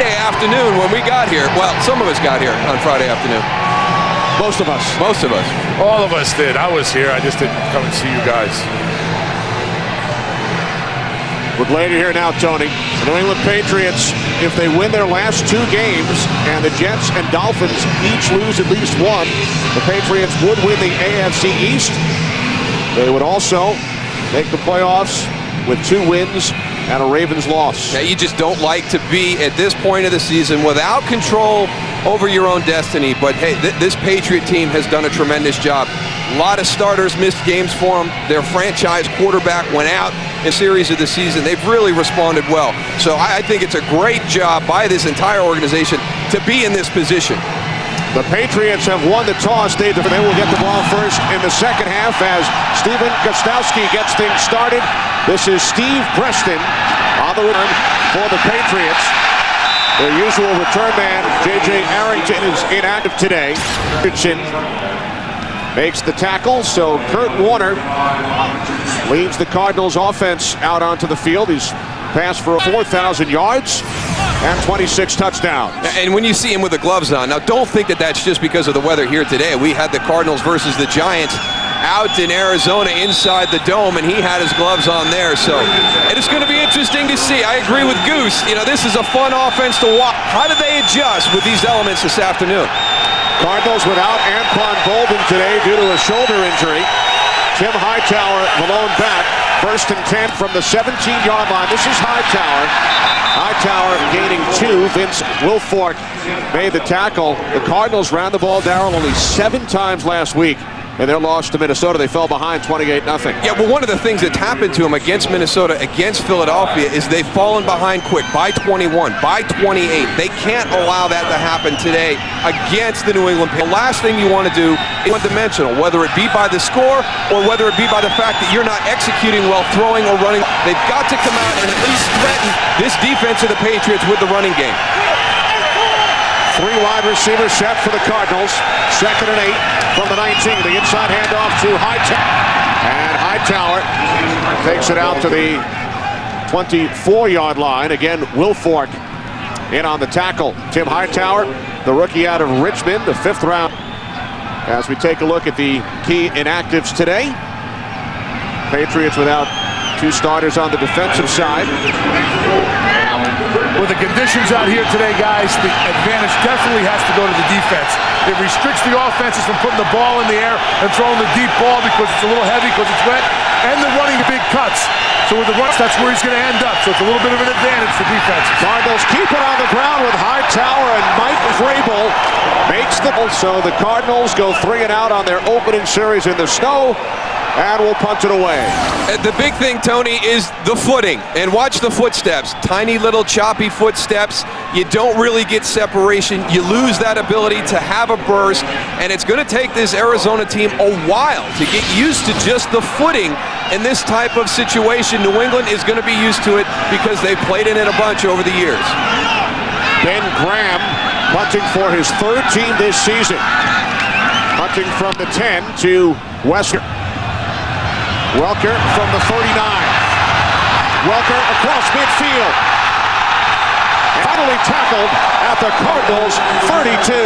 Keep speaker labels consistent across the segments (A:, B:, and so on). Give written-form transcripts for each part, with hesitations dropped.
A: Friday afternoon when we got here. Well, some of us got here on Friday afternoon.
B: Most of us.
A: Most of us.
C: All of us did. I was here. I just didn't come and see you guys.
B: We're glad you're here now, Tony. The New England Patriots, if they win their last 2 games and the Jets and Dolphins each lose at least one, the Patriots would win the AFC East. They would also make the playoffs with 2 wins and a Ravens loss.
A: Now, you just don't like to be at this point of the season without control over your own destiny. But hey, this Patriot team has done a tremendous job. A lot of starters missed games for them. Their franchise quarterback went out in a series of the season. They've really responded well. So I think it's a great job by this entire organization to be in this position.
B: The Patriots have won the toss. They will get the ball first in the second half as Steven Gostkowski gets things started. This is Steve Preston on the return for the Patriots. Their usual return man, J.J. Arrington, is inactive today. Richardson makes the tackle, so Kurt Warner leads the Cardinals offense out onto the field. He's passed for 4,000 yards and 26 touchdowns.
A: And when you see him with the gloves on, now don't think that that's just because of the weather here today. We had the Cardinals versus the Giants out in Arizona inside the dome, and he had his gloves on there. So it's going to be interesting to see. I agree with Goose. You know, this is a fun offense to watch. How do they adjust with these elements this afternoon?
B: Cardinals without Anquan Bolden today due to a shoulder injury. Tim Hightower, the lone back. 1st and 10 from the 17-yard line. This is Hightower. Hightower gaining 2. Vince Wilfork made the tackle. The Cardinals ran the ball, Darryl, only 7 times last week. In their loss to Minnesota, they fell behind 28-0.
A: Yeah, well, one of the things that's happened to them against Minnesota, against Philadelphia, is they've fallen behind quick by 21, by 28. They can't allow that to happen today against the New England Patriots. The last thing you want to do is one-dimensional, whether it be by the score or whether it be by the fact that you're not executing well, throwing or running. They've got to come out and at least threaten this defense of the Patriots with the running game.
B: 3 wide receivers set for the Cardinals. 2nd and 8 from the 19. The inside handoff to Hightower. And Hightower takes it out to the 24-yard line. Again, Wilfork in on the tackle. Tim Hightower, the rookie out of Richmond, the 5th round. As we take a look at the key inactives today. Patriots without 2 starters on the defensive side.
C: With the conditions out here today, guys, the advantage definitely has to go to the defense. It restricts the offenses from putting the ball in the air and throwing the deep ball because it's a little heavy, because it's wet, and they're running big cuts. So with the runs, that's where he's going to end up. So it's a little bit of an advantage for defenses.
B: Cardinals keep it on the ground with Hightower, and Mike Vrabel makes the ball. So the Cardinals go 3 and out on their opening series in the snow. And we'll punt it away.
A: The big thing, Tony, is the footing. And watch the footsteps. Tiny little choppy footsteps. You don't really get separation. You lose that ability to have a burst. And it's going to take this Arizona team a while to get used to just the footing in this type of situation. New England is going to be used to it because they've played in it a bunch over the years.
B: Ben Graham punting for his 3rd team this season. Punting from the 10 to Wesker. Welker from the 39. Welker across midfield. Finally tackled at the Cardinals 32.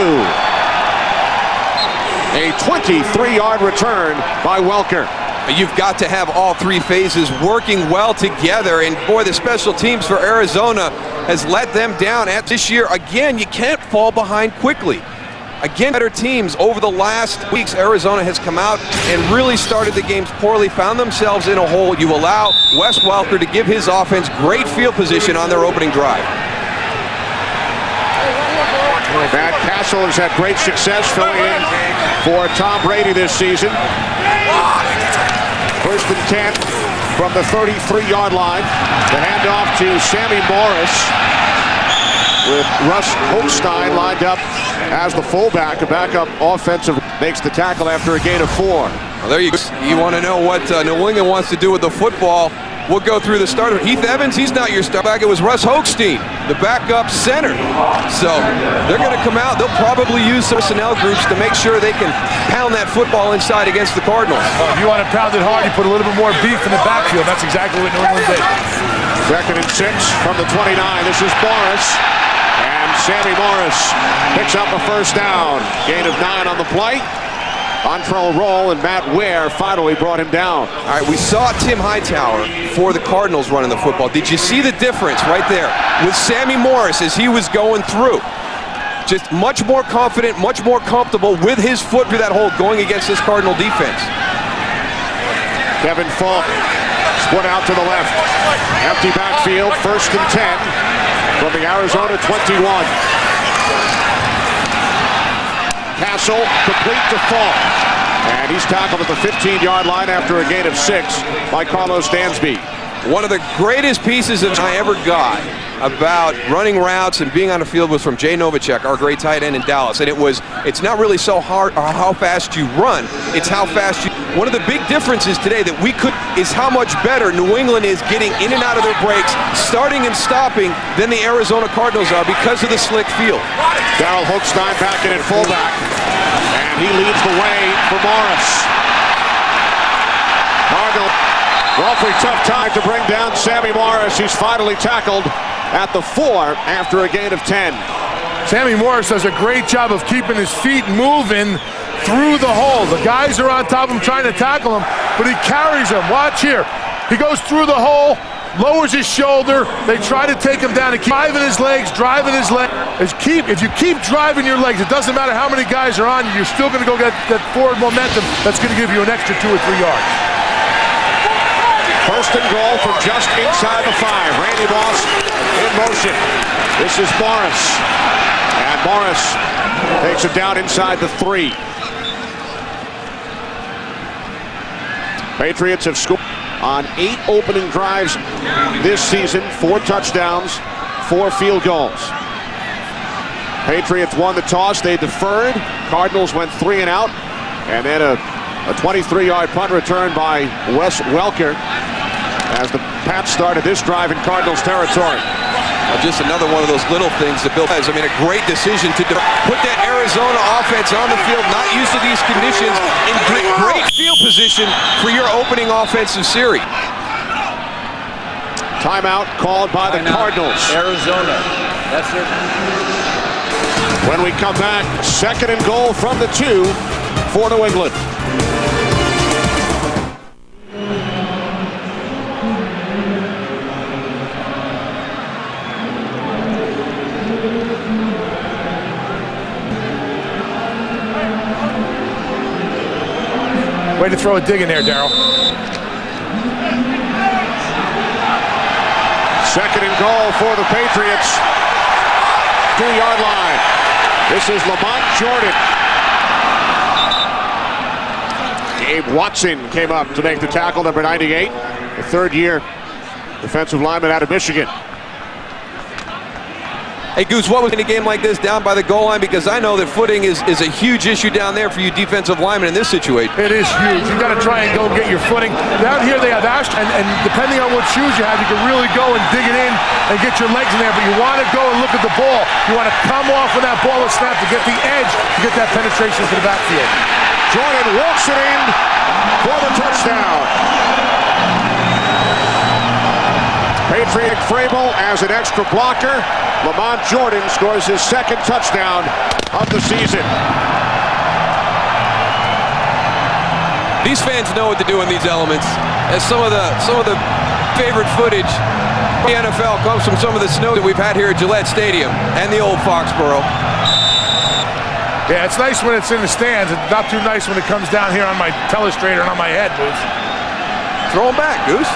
B: A 23-yard return by Welker.
A: You've got to have all 3 phases working well together. And boy, the special teams for Arizona has let them down at this year. Again, you can't fall behind quickly. Again, better teams over the last weeks. Arizona has come out and really started the games poorly, found themselves in a hole. You allow Wes Welker to give his offense great field position on their opening drive.
B: Matt Cassel has had great success filling in for Tom Brady this season. 1st and 10 from the 33-yard line. The handoff to Sammy Morris, with Russ Holstein lined up as the fullback. A backup offensive makes the tackle after a gain of 4.
A: Well, there you go. You want to know what New England wants to do with the football. We'll go through the starter. Heath Evans, he's not your starter back. It was Russ Holstein, the backup center. So they're going to come out. They'll probably use some personnel groups to make sure they can pound that football inside against the Cardinals.
C: If you want to pound it hard, you put a little bit more beef in the backfield. That's exactly what New England did.
B: 2nd and 6 from the 29. This is Morris. Sammy Morris picks up a first down. Gain of 9 on the play. On-throw roll, and Matt Ware finally brought him down.
A: All right, we saw Tim Hightower for the Cardinals running the football. Did you see the difference right there with Sammy Morris as he was going through? Just much more confident, much more comfortable with his foot through that hole going against this Cardinal defense.
B: Kevin Falk split out to the left. Empty backfield, 1st and 10 from the Arizona 21. Cassel complete to Falk. And he's tackled at the 15-yard line after a gain of 6 by Carlos Dansby.
A: One of the greatest pieces that I ever got about running routes and being on the field was from Jay Novacek, our great tight end in Dallas. And it's not really so hard or how fast you run, it's how fast you... One of the big differences today that we could is how much better New England is getting in and out of their breaks, starting and stopping, than the Arizona Cardinals are because of the slick field.
B: Darryl Hochstein back in at fullback, and he leads the way for Morris. Cardinals, awfully tough time to bring down Sammy Morris. He's finally tackled at the 4 after a gain of 10.
C: Sammy Morris does a great job of keeping his feet moving through the hole. The guys are on top of him trying to tackle him, but he carries them. Watch here. He goes through the hole, lowers his shoulder. They try to take him down and keep driving his legs, If you keep driving your legs, it doesn't matter how many guys are on you, you're still going to go get that forward momentum that's going to give you an extra 2 or 3 yards.
B: 1st and goal from just inside the 5. Randy Moss in motion. This is Morris. And Morris takes it down inside the 3. Patriots have scored on 8 opening drives this season, 4 touchdowns, 4 field goals. Patriots won the toss, they deferred. Cardinals went 3 and out, and then a 23-yard punt return by Wes Welker as the Pats started this drive in Cardinals territory.
A: Just another one of those little things that Bill has. I mean, a great decision to put that Arizona offense on the field, not used to these conditions, in great field position for your opening offensive series.
B: Timeout called by the Cardinals.
D: Arizona. That's it.
B: When we come back, 2nd and goal from the 2 for New England.
C: Way to throw a dig in there, Darryl.
B: 2nd and goal for the Patriots. 2-yard line. This is Lamont Jordan. Gabe Watson came up to make the tackle, number 98, the 3rd-year defensive lineman out of Michigan.
A: Hey, Goose, what was in a game like this down by the goal line? Because I know that footing is a huge issue down there for you defensive linemen in this situation.
C: It is huge. You've got to try and go get your footing. Down here they have ash, and depending on what shoes you have, you can really go and dig it in and get your legs in there. But you want to go and look at the ball. You want to come off when that ball is snapped to get the edge, to get that penetration to the backfield.
B: Jordan walks it in for the touchdown. Patriot Frable as an extra blocker. Lamont Jordan scores his 2nd touchdown of the season.
A: These fans know what to do in these elements. As some of the favorite footage in the NFL comes from some of the snow that we've had here at Gillette Stadium and the old Foxborough.
C: Yeah, it's nice when it's in the stands. It's not too nice when it comes down here on my telestrator and on my head, Goose.
A: Throw them back, Goose.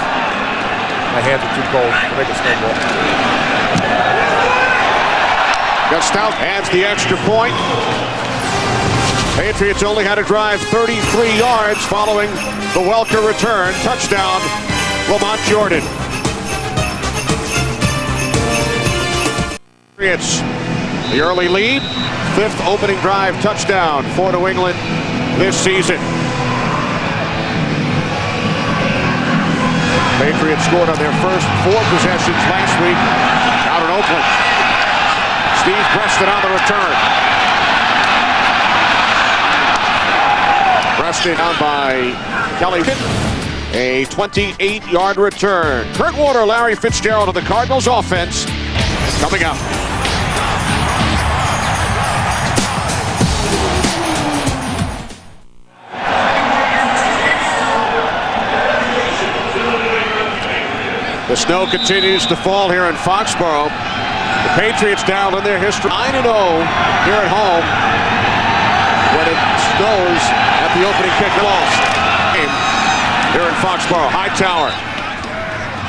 C: My hands are too cold to make a snowball.
B: Stout adds the extra point. Patriots only had to drive 33 yards following the Welker return. Touchdown, Lamont Jordan. Patriots, the early lead. 5th opening drive touchdown for New England this season. Patriots scored on their first 4 possessions last week out in Oakland. Steve Preston on the return. Preston down by Kelly. A 28-yard return. Kurt Warner, Larry Fitzgerald of the Cardinals offense coming up. The snow continues to fall here in Foxborough. The Patriots down in their history 9-0 here at home when it snows at the opening kick loss. Here in Foxborough,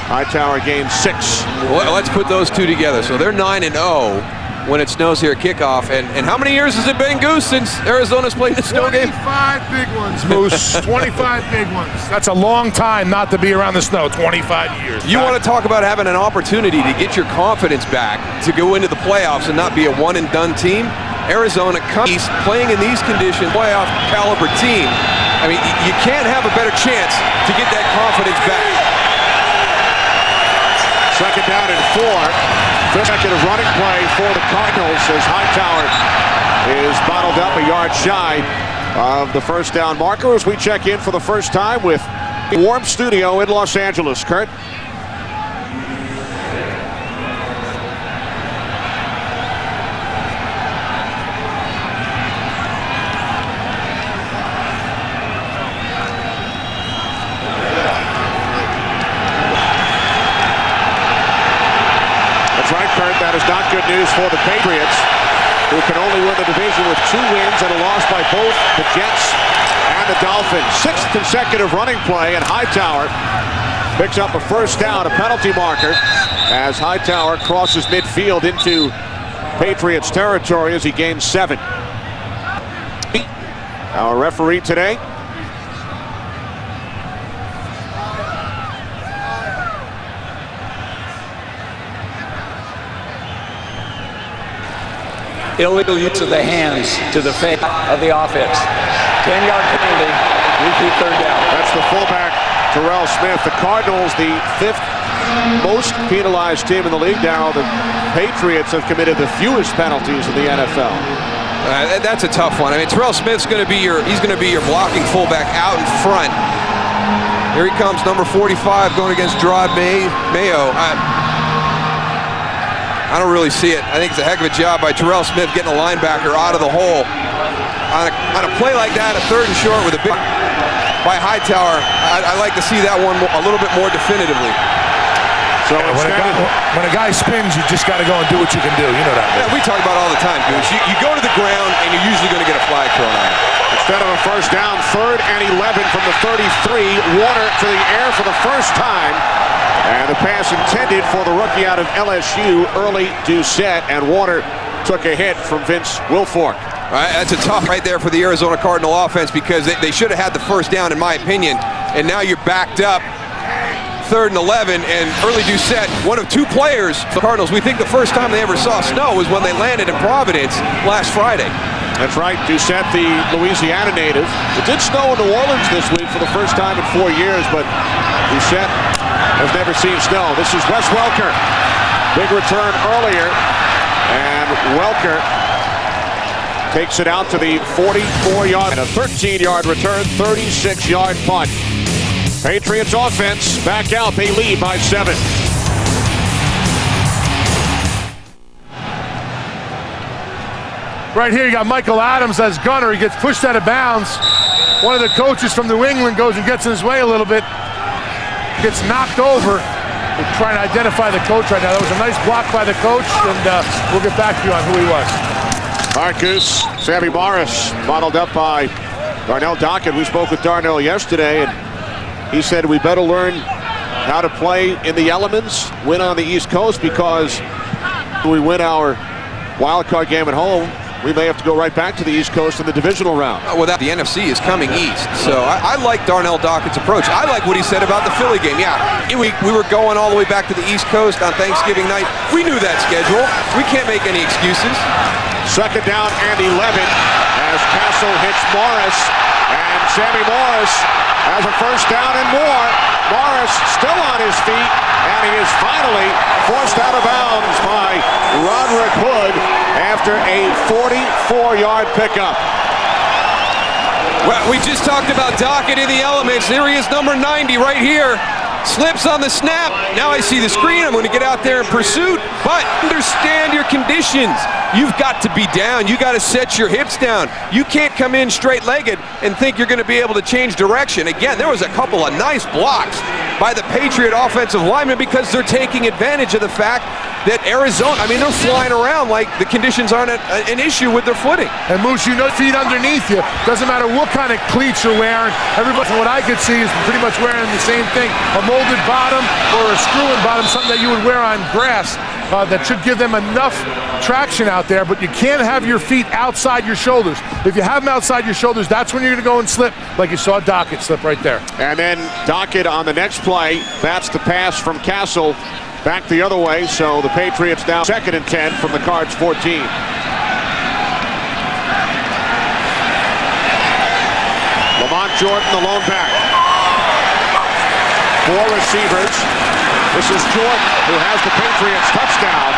B: Hightower gained 6.
A: Well, let's put those two together. So they're 9-0 when it snows here at kickoff. And how many years has it been, Goose, since Arizona's played the snow game?
C: 25 big ones, Moose. 25 big ones. That's a long time not to be around the snow. 25 years.
A: You want to talk about having an opportunity to get your confidence back to go into the playoffs and not be a one-and-done team? Arizona comes playing in these conditions, playoff caliber team. I mean, you can't have a better chance to get that confidence back.
B: Second down and 4. Consecutive running play for the Cardinals as Hightower is bottled up a yard shy of the first down marker as we check in for the first time with a warm studio in Los Angeles. Kurt? That is not good news for the Patriots, who can only win the division with 2 wins and a loss by both the Jets and the Dolphins. 6th consecutive running play, and Hightower picks up a first down, a penalty marker, as Hightower crosses midfield into Patriots territory as he gains 7. Our referee today,
D: Illegal use of the hands to the face of the offense. 10-yard penalty, repeat third down.
B: That's the fullback, Terrell Smith. The Cardinals, the 5th most penalized team in the league now. The Patriots have committed the fewest penalties in the NFL.
A: That's a tough one. I mean, Terrell Smith's going to be your blocking fullback out in front. Here he comes, number 45, going against Gerard Mayo. I don't really see it. I think it's a heck of a job by Terrell Smith getting a linebacker out of the hole. On a play like that, a 3rd and short with a big by Hightower, I like to see that one a little bit more definitively.
C: So when a guy spins, you just got to go and do what you can do. You know that.
A: Yeah, we talk about it all the time, Goose. You go to the ground, and you're usually going to get a flag thrown on you.
B: Instead of a first down, 3rd and 11 from the 33. Warner to the air for the first time. And the pass intended for the rookie out of LSU, early Doucette, and Warner took a hit from Vince Wilfork.
A: Right, that's a tough right there for the Arizona Cardinal offense because they should have had the first down, in my opinion, and now you're backed up. 3rd and 11, and early Doucette, one of 2 players for the Cardinals. We think the first time they ever saw snow was when they landed in Providence last Friday.
B: That's right, Doucette, the Louisiana native. It did snow in New Orleans this week for the first time in 4 years, but Doucette has never seen snow. This is Wes Welker. Big return earlier, and Welker takes it out to the 44-yard and a 13-yard return, 36-yard punt. Patriots offense back out. They lead by 7.
C: Right here, you got Michael Adams as gunner. He gets pushed out of bounds. One of the coaches from New England goes and gets in his way a little bit. Gets knocked over. We're trying to identify the coach right now. That was a nice block by the coach, and we'll get back to you on who he was.
B: All right, Goose. Sammy Morris bottled up by Darnell Dockett. We spoke with Darnell yesterday, and he said we better learn how to play in the elements, win on the East Coast, because when we win our wild card game at home, we may have to go right back to the East Coast in the divisional round.
A: Without the NFC is coming east, so I like Darnell Dockett's approach. I like what he said about the Philly game. Yeah, we were going all the way back to the East Coast on Thanksgiving night. We knew that schedule. We can't make any excuses.
B: Second down and 11 as Cassel hits Morris, and Sammy Morris has a first down and more. Morris still on his feet, and he is finally forced out of bounds by Roderick Hood after a 44-yard pickup.
A: Well, we just talked about Dockett in the elements. Here he is, number 90 right here. Slips on the snap. Now I see the screen. I'm going to get out there in pursuit. But understand your conditions. You've got to be down. You got to set your hips down. You can't come in straight-legged and think you're going to be able to change direction. Again, there was a couple of nice blocks by the Patriot offensive linemen because they're taking advantage of the fact that Arizona, I mean, they're flying around like the conditions aren't an issue with their footing.
C: And Moose, you know, feet underneath you. Doesn't matter what kind of cleats you're wearing. Everybody, from what I could see, is pretty much wearing the same thing. A molded bottom or a screw-in bottom, something that you would wear on grass. That should give them enough traction out there, but you can't have your feet outside your shoulders. If you have them outside your shoulders, that's when you're going to go and slip, like you saw Dockett slip right there.
B: And then Dockett on the next play, that's the pass from Cassel back the other way, so the Patriots now 2nd and 10 from the Cards 14. Lamont Jordan, the lone back. 4 receivers. This is Jordan, who has the Patriots touchdown.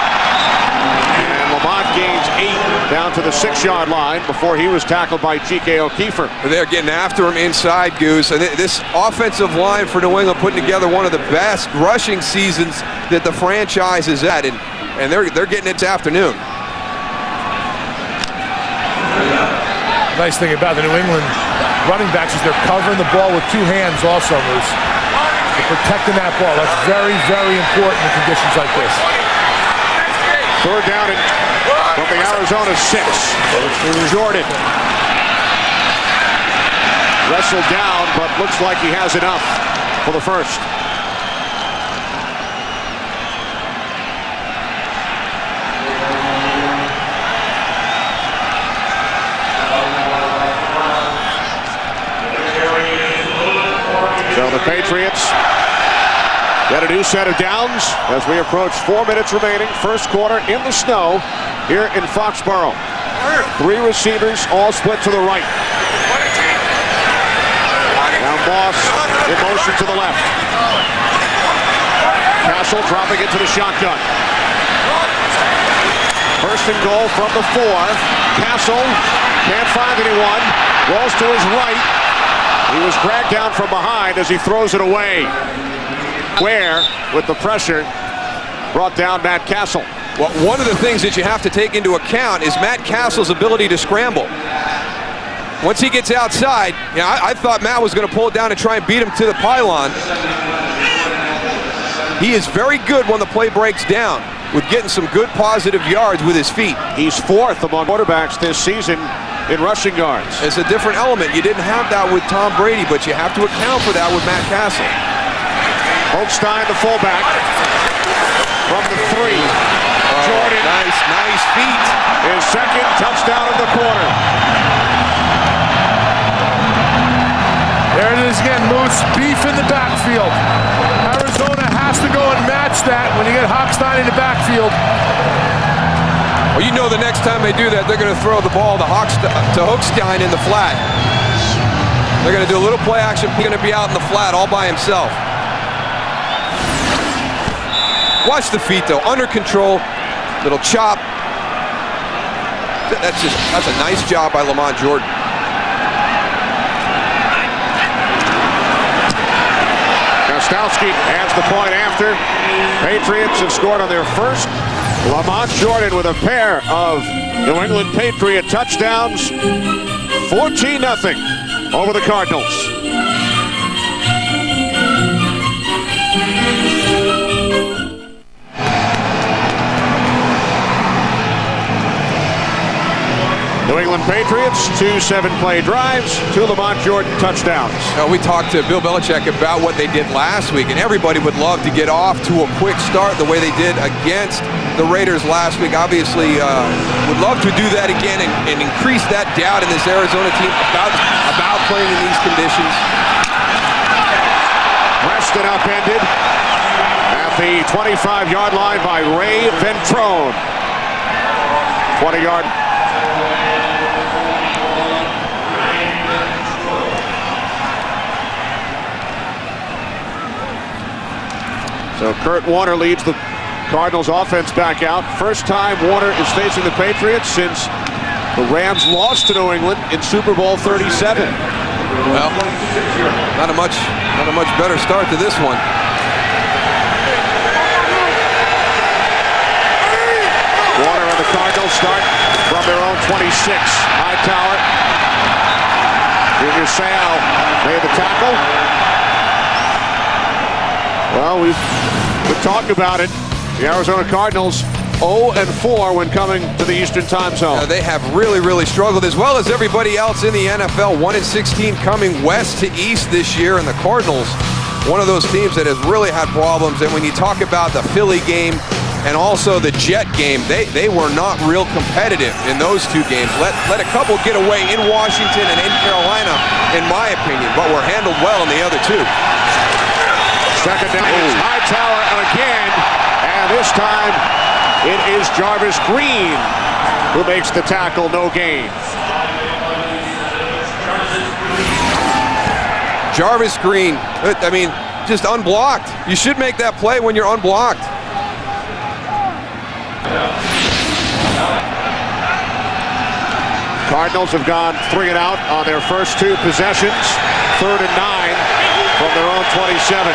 B: And Lamont gains 8 down to the 6-yard line before he was tackled by G.K. O'Keefer.
A: They're getting after him inside, Goose. And this offensive line for New England putting together one of the best rushing seasons that the franchise is at. And they're getting it this afternoon.
C: Nice thing about the New England running backs is they're covering the ball with 2 hands also, Moose. Protecting that ball. That's very, very important in conditions like this.
B: 3rd down from the Arizona 6. Jordan. Wrestled down, but looks like he has enough for the first. So the Patriots get a new set of downs as we approach 4 minutes remaining. First quarter in the snow here in Foxborough. 3 receivers, all split to the right. Now Moss in motion to the left. Cassel dropping into the shotgun. First and goal from the 4. Cassel can't find anyone. Rolls to his right. He was dragged down from behind as he throws it away. Where, with the pressure, brought down Matt Cassel.
A: Well, one of the things that you have to take into account is Matt Cassel's ability to scramble. Once he gets outside, you know, I thought Matt was going to pull it down and try and beat him to the pylon. He is very good when the play breaks down with getting some good positive yards with his feet.
B: He's 4th among quarterbacks this season in rushing yards.
A: It's a different element. You didn't have that with Tom Brady, but you have to account for that with Matt Cassel.
B: Holstein, the fullback, from the 3. Jordan.
A: Nice feet.
B: His 2nd touchdown of the quarter.
C: There it is again, Moose. Beef in the backfield. Arizona has to go and match that when you get Hochstein in the backfield.
A: Well, you know the next time they do that, they're going to throw the ball to Hochstein in the flat. They're going to do a little play action. He's going to be out in the flat all by himself. Watch the feet, though. Under control. Little chop. That's a nice job by Lamont Jordan.
B: Gostowski adds the point after. Patriots have scored on their first. Lamont Jordan with a pair of New England Patriot touchdowns. 14-0 over the Cardinals. New England Patriots, 2 7-play drives, 2 Lamont Jordan touchdowns.
A: We talked to Bill Belichick about what they did last week, and everybody would love to get off to a quick start the way they did against the Raiders last week. Obviously, would love to do that again and increase that doubt in this Arizona team about playing in these conditions.
B: Preston upended at the 25-yard line by Ray Ventrone. 20-yard. So Kurt Warner leads the Cardinals offense back out. First time Warner is facing the Patriots since the Rams lost to New England in Super Bowl 37.
A: Well, not a much better start to this one.
B: their own 26. Hightower. Junior Seau made the tackle. Well, we've been talking about it. The Arizona Cardinals 0-4 when coming to the Eastern Time Zone.
A: They have really struggled, as well as everybody else in the NFL. 1-16 coming west to east this year, and the Cardinals, one of those teams that has really had problems. And when you talk about the Philly game and also the Jet game, they were not real competitive in those two games. Let a couple get away in Washington and in Carolina, in my opinion, but were handled well in the other two.
B: Second down, Hightower again, and this time it is Jarvis Green who makes the tackle, no gain.
A: Jarvis Green, I mean, just unblocked. You should make that play when you're unblocked.
B: Cardinals have gone 3 and out on their first 2 possessions. 3rd and 9 from their own 27.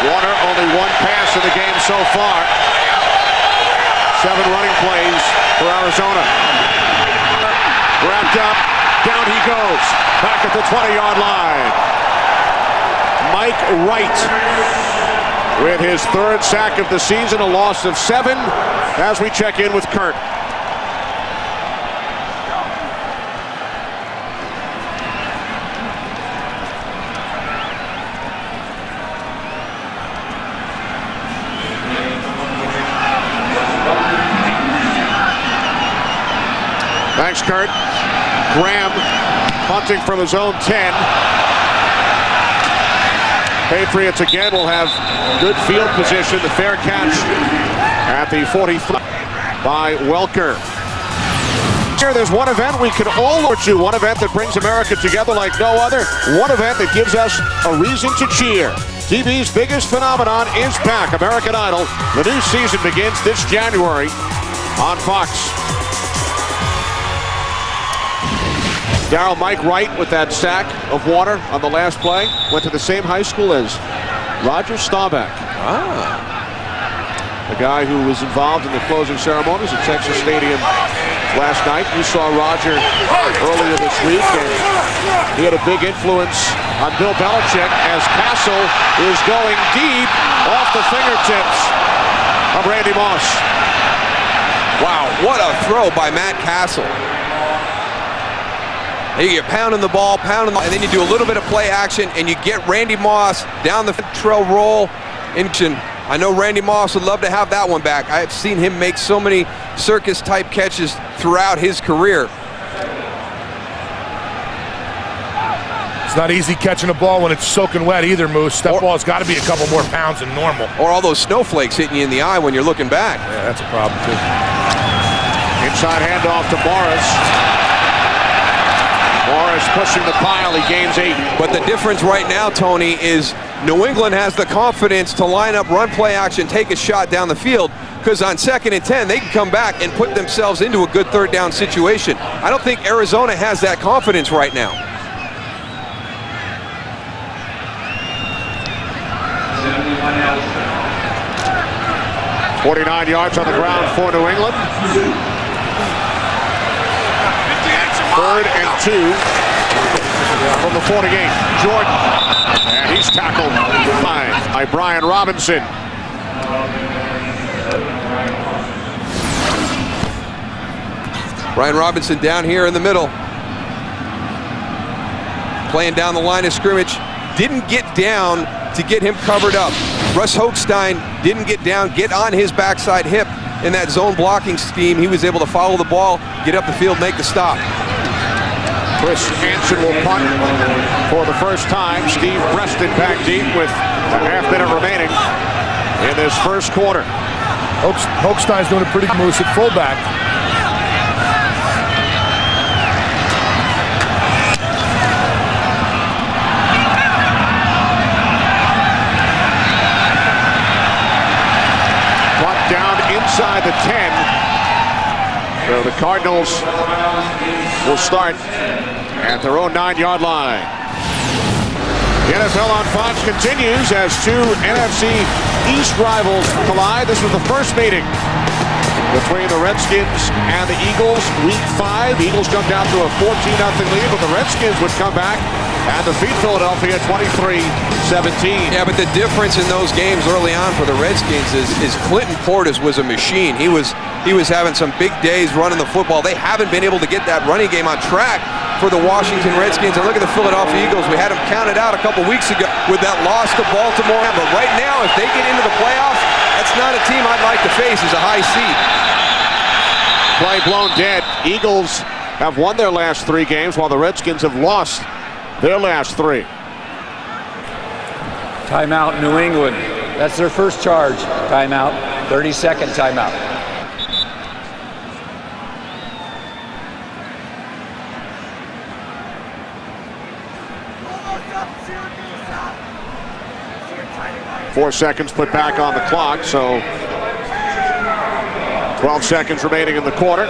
B: Warner, only 1 pass in the game so far. 7 running plays for Arizona. Wrapped up, down he goes. Back at the 20-yard line. Mike Wright with his 3rd sack of the season, a loss of 7 as we check in with Kurt. Thanks, Kurt. Graham punting from his own 10. Patriots again will have good field position. The fair catch at the 43 by Welker. Here, there's one event we can all look to. One event that brings America together like no other. One event that gives us a reason to cheer. TV's biggest phenomenon is back. American Idol. The new season begins this January on Fox. Darryl, Mike Wright with that sack of Warner on the last play. Went to the same high school as Roger Staubach. The guy who was involved in the closing ceremonies at Texas Stadium last night. You saw Roger earlier this week, and he had a big influence on Bill Belichick as Cassel is going deep off the fingertips of Randy Moss.
A: Wow, what a throw by Matt Cassel. You're pounding the ball, and then you do a little bit of play action, and you get Randy Moss down the trail roll. I know Randy Moss would love to have that one back. I've seen him make so many circus-type catches throughout his career.
C: It's not easy catching a ball when it's soaking wet either, Moose. That ball's got to be a couple more pounds than normal.
A: Or all those snowflakes hitting you in the eye when you're looking back.
C: Yeah, that's a problem, too.
B: Inside handoff to Morris. Morris pushing the pile, he gains 8.
A: But the difference right now, Tony, is New England has the confidence to line up, run play action, take a shot down the field, because on 2nd and 10, they can come back and put themselves into a good 3rd down situation. I don't think Arizona has that confidence right now.
B: $49 yards on the ground for New England. 3rd and 2 from the 48. Jordan. And he's tackled by Brian Robinson.
A: Brian Robinson down here in the middle. Playing down the line of scrimmage. Didn't get down to get him covered up. Russ Hochstein didn't get down, get on his backside hip in that zone blocking scheme. He was able to follow the ball, get up the field, make the stop.
B: Chris Hansen will punt for the first time. Steve Preston back deep with a half-minute remaining in this first quarter.
C: Hochstein's doing a pretty good move at fullback.
B: Punt down inside the 10. So the Cardinals will start at their own 9-yard line. The NFL on Fox continues as two NFC East rivals collide. This was the first meeting between the Redskins and the Eagles. Week 5, the Eagles jumped out to a 14-0 lead, but the Redskins would come back and defeat Philadelphia 23-17.
A: Yeah, but the difference in those games early on for the Redskins is Clinton Portis was a machine. He was having some big days running the football. They haven't been able to get that running game on track for the Washington Redskins. And look at the Philadelphia Eagles. We had them counted out a couple weeks ago with that loss to Baltimore. But right now, if they get into the playoffs, that's not a team I'd like to face as a high seed.
B: Play blown dead. Eagles have won their last 3 games while the Redskins have lost their last 3.
D: Timeout, New England. That's their first charge. Timeout, 30-second timeout.
B: Four seconds put back on the clock, so 12 seconds remaining in the quarter.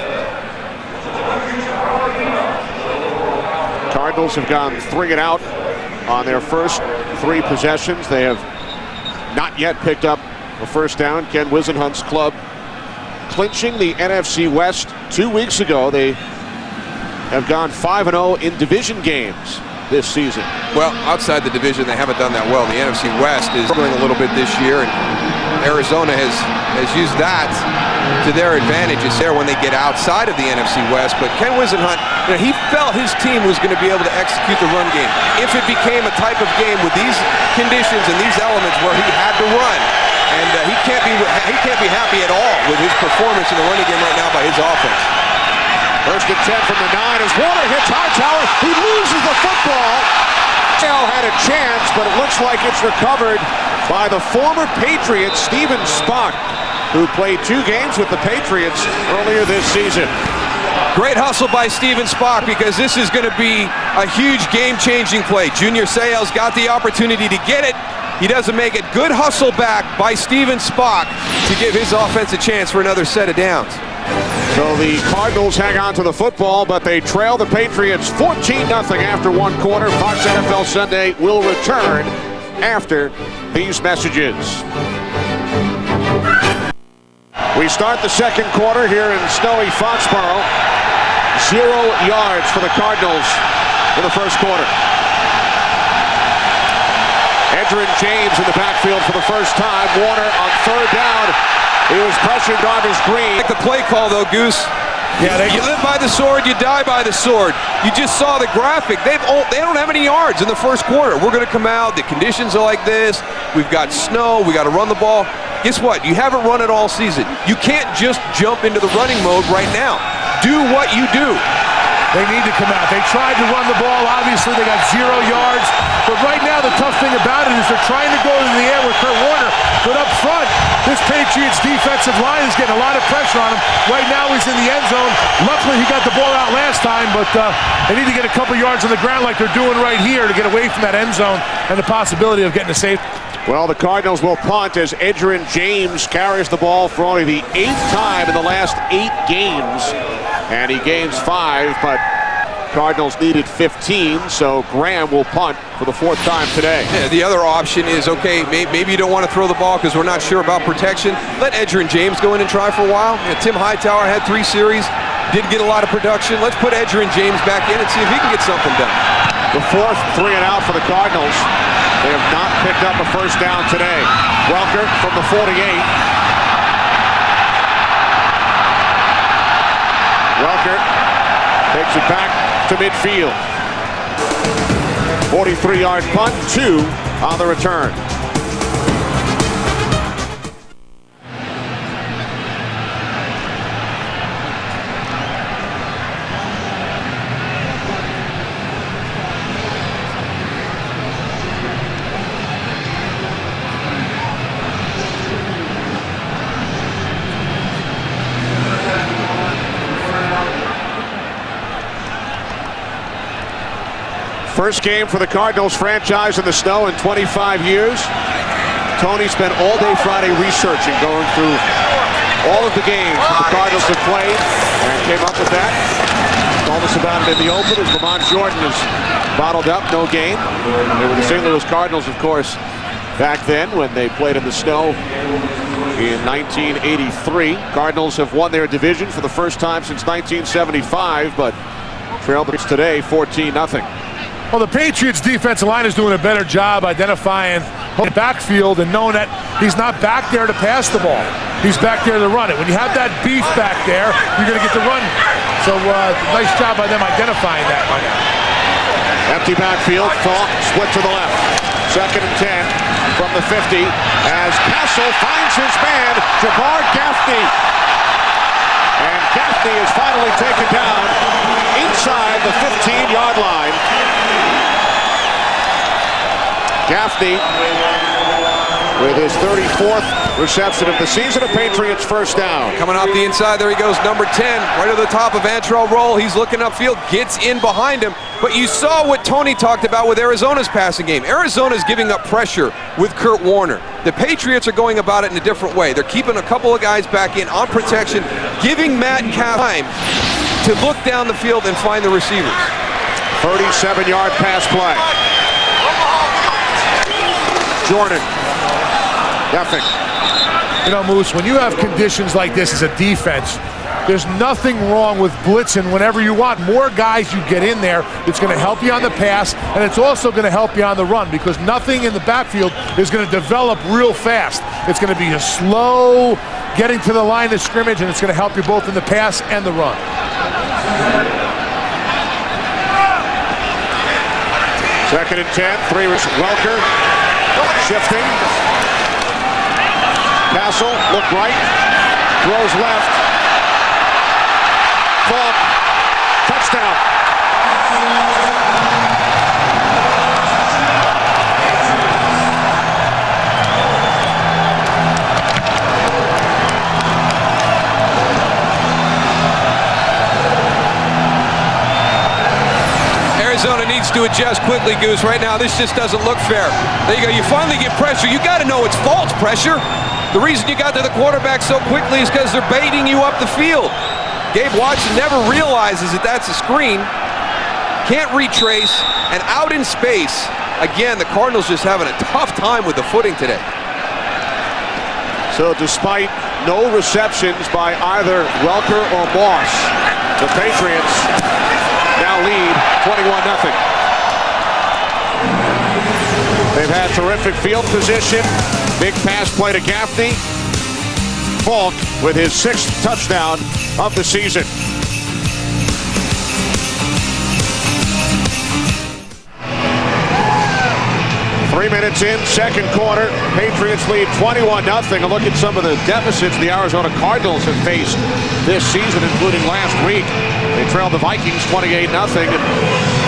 B: Cardinals have gone 3 and out on their first 3 possessions. They have not yet picked up a first down. Ken Wisenhunt's club clinching the NFC West 2 weeks ago. They have gone 5-0 in division games this season.
A: Well, outside the division, they haven't done that well. The NFC West is struggling a little bit this year, and Arizona has used that to their advantage. It's there when they get outside of the NFC West. But Ken Wisenhunt, he felt his team was going to be able to execute the run game. If it became a type of game with these conditions and these elements where he had to run, and he can't be happy at all with his performance in the running game right now by his offense.
B: First and 10 from the 9 as Warner hits Hightower. He loses the football. Cassel had a chance, but it looks like it's recovered by the former Patriot Steven Spock, who played 2 games with the Patriots earlier this season.
A: Great hustle by Steven Spock, because this is going to be a huge game-changing play. Junior Seau's got the opportunity to get it. He doesn't make it. Good hustle back by Steven Spock to give his offense a chance for another set of downs.
B: So the Cardinals hang on to the football, but they trail the Patriots 14-0 after 1 quarter. Fox NFL Sunday will return after these messages. We start the second quarter here in snowy Foxborough. 0 yards for the Cardinals in the first quarter. Edgerrin James in the backfield for the first time. Warner on 3rd down. He was pressured Darvish Green.
A: Like the play call, though, Goose. Yeah, you live by the sword, you die by the sword. You just saw the graphic. They don't have any yards in the first quarter. We're going to come out. The conditions are like this. We've got snow. We got to run the ball. Guess what? You haven't run it all season. You can't just jump into the running mode right now. Do what you do.
C: They need to come out. They tried to run the ball. Obviously, they got 0 yards. But right now, the tough thing about it is they're trying to go to the air with Kurt Warner. But up front, this Patriots defensive line is getting a lot of pressure on him. Right now, he's in the end zone. Luckily, he got the ball out last time, but they need to get a couple yards on the ground like they're doing right here to get away from that end zone and the possibility of getting a safety.
B: Well, the Cardinals will punt as Edgerrin James carries the ball for only the 8th time in the last 8 games. And he gains 5, but Cardinals needed 15, so Graham will punt for the 4th time today.
A: Yeah, the other option is, okay, maybe you don't want to throw the ball because we're not sure about protection. Let Edgerrin James go in and try for a while. Tim Hightower had 3 series, didn't get a lot of production. Let's put Edgerrin James back in and see if he can get something done.
B: The 4th 3 and out for the Cardinals. They have not picked up a first down today. Welker from the 48. Welker takes it back to midfield. 43-yard punt, 2 on the return. First game for the Cardinals franchise in the snow in 25 years. Tony spent all day Friday researching, going through all of the games that the Cardinals have played, and came up with that. Told us about it in the open as Lamont Jordan is bottled up, no gain. They were the St. Louis Cardinals, of course, back then when they played in the snow in 1983. Cardinals have won their division for the first time since 1975, but trailed today 14-0.
C: Well, the Patriots defensive line is doing a better job identifying the backfield and knowing that he's not back there to pass the ball. He's back there to run it. When you have that beef back there, you're going to get the run. So nice job by them identifying that by now.
B: Empty backfield, Falk split to the left. 2nd and 10 from the 50 as Cassel finds his man, Jabbar Gaffney. And Gaffney is finally taken down inside the 15-yard line. Gaffney with his 34th reception of the season, a Patriots first down.
A: Coming off the inside, there he goes, number 10, right to the top of Antrell Roll. He's looking upfield, gets in behind him. But you saw what Tony talked about with Arizona's passing game. Arizona's giving up pressure with Kurt Warner. The Patriots are going about it in a different way. They're keeping a couple of guys back in on protection, giving Matt Cassel time to look down the field and find the receivers.
B: 37-yard pass play. Jordan. Nothing.
C: You know, Moose, when you have conditions like this as a defense, there's nothing wrong with blitzing whenever you want. More guys you get in there, it's going to help you on the pass, and it's also going to help you on the run because nothing in the backfield is going to develop real fast. It's going to be a slow getting to the line of scrimmage, and it's going to help you both in the pass and the run.
B: Second and 10, 3 Welker shifting. Cassel, look right, throws left. Falk, touchdown.
A: Arizona needs to adjust quickly, Goose. Right now, this just doesn't look fair. There you go. You finally get pressure. You got to know it's false pressure. The reason you got to the quarterback so quickly is because they're baiting you up the field. Gabe Watson never realizes that that's a screen. Can't retrace, and out in space. Again, the Cardinals just having a tough time with the footing today.
B: So despite no receptions by either Welker or Moss, the Patriots now lead 21-0. They've had terrific field position. Big pass play to Gaffney. Falk with his 6th touchdown of the season. Three minutes in, second quarter. Patriots lead 21-0. A look at some of the deficits the Arizona Cardinals have faced this season, including last week. They trailed the Vikings 28-0. And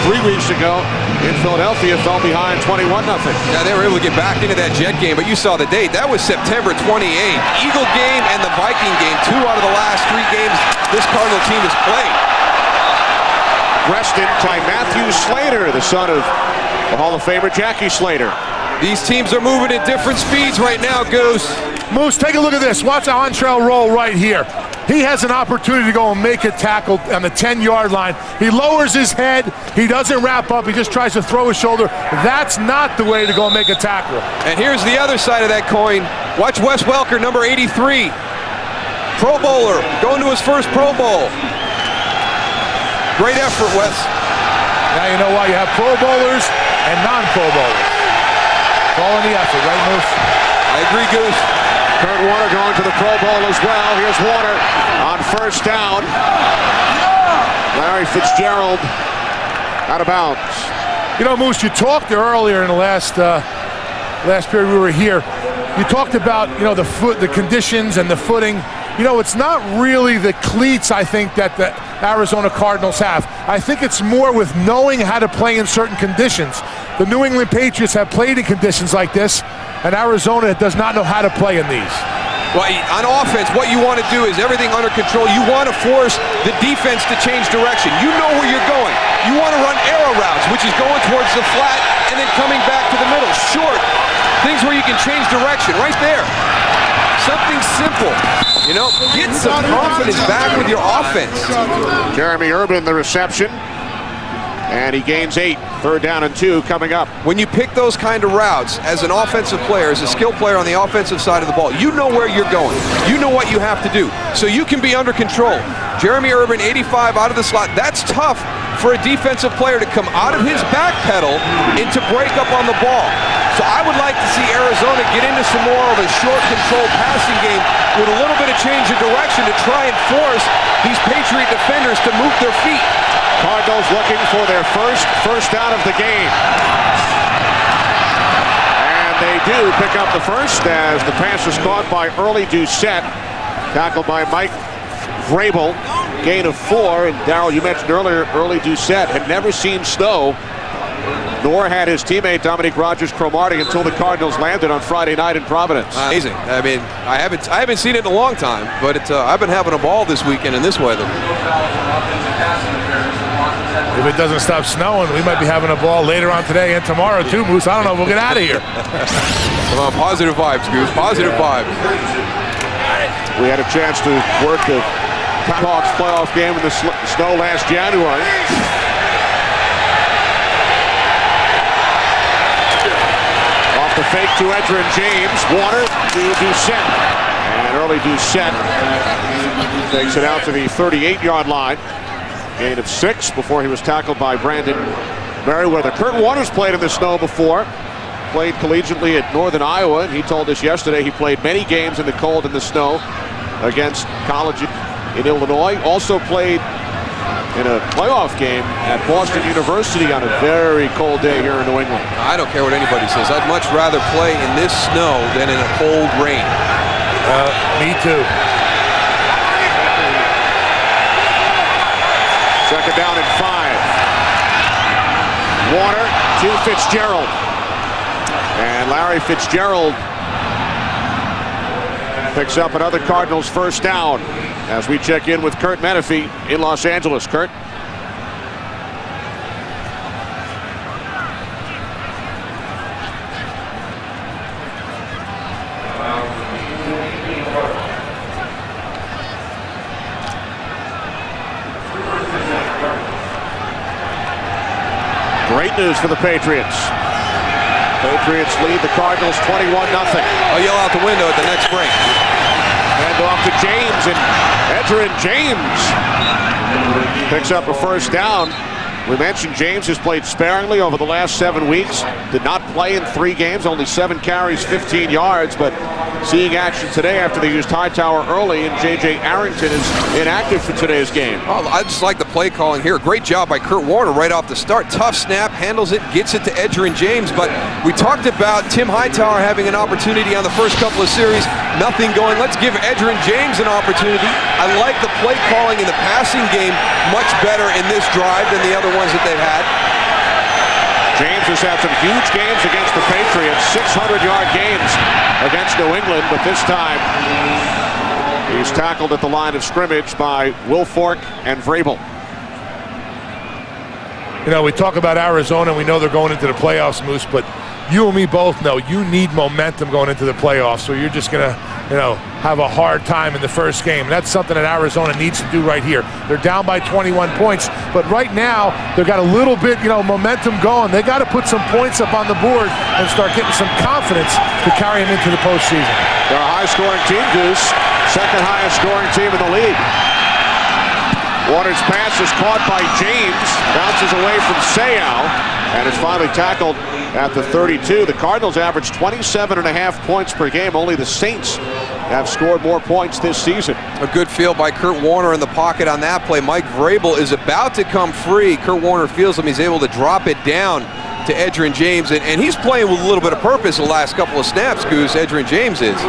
B: 3 weeks ago in Philadelphia fell behind 21-0.
A: Yeah, they were able to get back into that Jet game, but you saw the date. That was September 28th. Eagle game and the Viking game, 2 out of the last 3 games this Cardinal team has played.
B: Reston by Matthew Slater, the son of the Hall of Famer Jackie Slater.
A: These teams are moving at different speeds right now, Goose.
C: Moose, take a look at this. Watch Antrell Roll right here. He has an opportunity to go and make a tackle on the 10-yard line. He lowers his head. He doesn't wrap up. He just tries to throw his shoulder. That's not the way to go and make a tackle.
A: And here's the other side of that coin. Watch Wes Welker, number 83. Pro Bowler, going to his first Pro Bowl. Great effort, Wes.
C: Now you know why you have Pro Bowlers and non-Pro Bowlers. It's all in the effort, right, Moose?
A: I agree, Goose.
B: Kurt Warner going to the Pro Bowl as well. Here's Warner on first down. Larry Fitzgerald out of bounds.
C: You know, Moose, you talked earlier in the last period we were here. You talked about, you know, the conditions and the footing. You know, it's not really the cleats, I think, that the Arizona Cardinals have. I think it's more with knowing how to play in certain conditions. The New England Patriots have played in conditions like this, and Arizona does not know how to play in these.
A: Well, on offense, what you want to do is everything under control. You want to force the defense to change direction. You know where you're going. You want to run arrow routes, which is going towards the flat and then coming back to the middle. Short. Things where you can change direction. Right there. Something simple. You know, get some confidence back with your offense.
B: Jeremy Urban, the reception. And he gains 8. 3rd down and 2 coming up.
A: When you pick those kind of routes as an offensive player, as a skill player on the offensive side of the ball, you know where you're going. You know what you have to do. So you can be under control. Jeremy Urban, 85 out of the slot. That's tough for a defensive player to come out of his back pedal and to break up on the ball. So I would like to see Arizona get into some more of a short control passing game with a little bit of change of direction to try and force these Patriot defenders to move their feet.
B: Cardinals looking for their first out of the game. And they do pick up the first as the pass is caught by Early Doucette. Tackled by Mike Vrabel. Gain of 4. And Darryl, you mentioned earlier, Early Doucette had never seen snow, nor had his teammate Dominique Rodgers-Cromartie until the Cardinals landed on Friday night in Providence.
A: Amazing. I mean, I haven't seen it in a long time, but I've been having a ball this weekend in this weather.
C: If it doesn't stop snowing, we might be having a ball later on today and tomorrow too, Moose. I don't know if we'll get out of here.
A: Come on, positive vibes, Goose. Positive vibes.
B: We had a chance to work the Hawks playoff game in the snow last January. Off the fake to Edgerrin James. Warner to Doucette. And Early Doucette takes it out to the 38-yard line. Gain of 6 before he was tackled by Brandon Merriweather. Kurt Warner's played in the snow before. Played collegiately at Northern Iowa, and he told us yesterday he played many games in the cold and the snow against college in Illinois. Also played in a playoff game at Boston University on a very cold day here in New England.
A: I don't care what anybody says. I'd much rather play in this snow than in a cold rain.
C: Me too.
B: Second down and 5. Warner to Fitzgerald. And Larry Fitzgerald picks up another Cardinals first down as we check in with Kurt Menefee in Los Angeles. Kurt. Great news for the Patriots. Patriots lead the Cardinals 21-0.
A: I'll yell out the window at the next break.
B: Hand off to James, and Edgerrin James picks up a first down. We mentioned James has played sparingly over the last 7 weeks. Did not play in 3 games, only 7 carries, 15 yards, but seeing action today after they used Hightower early, and J.J. Arrington is inactive for today's game.
A: Oh, I just like the play calling here. Great job by Kurt Warner right off the start. Tough snap, handles it, gets it to Edgerrin James. But we talked about Tim Hightower having an opportunity on the first couple of series. Nothing going. Let's give Edgerrin James an opportunity. I like the play calling in the passing game much better in this drive than the other ones that they've had.
B: James has had some huge games against the Patriots, 600-yard games against New England, but this time he's tackled at the line of scrimmage by Wilfork and Vrabel.
C: You know, we talk about Arizona, and we know they're going into the playoffs, Moose, but you and me both know you need momentum going into the playoffs, so you're just going to, have a hard time in the first game. And that's something that Arizona needs to do right here. They're down by 21 points, but right now they've got a little bit, momentum going. They got to put some points up on the board and start getting some confidence to carry them into the postseason.
B: They're a high-scoring team, Goose. Second highest scoring team in the league. Waters' pass is caught by James, bounces away from Sayal, and is finally tackled at the 32. The Cardinals average 27.5 points per game. Only the Saints have scored more points this season.
A: A good feel by Kurt Warner in the pocket on that play. Mike Vrabel is about to come free. Kurt Warner feels him. He's able to drop it down to Edgerrin James, and he's playing with a little bit of purpose the last couple of snaps, Goose. Edgerrin James is.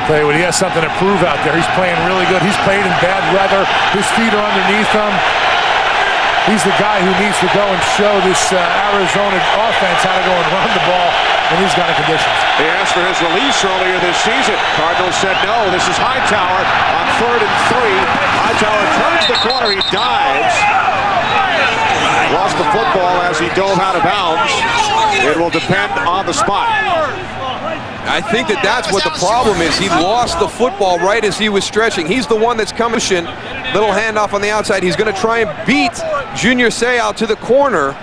C: Tell you what, he has something to prove out there. He's playing really good. He's played in bad weather. His feet are underneath him. He's the guy who needs to go and show this Arizona offense how to go and run the ball in these kind of conditions.
B: He asked for his release earlier this season. Cardinals said no. This is Hightower on 3rd and 3. Hightower turns the corner. He dives. Lost the football as he dove out of bounds. It will depend on the spot.
A: I think that's what the problem is. He lost the football right as he was stretching. He's the one that's coming. Little handoff on the outside. He's going to try and beat Junior Seau to the corner.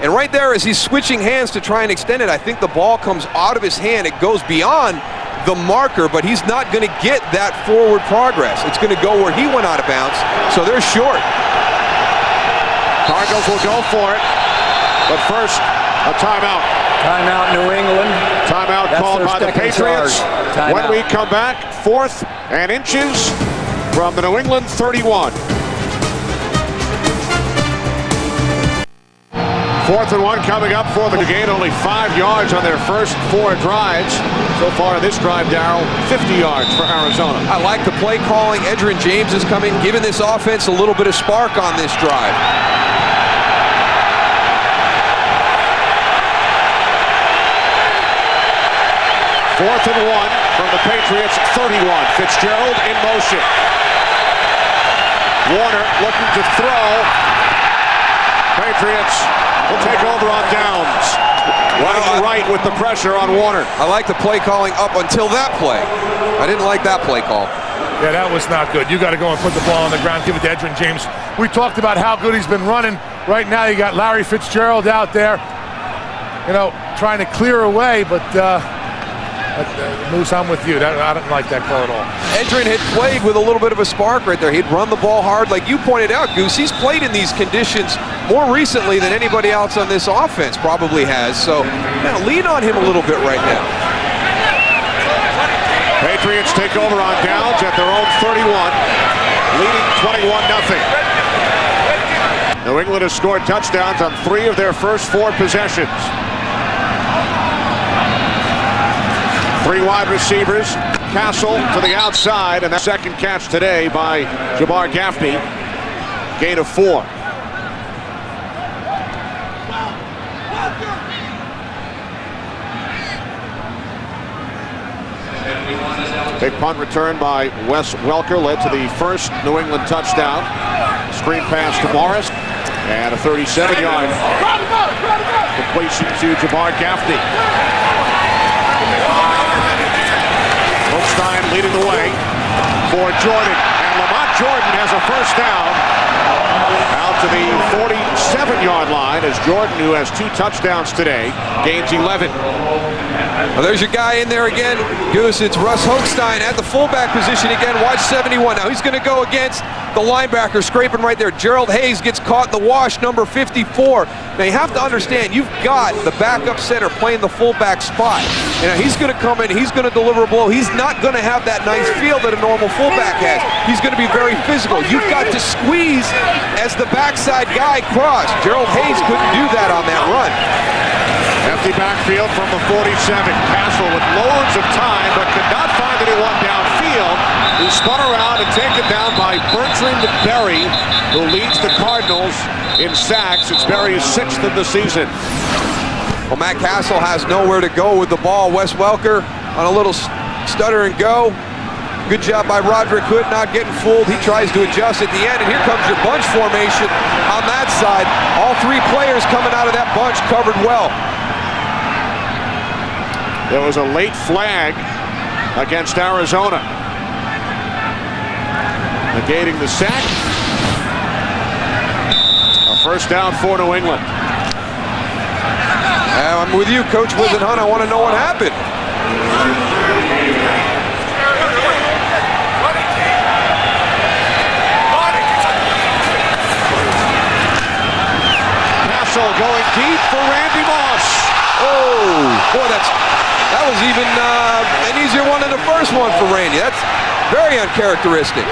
A: And right there, as he's switching hands to try and extend it, I think the ball comes out of his hand. It goes beyond the marker, but he's not going to get that forward progress. It's going to go where he went out of bounds, so they're short.
B: Cardinals will go for it, but first, a timeout.
D: Timeout, New England.
B: Timeout called by the Patriots. When we come back, 4th and inches from the New England 31. 4th and 1 coming up for the gain. Only 5 yards on their first 4 drives. So far this drive, Darryl, 50 yards for Arizona.
A: I like the play calling. Edgerrin James is coming, giving this offense a little bit of spark on this drive.
B: Fourth and 1 from the Patriots 31. Fitzgerald in motion. Warner looking to throw. Patriots will take over on downs. Right with the pressure on Warner.
A: I like the play calling up until that play. I didn't like that play call.
C: Yeah, that was not good. You got to go and put the ball on the ground, give it to Edgerrin James. We talked about how good he's been running. Right now you got Larry Fitzgerald out there, you know, trying to clear away, but Moose, I'm with you. I don't like that call at all.
A: Edgerrin had played with a little bit of a spark right there. He'd run the ball hard. Like you pointed out, Goose, he's played in these conditions more recently than anybody else on this offense probably has. So now lean on him a little bit right now.
B: Patriots take over on downs at their own 31, leading 21-0. New England has scored touchdowns on 3 of their first 4 possessions. 3 wide receivers, Cassel to the outside, and that second catch today by Jabbar Gaffney. Gain of 4. Big punt return by Wes Welker led to the first New England touchdown. Screen pass to Morris, and a 37-yard completion to Jabbar Gaffney. Holstein leading the way for Jordan, and Lamont Jordan has a first down out to the 47-yard line as Jordan, who has 2 touchdowns today, gains 11.
A: Well, there's your guy in there again, Goose. It's Russ Holstein at the fullback position again. Watch 71. Now he's going to go against the linebacker, scraping right there. Gerald Hayes gets caught in the wash, number 54. Now you have to understand, you've got the backup center playing the fullback spot. And he's going to come in, he's going to deliver a blow. He's not going to have that nice feel that a normal fullback has. He's going to be very physical. You've got to squeeze as the backside guy cross. Gerald Hayes couldn't do that on that run.
B: Empty backfield from the 47. Cassel with loads of time, but could not find anyone downfield. He spun around and taken down by Bertrand Berry, who leads the Cardinals in sacks. It's Berry's 6th of the season.
A: Well, Matt Cassel has nowhere to go with the ball. Wes Welker on a little stutter and go. Good job by Roderick Hood not getting fooled. He tries to adjust at the end, and here comes your bunch formation on that side. All 3 players coming out of that bunch covered well.
B: There was a late flag against Arizona, negating the sack. A first down for New England.
A: I'm with you, Coach Wizenhunt. I want to know what happened.
B: Cassel going deep for Randy Moss.
A: Oh, boy, that was even an easier one than the first one for Randy. That's very uncharacteristic.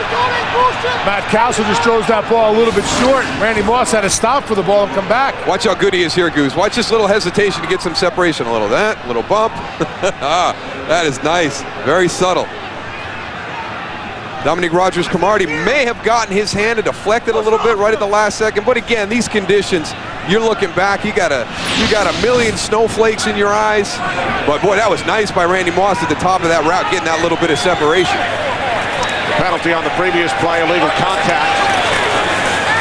C: Matt Cassel just throws that ball a little bit short. Randy Moss had to stop for the ball and come back.
A: Watch how good he is here, Goose. Watch this little hesitation to get some separation. A little of that, little bump. That is nice. Very subtle. Dominique Rodgers-Cromartie may have gotten his hand and deflected a little bit right at the last second. But again, these conditions, you're looking back, you got a million snowflakes in your eyes. But boy, that was nice by Randy Moss at the top of that route, getting that little bit of separation.
B: Penalty on the previous play, illegal contact.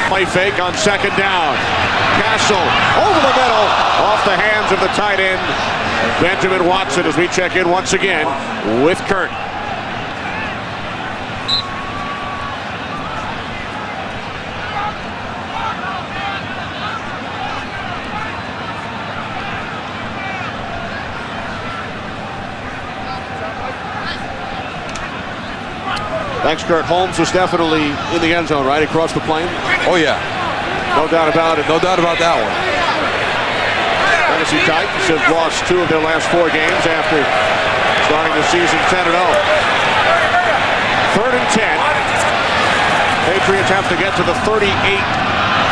B: Play fake on 2nd down. Cassel over the middle, off the hands of the tight end, Benjamin Watson as we check in once again with Kurt. Thanks, Kurt. Holmes was definitely in the end zone, right? Across the plane?
A: Oh, yeah.
B: No doubt about it.
A: No doubt about that one.
B: Tennessee Titans have lost 2 of their last 4 games after starting the season 10-0. 3rd and 10. Patriots have to get to the 38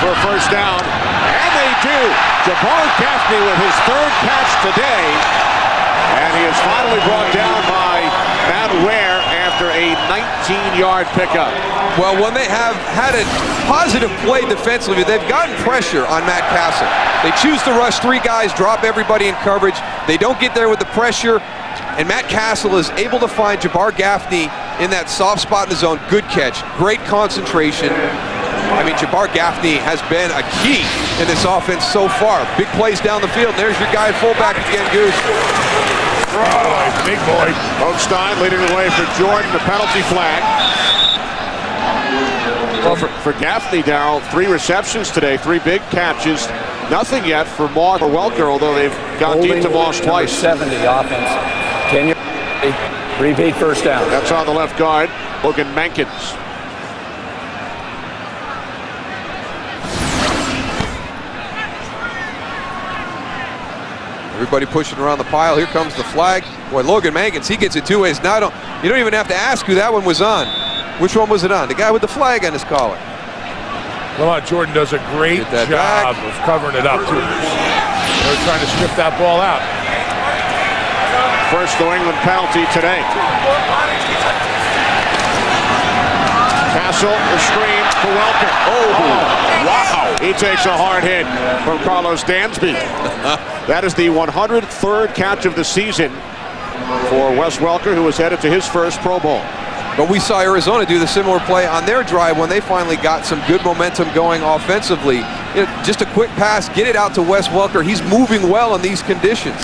B: for a first down. And they do. Jabbar Gaffney with his 3rd catch today. And he is finally brought down by Matt Ware after a 19-yard pickup.
A: Well, when they have had a positive play defensively, they've gotten pressure on Matt Cassel. They choose to rush 3 guys, drop everybody in coverage. They don't get there with the pressure, and Matt Cassel is able to find Jabbar Gaffney in that soft spot in the zone. Good catch, great concentration. I mean, Jabbar Gaffney has been a key in this offense so far. Big plays down the field. There's your guy at fullback again, Goose.
C: Oh, big boy.
B: Stein leading the way for Jordan, the penalty flag. Well, for Gaffney, Darryl, 3 receptions today, 3 big catches. Nothing yet for Moss or Welker, although they've gone deep to Moss twice.
D: 70 offense. 10-yard repeat first down.
B: That's on the left guard, Logan Mankins.
A: Everybody pushing around the pile. Here comes the flag. Boy, Logan Mankins, he gets it 2 ways. Now you don't even have to ask who that one was on. Which one was it on? The guy with the flag on his collar.
C: Leinart Jordan does a great job of covering it up, too. They're trying to strip that ball out.
B: First New England penalty today. Cassel, the screen to Welker. Oh, wow. He takes a hard hit from Carlos Dansby. That is the 103rd catch of the season for Wes Welker, who was headed to his first Pro Bowl.
A: But we saw Arizona do the similar play on their drive when they finally got some good momentum going offensively. Just a quick pass, get it out to Wes Welker. He's moving well in these conditions.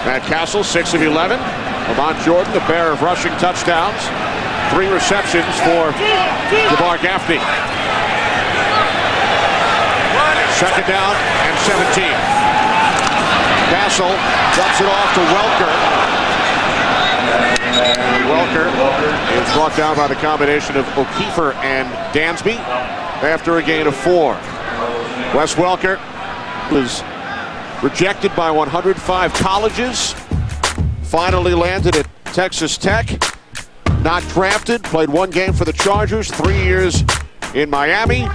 B: Matt Cassel, 6 of 11. Lamont Jordan, a pair of rushing touchdowns. 3 receptions for Jabbar Gaffney. 2nd down and 17. Cassel dumps it off to Welker. Welker is brought down by the combination of O'Keefer and Dansby after a gain of 4. Wes Welker was rejected by 105 colleges. Finally landed at Texas Tech. Not drafted, played 1 game for the Chargers, 3 years in Miami.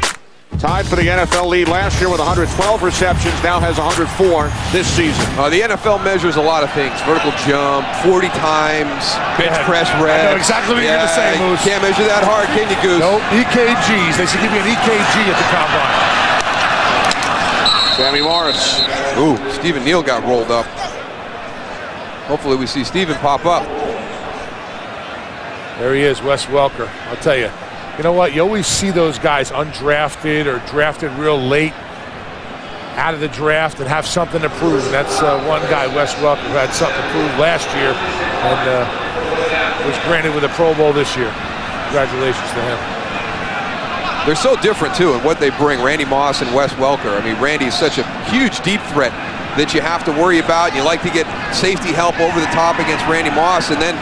B: Tied for the NFL lead last year with 112 receptions, now has 104 this season.
A: The NFL measures a lot of things. Vertical jump, 40 times, bench press reps.
C: I know exactly what you're going to say, Moose.
A: Can't measure that hard, can you, Goose?
C: No, EKGs. They should give you an EKG at the combine.
B: Sammy Morris.
A: Ooh, Stephen Neal got rolled up. Hopefully we see Stephen pop up.
C: There he is, Wes Welker. I'll tell you. You know what? You always see those guys undrafted or drafted real late out of the draft and have something to prove. And that's one guy, Wes Welker, who had something to prove last year and was granted with a Pro Bowl this year. Congratulations to him.
A: They're so different, too, in what they bring, Randy Moss and Wes Welker. I mean, Randy is such a huge deep threat that you have to worry about. You like to get safety help over the top against Randy Moss, and then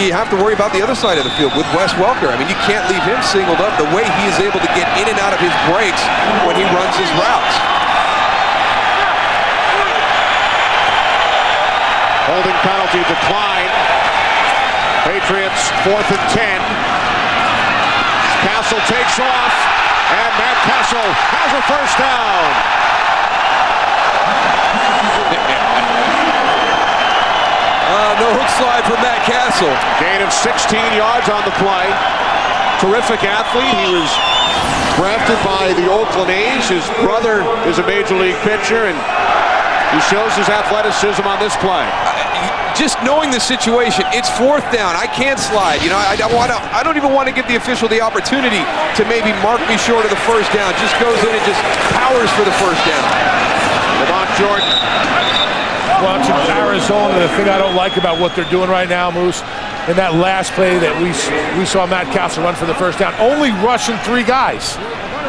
A: you have to worry about the other side of the field with Wes Welker. I mean, you can't leave him singled up the way he is able to get in and out of his breaks when he runs his routes.
B: Holding penalty declined. Patriots 4th and 10. Cassel takes off, and Matt Cassel has a first down.
A: No hook slide from Matt Cassel.
B: Gain of 16 yards on the play. Terrific athlete. He was drafted by the Oakland A's. His brother is a major league pitcher, and he shows his athleticism on this play.
A: Just knowing the situation, it's 4th down. I can't slide. You know, I don't even want to give the official the opportunity to maybe mark me short of the first down. Just goes in and just powers for the first down.
B: Lamont Jordan
C: Watching Arizona, the thing I don't like about what they're doing right now, Moose, in that last play that we saw Matt Cassel run for the first down, only rushing 3 guys.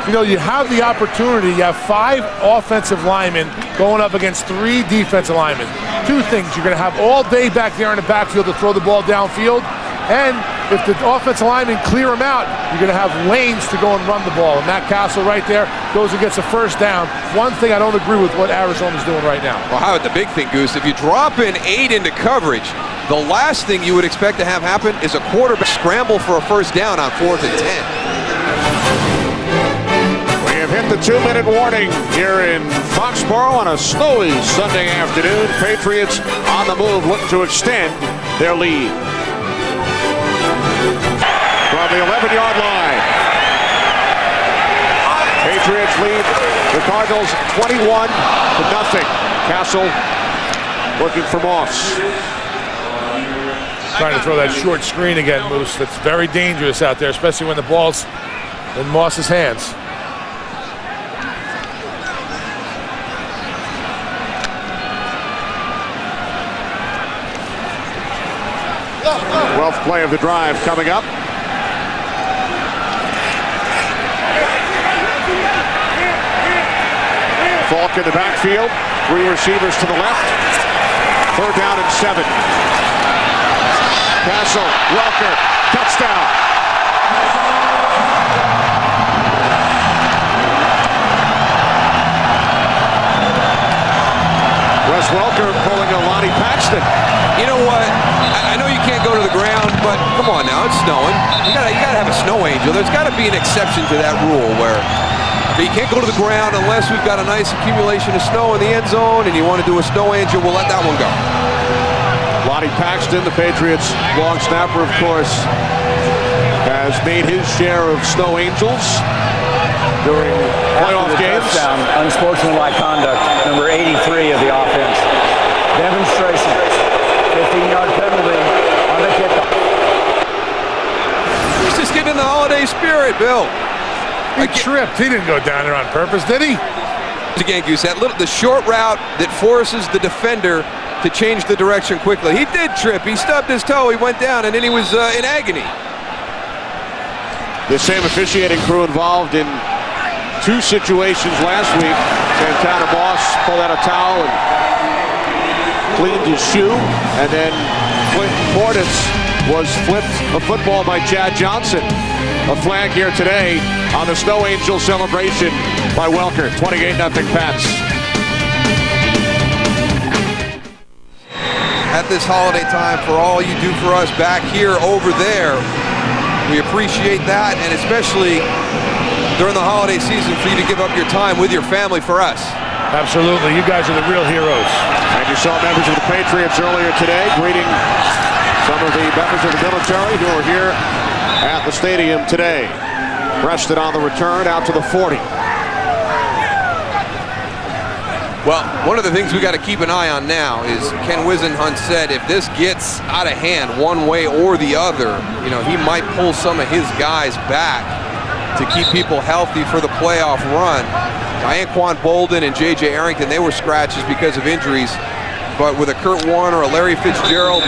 C: You know, you have the opportunity. You have 5 offensive linemen going up against 3 defensive linemen. 2 things. You're going to have all day back there in the backfield to throw the ball downfield. And if the offensive linemen clear them out, you're going to have lanes to go and run the ball. And Matt Cassel right there goes and gets a first down. One thing I don't agree with what Arizona's doing right now.
A: Well, how about the big thing, Goose? If you drop in 8 into coverage, the last thing you would expect to have happen is a quarterback scramble for a first down on 4th and 10.
B: We have hit the 2-minute warning here in Foxborough on a snowy Sunday afternoon. Patriots on the move, looking to extend their lead. From the 11-yard line, Patriots lead the Cardinals 21-0. Cassel looking for Moss.
C: Trying to throw that short screen again, Moose. That's very dangerous out there, especially when the ball's in Moss's hands.
B: Twelfth play of the drive coming up. Falk in the backfield. 3 receivers to the left. 3rd down and 7. Cassel, Welker, touchdown. Wes Welker pulling a Lonnie Paxton.
A: You know what? I know you can't go to the ground, but come on now, it's snowing. You gotta have a snow angel. There's got to be an exception to that rule where you can't go to the ground unless we've got a nice accumulation of snow in the end zone and you want to do a snow angel, we'll let that one go.
B: Lonnie Paxton, the Patriots' long snapper, of course, has made his share of snow angels during playoff games.
D: Touchdown, unsportsmanlike conduct, number 83 of the offense. Demonstration, 15-yard penalty on the kickoff.
A: He's just getting in the holiday spirit, Bill.
C: He tripped. He didn't go down there on purpose, did he?
A: Again, Goose, the short route that forces the defender to change the direction quickly. He did trip. He stubbed his toe. He went down, and then he was in agony.
B: The same officiating crew involved in 2 situations last week. Santana Moss pulled out a towel and cleaned his shoe, and then Clint Portis was flipped a football by Chad Johnson. A flag here today on the Snow Angel celebration by Welker. 28-0 Pats.
A: At this holiday time, for all you do for us back here, over there, we appreciate that, and especially during the holiday season for you to give up your time with your family for us.
C: Absolutely. You guys are the real heroes.
B: And you saw members of the Patriots earlier today greeting some of the members of the military who are here at the stadium today. Preston on the return out to the 40.
A: Well, one of the things we got to keep an eye on now is Ken Wisenhunt said if this gets out of hand one way or the other, you know, he might pull some of his guys back to keep people healthy for the playoff run. Anquan Bolden and J.J. Arrington, they were scratches because of injuries. But with a Kurt Warner, a Larry Fitzgerald,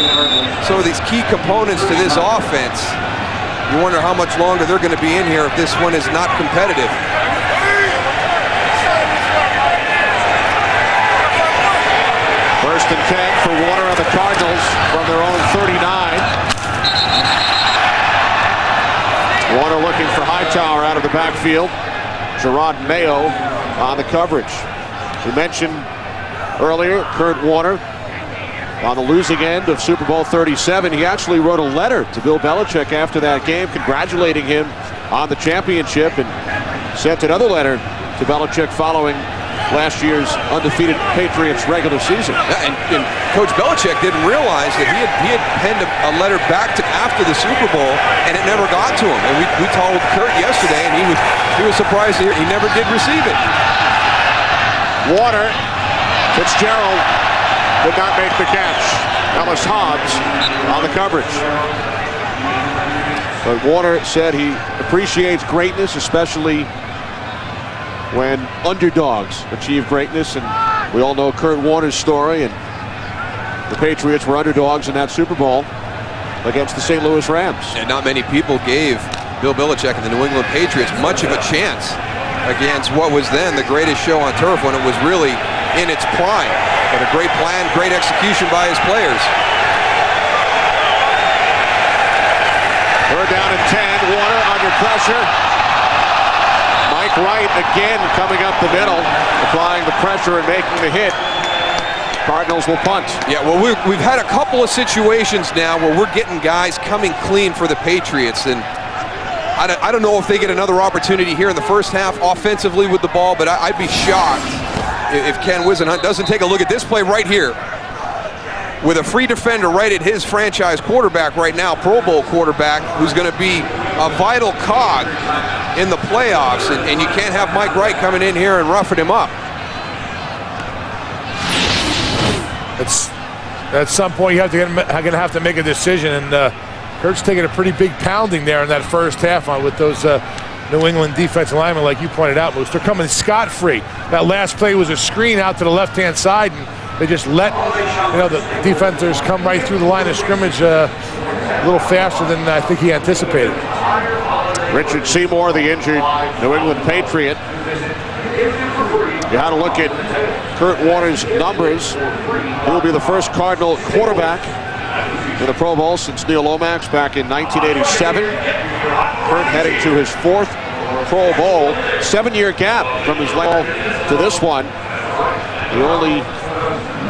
A: some of these key components to this offense, you wonder how much longer they're going to be in here if this one is not competitive.
B: First and 10 for Warner on the Cardinals from their own 39. Warner looking for Hightower out of the backfield. Gerard Mayo on the coverage. We mentioned earlier Kurt Warner on the losing end of Super Bowl 37. He actually wrote a letter to Bill Belichick after that game congratulating him on the championship and sent another letter to Belichick following last year's undefeated Patriots regular season.
A: Yeah, and Coach Belichick didn't realize that he had penned a letter back to after the Super Bowl and it never got to him. And we told Kurt yesterday and he was surprised that he never did receive it.
B: Warner, Fitzgerald did not make the catch. Ellis Hobbs on the coverage. But Warner said he appreciates greatness, especially when underdogs achieve greatness. And we all know Kurt Warner's story. And The Patriots were underdogs in that Super Bowl against the St. Louis Rams.
A: And not many people gave Bill Belichick and the New England Patriots much of a chance against what was then the greatest show on turf when it was really in its prime. But a great plan, great execution by his players.
B: Third down and 10. Warner under pressure. Mike Wright again coming up the middle, applying the pressure and making the hit. Cardinals will punt.
A: Yeah, well, we've had a couple of situations now where we're getting guys coming clean for the Patriots, and I don't know if they get another opportunity here in the first half offensively with the ball, but I'd be shocked if Ken Whisenhunt doesn't take a look at this play right here with a free defender right at his franchise quarterback right now, Pro Bowl quarterback, who's going to be a vital cog in the playoffs, and you can't have Mike Wright coming in here and roughing him up.
C: At some point, you're going to have to make a decision, and Kurt's taking a pretty big pounding there in that first half with those New England defensive linemen, like you pointed out, Moose. They're coming scot-free. That last play was a screen out to the left-hand side, and they just let the defenders come right through the line of scrimmage a little faster than I think he anticipated.
B: Richard Seymour, the injured New England Patriot. You had to look at Kurt Warner's numbers. He will be the first Cardinal quarterback in the Pro Bowl since Neil Lomax back in 1987. Kurt heading to his 4th Pro Bowl. 7-year gap from his last to this one. The only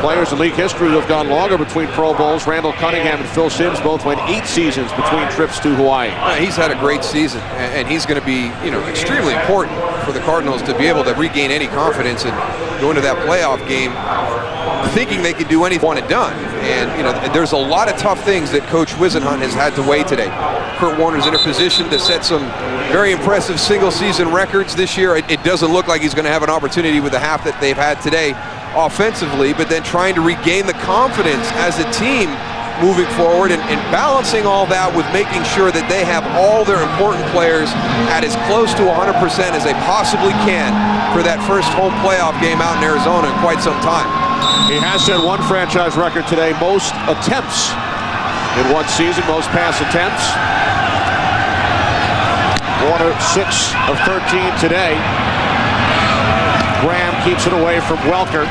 B: players in league history who have gone longer between Pro Bowls, Randall Cunningham and Phil Simms, both went 8 seasons between trips to Hawaii.
A: He's had a great season, and he's going to be, extremely important for the Cardinals to be able to regain any confidence and go into that playoff game thinking they can do anything one and done. And, there's a lot of tough things that Coach Whisenhunt has had to weigh today. Kurt Warner's in a position to set some very impressive single-season records this year. It doesn't look like he's going to have an opportunity with the half that they've had today offensively, but then trying to regain the confidence as a team moving forward and balancing all that with making sure that they have all their important players at as close to 100% as they possibly can for that first home playoff game out in Arizona in quite some time.
B: He has set one franchise record today, most attempts in one season, most pass attempts. Warner 6 of 13 today. Graham keeps it away from Welker.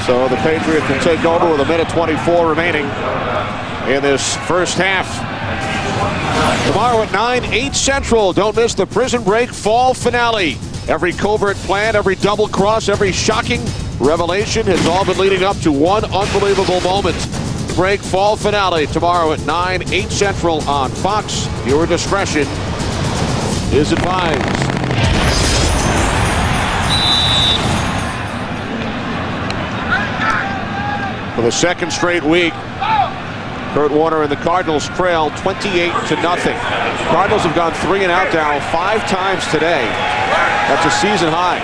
B: So the Patriots can take over with 1:24 remaining in this first half. Tomorrow at 9, 8 Central. Don't miss the Prison Break fall finale. Every covert plan, every double cross, every shocking revelation has all been leading up to one unbelievable moment. Break fall finale tomorrow at 9, 8 Central on Fox. Viewer discretion is advised. For the second straight week, Kurt Warner and the Cardinals trail 28-0. Cardinals have gone 3 and out now 5 times today. That's a season high.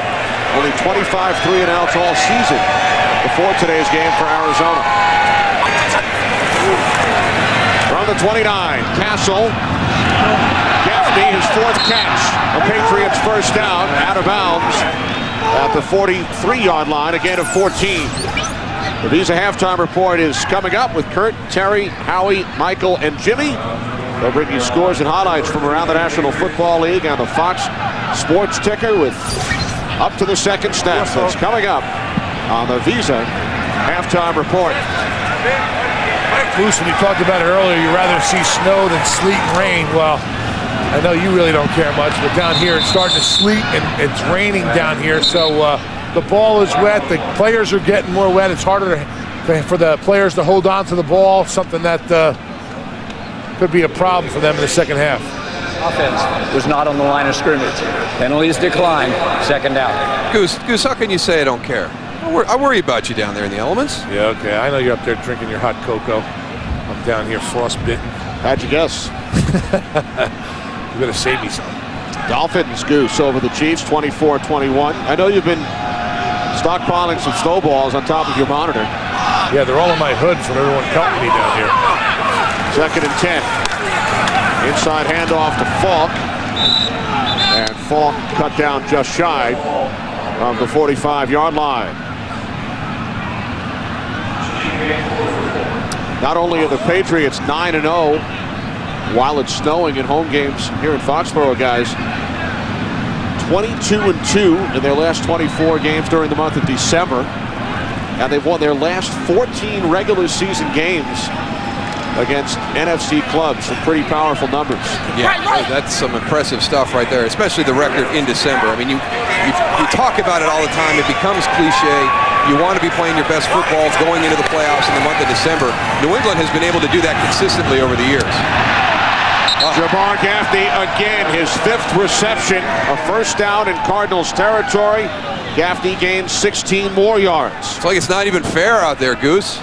B: Only 25 3 and outs all season before today's game for Arizona. From the 29, Cassel. Gaffney, his 4th catch. The Patriots first down, out of bounds at the 43-yard line, a gain of 14. The Visa Halftime Report is coming up with Kurt, Terry, Howie, Michael, and Jimmy. They'll bring you scores and highlights from around the National Football League on the Fox Sports Ticker with up to the second snap. That's coming up on the Visa Halftime Report.
C: Moose, when you talked about it earlier, you'd rather see snow than sleet and rain. Well, I know you really don't care much, but down here it's starting to sleet and it's raining down here, so the ball is wet. The players are getting more wet. It's harder for the players to hold on to the ball, something that could be a problem for them in the second half.
D: Offense was not on the line of scrimmage. Penalties declined. Second down.
A: Goose, how can you say I don't care? I worry about you down there in the elements.
C: Yeah, okay. I know you're up there drinking your hot cocoa. I'm down here frostbitten.
B: How'd you guess?
C: You better save me some.
B: Dolphins goose over the Chiefs, 24-21. I know you've been stockpiling some snowballs on top of your monitor.
C: Yeah, they're all in my hood from everyone pelting me down here.
B: 2nd and 10. Inside handoff to Falk. And Falk cut down just shy of the 45-yard line. Not only are the Patriots 9-0 while it's snowing in home games here in Foxborough, guys, 22-2 in their last 24 games during the month of December. And they've won their last 14 regular season games against NFC clubs. Some pretty powerful numbers.
A: Yeah, that's some impressive stuff right there, especially the record in December. I mean, you talk about it all the time. It becomes cliche. You want to be playing your best footballs going into the playoffs in the month of December. New England has been able to do that consistently over the years.
B: Jabbar Gaffney again, his 5th reception, a first down in Cardinals territory. Gaffney gains 16 more yards.
A: It's like it's not even fair out there, Goose.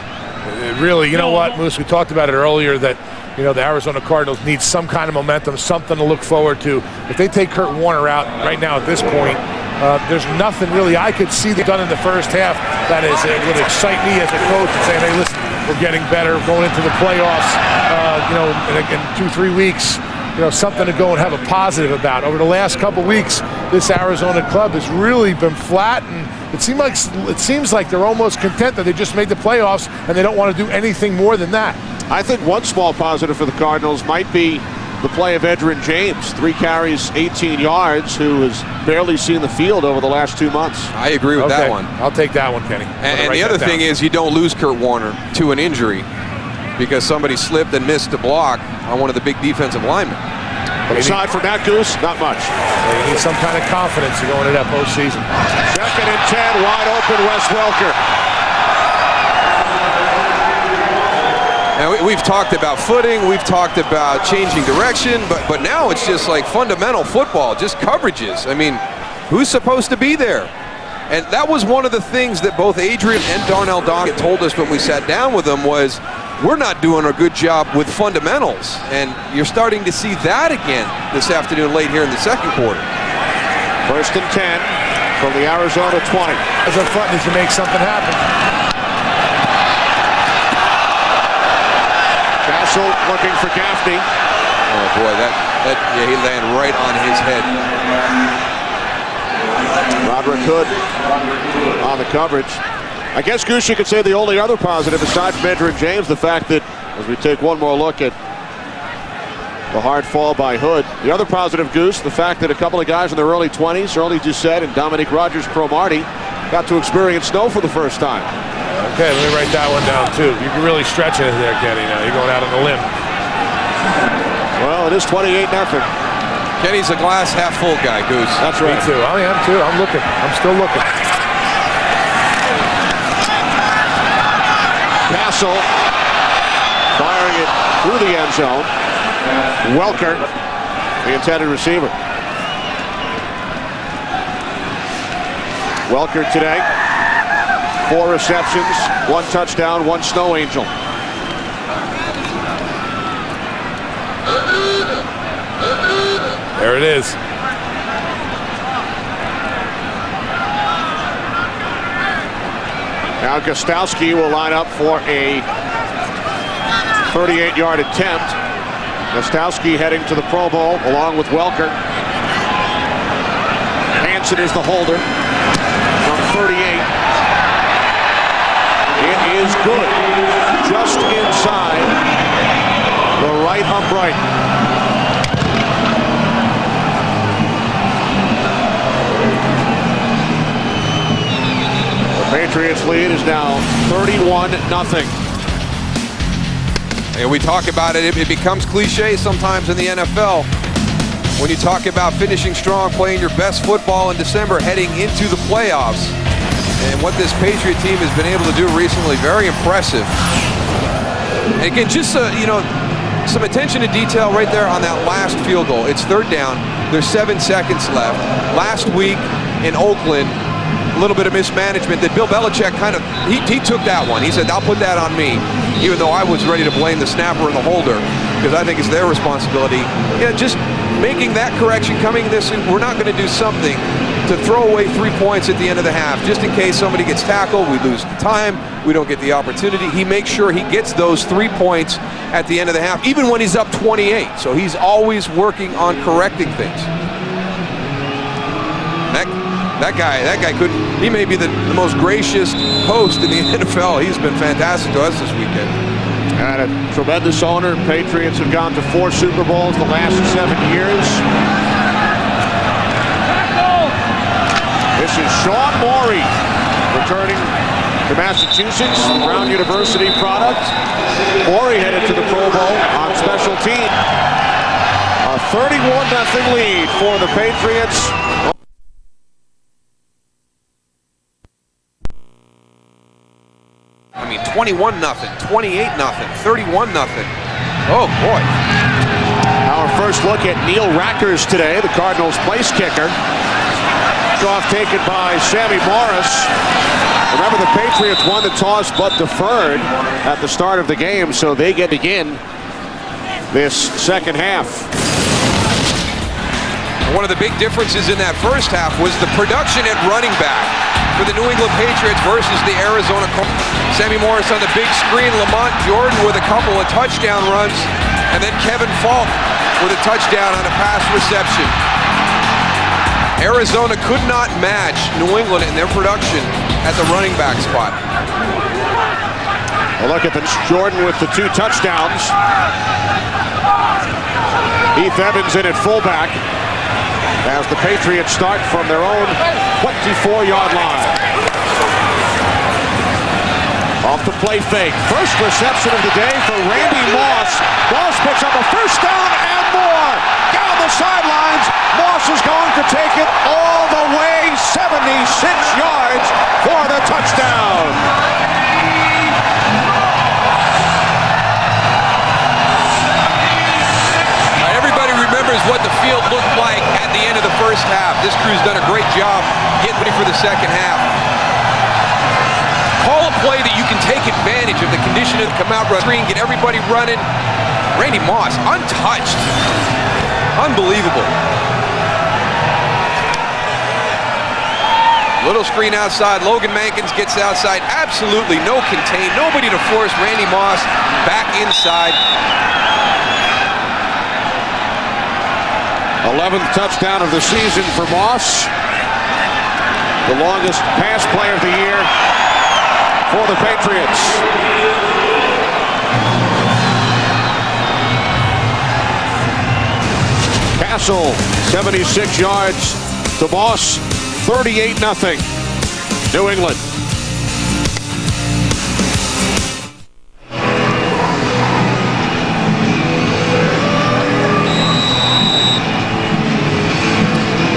C: Really, you know what, Moose, we talked about it earlier that, you know, the Arizona Cardinals need some kind of momentum, something to look forward to. If they take Kurt Warner out right now at this point, there's nothing really I could see they've done in the first half that would excite me as a coach and saying, hey, listen, we're getting better, going into the playoffs, you know, in 2-3 weeks. You know, something to go and have a positive about. Over the last couple weeks, this Arizona club has really been flat, and it seems like they're almost content that they just made the playoffs and they don't want to do anything more than that.
B: I think one small positive for the Cardinals might be the play of Edgerrin James, 3 carries, 18 yards, who has barely seen the field over the last 2 months.
A: I agree with that one.
C: I'll take that one, Kenny.
A: And the other thing is you don't lose Kurt Warner to an injury because somebody slipped and missed a block on one of the big defensive linemen.
B: But aside from that, Goose, not much.
C: They need some kind of confidence to go into that postseason.
B: 2nd and 10, wide open, Wes Welker.
A: Now, we've talked about footing, we've talked about changing direction, but now it's just like fundamental football, just coverages. I mean, who's supposed to be there? And that was one of the things that both Adrian and Darnell Doggett told us when we sat down with them was, we're not doing a good job with fundamentals. And you're starting to see that again this afternoon late here in the second quarter.
B: 1st and 10 from the Arizona 20.
C: As a front needs to make something happen.
B: Cassel looking for Gaffney.
A: Oh boy, yeah, he landed right on his head.
B: Roderick Hood on the coverage. I guess, Goose, you could say the only other positive aside from Edgerrin James, the fact that, as we take one more look at the hard fall by Hood, the other positive, Goose, the fact that a couple of guys in their early 20s, Early Doucette and Dominique Rodgers-Cromartie, got to experience snow for the first time.
C: Okay, let me write that one down, too. You're really stretching it there, Kenny, now. You're going out on a limb.
B: Well, it is 28-0.
A: Kenny's a glass half full guy, Goose.
B: That's right.
C: Me too. I am, too. I'm looking. I'm still looking.
B: Cassel firing it through the end zone. Welker, the intended receiver. Welker today, 4 receptions, 1 touchdown, 1 snow angel.
C: There it is.
B: Now Gostowski will line up for a 38-yard attempt. Gostowski heading to the Pro Bowl along with Welker. Hansen is the holder from 38. It is good. Just inside the right upright. Patriots lead is now 31-0.
A: And we talk about it, it becomes cliche sometimes in the NFL. When you talk about finishing strong, playing your best football in December, heading into the playoffs. And what this Patriot team has been able to do recently, very impressive. And again, just you know, some attention to detail right there on that last field goal. It's 3rd down. There's 7 seconds left. Last week in Oakland, a little bit of mismanagement that Bill Belichick kind of, he took that one. He said, I'll put that on me, even though I was ready to blame the snapper and the holder, because I think it's their responsibility. Yeah, just making that correction, coming this, we're not going to do something to throw away 3 points at the end of the half, just in case somebody gets tackled, we lose the time, we don't get the opportunity. He makes sure he gets those 3 points at the end of the half, even when he's up 28. So he's always working on correcting things. That guy couldn't, he may be the most gracious host in the NFL. He's been fantastic to us this weekend.
B: And a tremendous owner. Patriots have gone to 4 Super Bowls the last 7 years. This is Sean Morey returning to Massachusetts, Brown University product. Morey headed to the Pro Bowl on special team. A 31-0 lead for the Patriots.
A: I mean, 21-0, 28-0, 31-0. Oh, boy.
B: Our first look at Neil Rackers today, the Cardinals' place kicker. Off taken by Sammy Morris. Remember, the Patriots won the toss but deferred at the start of the game, so they get to begin this second half.
A: One of the big differences in that first half was the production at running back for the New England Patriots versus the Arizona Cardinals. Sammy Morris on the big screen, Lamont Jordan with a couple of touchdown runs, and then Kevin Falk with a touchdown on a pass reception. Arizona could not match New England in their production at the running back spot.
B: A look at Jordan with the 2 touchdowns. Heath Evans in at fullback as the Patriots start from their own 24-yard line. Off the play fake. First reception of the day for Randy Moss. Moss picks up a first down and more. Down the sidelines. Moss is going to take it all the way 76 yards for the touchdown.
A: Everybody remembers what the field looked like at the end of the first half. This crew's done a great job getting ready for the second half. Call a play that you can take advantage of the condition of the come out run screen, get everybody running. Randy Moss, untouched. Unbelievable. Little screen outside. Logan Mankins gets outside. Absolutely no contain. Nobody to force Randy Moss back inside.
B: 11th touchdown of the season for Moss. The longest pass play of the year for the Patriots. Cassel, 76 yards to Moss, 38-0. New England.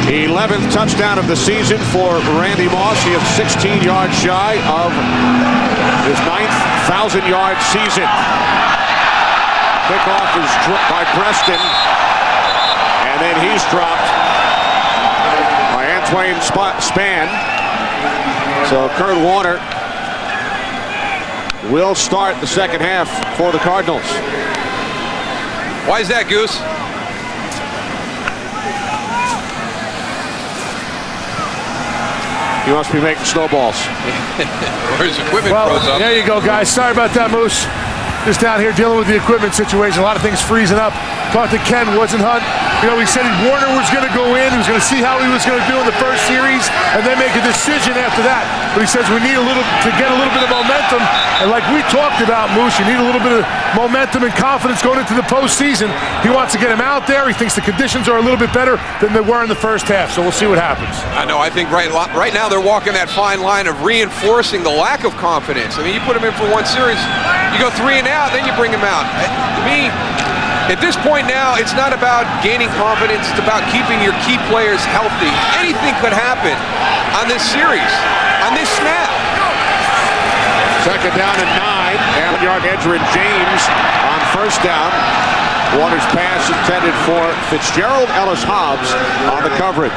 B: The 11th touchdown of the season for Randy Moss. He is 16 yards shy of his 9th 1,000-yard season. Kickoff is dropped by Preston, and then he's dropped by Antoine Spann. So Kurt Warner will start the second half for the Cardinals.
A: Why is that, Goose?
B: He must be making snowballs.
A: Or his equipment froze up.
C: There you go, guys. Sorry about that, Moose. Just down here dealing with the equipment situation. A lot of things freezing up. Talked to Ken Woosenhunt. You know, he said Warner was going to go in. He was going to see how he was going to do in the first series and then make a decision after that. But he says we need to get a little bit of momentum. And like we talked about, Moose, you need a little bit of momentum and confidence going into the postseason. He wants to get him out there. He thinks the conditions are a little bit better than they were in the first half. So we'll see what happens.
A: I know. I think right now they're walking that fine line of reinforcing the lack of confidence. I mean, you put him in for one series, you go 3 and out, then you bring him out. To me, at this point now, it's not about gaining confidence. It's about keeping your key players healthy. Anything could happen on this series, on this snap.
B: Second down and 9. Yard Edgerrin James on first down. Warner's pass intended for Fitzgerald Ellis Hobbs on the coverage.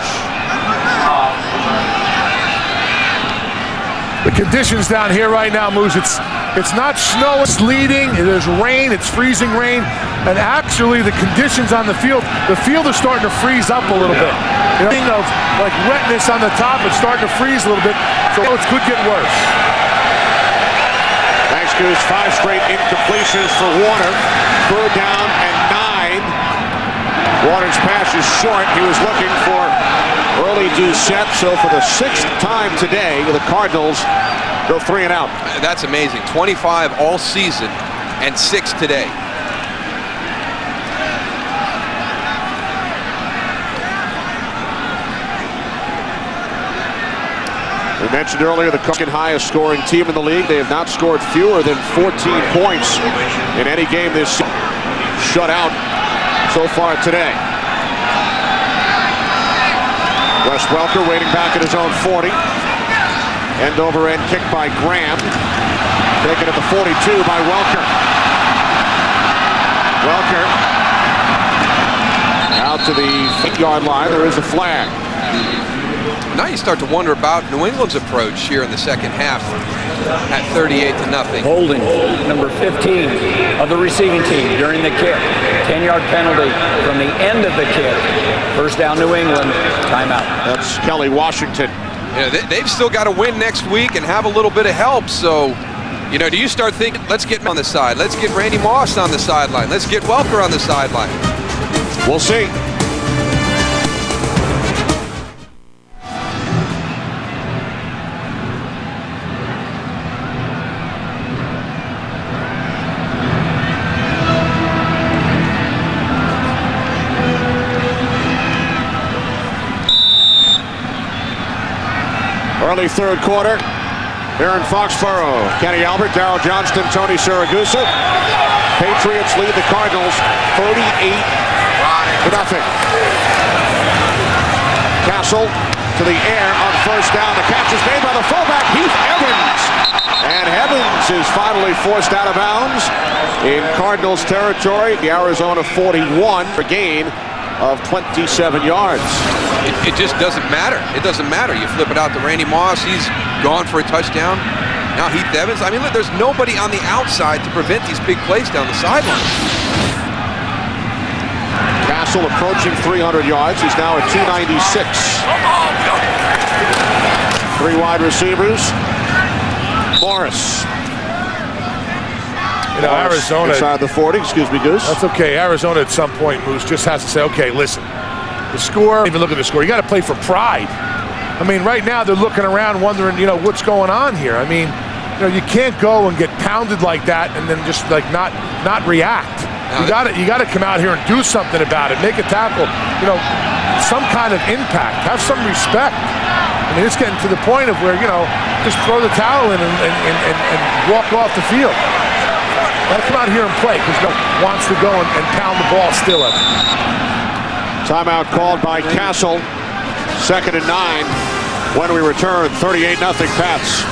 C: The conditions down here right now, Moose, it's not snow, it's sleeting, there's rain, it's freezing rain, and actually the conditions on the field is starting to freeze up a little bit. You know, of like wetness on the top, it's starting to freeze a little bit, so it could get worse.
B: Thanks, Goose. 5 straight incompletions for Warner. 3rd down and 9. Warner's pass is short. He was looking for early Doucette, so for the 6th time today, the Cardinals go 3 and out.
A: That's amazing. 25 all season. and 6 today.
B: We mentioned earlier the second highest scoring team in the league. They have not scored fewer than 14 points in any game this season. Shut out so far today. Wes Welker waiting back at his own 40. End over end kick by Graham. Taken at the 42 by Welker. Welker out to the 8-yard line. There is a flag.
A: Now you start to wonder about New England's approach here in the second half at 38-0.
D: Holding number 15 of the receiving team during the kick. 10-yard penalty from the end of the kick. First down, New England. Timeout.
B: That's Kelly Washington.
A: You know, they've still got to win next week and have a little bit of help. So, you know, do you start thinking, let's get him on the side. Let's get Randy Moss on the sideline. Let's get Welker on the sideline.
B: We'll see. Early third quarter here in Foxborough. Kenny Albert, Darryl Johnston, Tony Siragusa. Patriots lead the Cardinals 38-0. Cassel to the air on first down. The catch is made by the fullback, Heath Evans. And Evans is finally forced out of bounds in Cardinals territory. The Arizona 41 for gain of 27 yards.
A: It just doesn't matter. It doesn't matter. You flip it out to Randy Moss. He's gone for a touchdown. Now Heath Evans. I mean, look, there's nobody on the outside to prevent these big plays down the sideline.
B: Cassel approaching 300 yards. He's now at 296. 3 wide receivers. Morris.
C: You know, Arizona
B: inside the 40. Excuse me, Goose.
C: That's okay. Arizona at some point, Moose, just has to say, okay, listen, the score, even look at the score. You got to play for pride. I mean, right now they're looking around wondering, you know, what's going on here. I mean, you know, you can't go and get pounded like that and then just like not react. You got to come out here and do something about it. Make a tackle. You know, some kind of impact. Have some respect. I mean, it's getting to the point of where, you know, just throw the towel in and walk off the field. Gotta come out here and play because no one wants to go and pound the ball still at him.
B: Timeout called by Cassel. 2nd and 9 when we return. 38-0 Pats.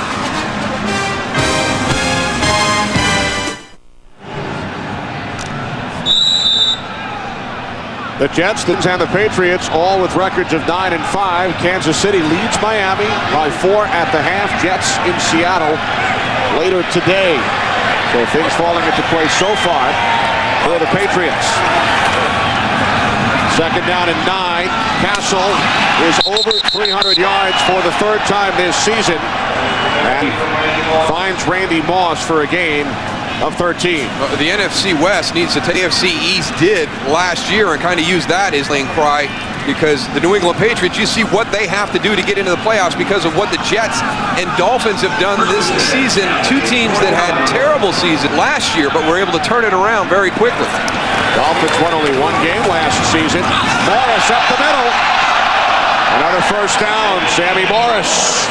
B: The Jets and the Patriots all with records of 9-5. Kansas City leads Miami by 4 at the half. Jets in Seattle later today. So things falling into place so far for the Patriots. 2nd down and 9. Cassel is over 300 yards for the 3rd time this season. And finds Randy Moss for a gain of 13.
A: The NFC West needs to take AFC East did last year and kind of use that as lane cry, because the New England Patriots, you see what they have to do to get into the playoffs because of what the Jets and Dolphins have done this season. 2 teams that had terrible season last year, but were able to turn it around very quickly.
B: Dolphins won only 1 game last season. Morris up the middle. Another first down. Sammy Morris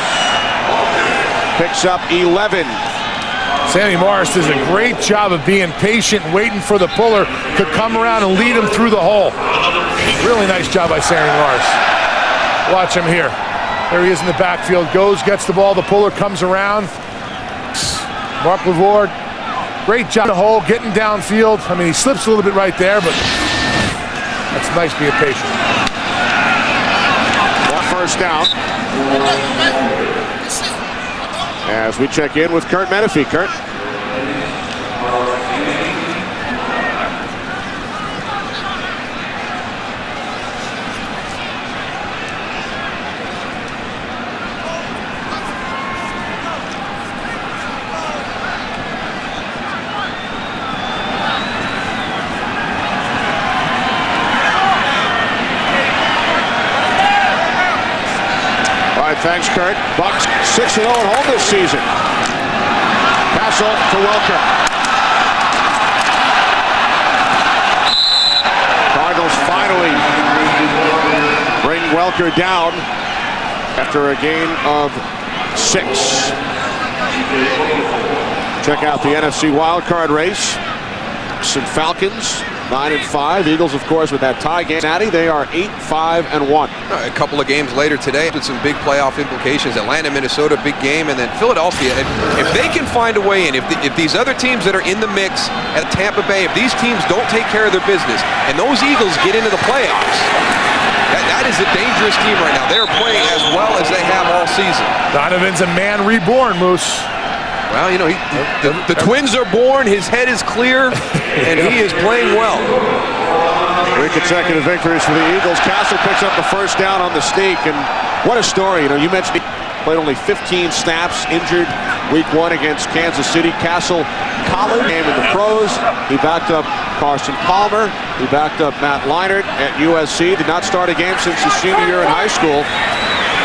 B: picks up 11.
C: Sammy Morris does a great job of being patient, waiting for the puller to come around and lead him through the hole. Really nice job by Sammy Morris. Watch him here. There he is in the backfield. Goes, gets the ball. The puller comes around. Mark Lavore, great job in the hole, getting downfield. I mean, he slips a little bit right there, but that's nice being patient.
B: That first down. As we check in with Kurt Menefee. Kurt. Thanks, Kurt. Bucks 6-0 at home this season. Cassel to Welker. Welker down after a gain of 6. Check out the NFC wildcard race. Some Falcons, 9-5. Eagles, of course, with that tie game. They are 8-5-1.
A: A couple of games later today with some big playoff implications. Atlanta, Minnesota, big game, and then Philadelphia. And if they can find a way in, if these other teams that are in the mix at Tampa Bay, if these teams don't take care of their business, and those Eagles get into the playoffs, that is a dangerous team right now. They're playing as well as they have all season.
C: Donovan's a man reborn, Moose.
A: Well, you know, the Twins are born, his head is clear, and he is playing well.
B: 3 consecutive victories for the Eagles. Cassel picks up the first down on the sneak, and what a story. You know, you mentioned he played only 15 snaps, injured week 1 against Kansas City. Cassel, college game in the pros. He backed up Carson Palmer. He backed up Matt Leinart at USC. Did not start a game since his senior year in high school.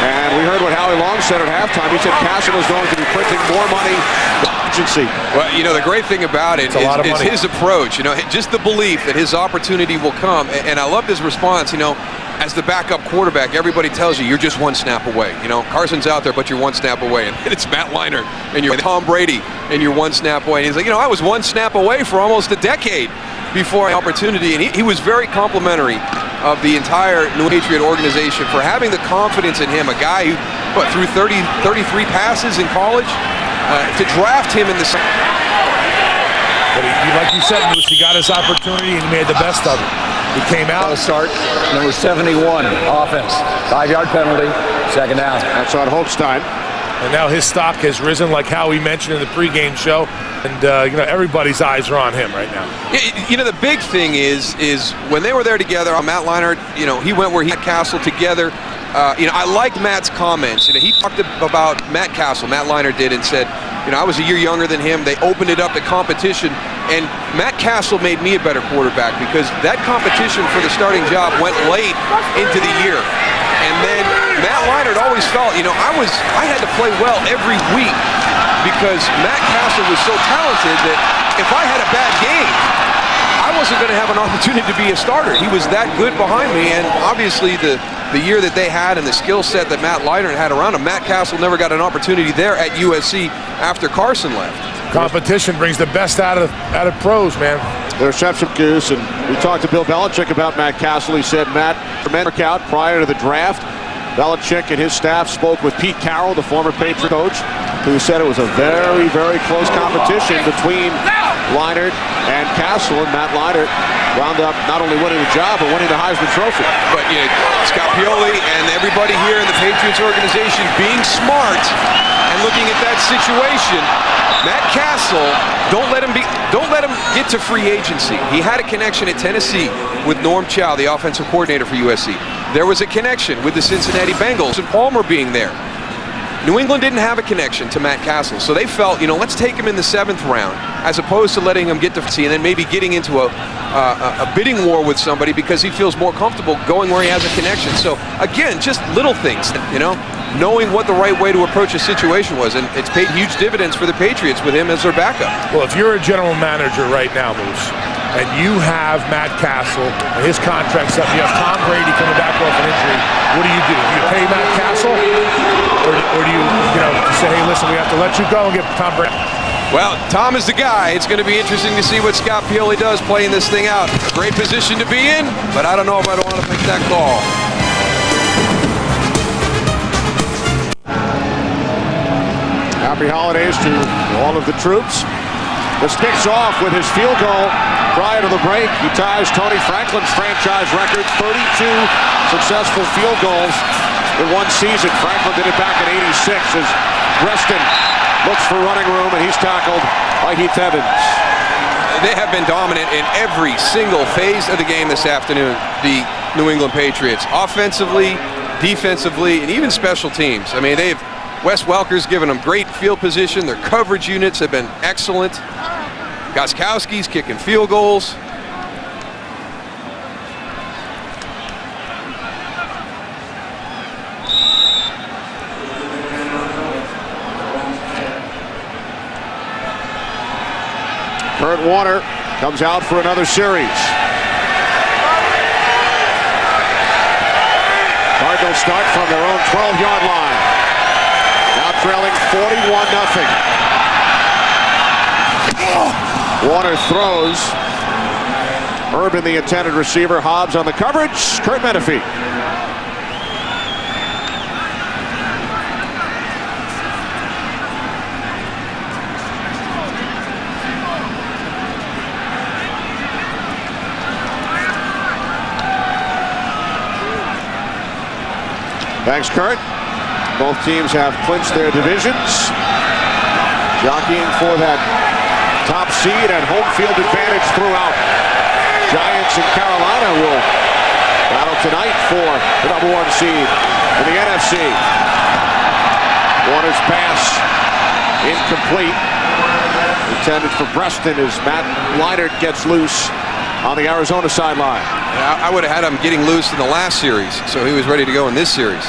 B: And we heard what Howie Long said at halftime. He said Cassel is going to be printing more money than agency.
A: Well, you know, the great thing about it is his approach. You know, just the belief that his opportunity will come. And I love his response. You know, as the backup quarterback, everybody tells you you're just one snap away. You know, Carson's out there, but you're one snap away. And it's Matt Leinart, and you're Tom Brady, and you're one snap away. And he's like, you know, I was one snap away for almost a decade before opportunity. And he was very complimentary of the entire New Patriot organization for having the confidence in him, a guy who threw 33 passes in college, to draft him in the
C: But like you said, Moose, he got his opportunity and he made the best of it. He came out.
D: Start number 71, offense. 5-yard penalty, second down.
B: That's on Holstein.
C: And now his stock has risen, like Howie mentioned in the pregame show. And, you know, everybody's eyes are on him right now.
A: You know, the big thing is when they were there together, Matt Leinart, you know, he went where he had Cassel together. You know, I liked Matt's comments. You know, he talked about Matt Cassel, Matt Leinart did, and said, you know, I was a year younger than him. They opened it up to competition. And Matt Cassel made me a better quarterback because that competition for the starting job went late into the year. And then Matt Leinart always felt, you know, I had to play well every week because Matt Cassel was so talented that if I had a bad game, I wasn't going to have an opportunity to be a starter. He was that good behind me, and obviously the year that they had and the skill set that Matt Leinart had around him, Matt Cassel never got an opportunity there at USC after Carson left.
C: Competition brings the best out of pros, man.
B: Interception goose, and we talked to Bill Belichick about Matt Cassel. He said Matt workout prior to the draft. Belichick and his staff spoke with Pete Carroll, the former Patriot coach, who said it was a very, very close competition between Leinart and Cassel, and Matt Leinart wound up not only winning the job, but winning the Heisman Trophy.
A: But you know, Scott Pioli and everybody here in the Patriots organization being smart and looking at that situation, Matt Cassel, don't let him get to free agency. He had a connection at Tennessee with Norm Chow, the offensive coordinator for USC. There was a connection with the Cincinnati Bengals and Palmer being there. New England didn't have a connection to Matt Cassel, so they felt, you know, let's take him in the 7th round as opposed to letting him get to free and then maybe getting into a bidding war with somebody because he feels more comfortable going where he has a connection. So again, just little things, you know, knowing what the right way to approach a situation was, and it's paid huge dividends for the Patriots with him as their backup.
C: Well, if you're a general manager right now, Moose, and you have Matt Cassel and his contract's up, you have Tom Brady coming back off an injury, what do? Do you pay Matt Cassel? Or do you say, hey, listen, we have to let you go and get Tom Brady?
A: Well, Tom is the guy. It's going to be interesting to see what Scott Pioli does playing this thing out. A great position to be in, but I don't know if I don't want to make that call.
B: Happy holidays to all of the troops. This kicks off with his field goal prior to the break. He ties Tony Franklin's franchise record, 32 successful field goals in one season. Franklin did it back in '86 as Reston looks for running room, and he's tackled by Heath Evans.
A: They have been dominant in every single phase of the game this afternoon, the New England Patriots. Offensively, defensively, and even special teams. I mean, Wes Welker's given them great field position. Their coverage units have been excellent. Gostkowski's kicking field goals.
B: Kurt Warner comes out for another series. Cardinals start from their own 12-yard line. Now trailing 41-0. Warner throws. Urban, the intended receiver. Hobbs on the coverage. Kurt Menefee. Thanks, Kurt. Both teams have clinched their divisions, jockeying for that top seed and home field advantage throughout. Giants and Carolina will battle tonight for the #1 seed in the NFC. Warner's pass incomplete. Intended for Preston as Matt Leinart gets loose on the Arizona sideline.
A: Yeah, I would have had him getting loose in the last series, so he was ready to go in this series.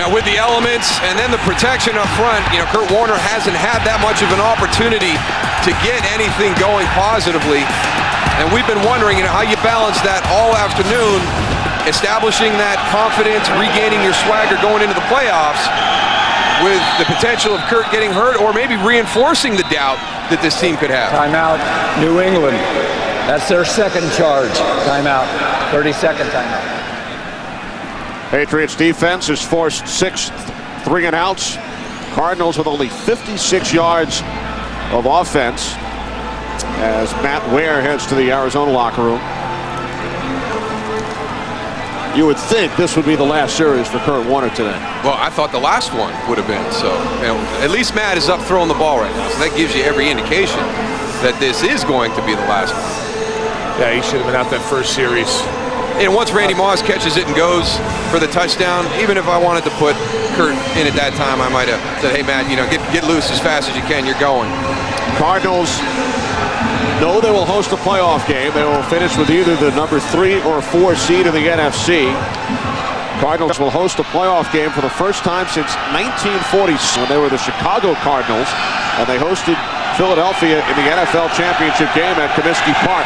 A: With the elements and then the protection up front, Kurt Warner hasn't had that much of an opportunity to get anything going positively. And we've been wondering, how you balance that all afternoon, establishing that confidence, regaining your swagger going into the playoffs with the potential of Kurt getting hurt, or maybe reinforcing the doubt that this team could have.
D: Timeout, New England. That's their second charge. Timeout, 30-second timeout.
B: Patriots defense has forced 6 3-and-outs. Cardinals with only 56 yards of offense as Matt Ware heads to the Arizona locker room. You would think this would be the last series for Kurt Warner today.
A: Well, I thought the last one would have been. So, at least Matt is up throwing the ball right now. So that gives you every indication that this is going to be the last one.
C: Yeah, he should have been out that first series.
A: And once Randy Moss catches it and goes for the touchdown, even if I wanted to put Kurt in at that time, I might have said, hey, Matt, get loose as fast as you can. You're going.
B: Cardinals know they will host a playoff game. They will finish with either the #3 or 4 seed in the NFC. Cardinals will host a playoff game for the first time since 1940, when they were the Chicago Cardinals, and they hosted Philadelphia in the NFL championship game at Comiskey Park.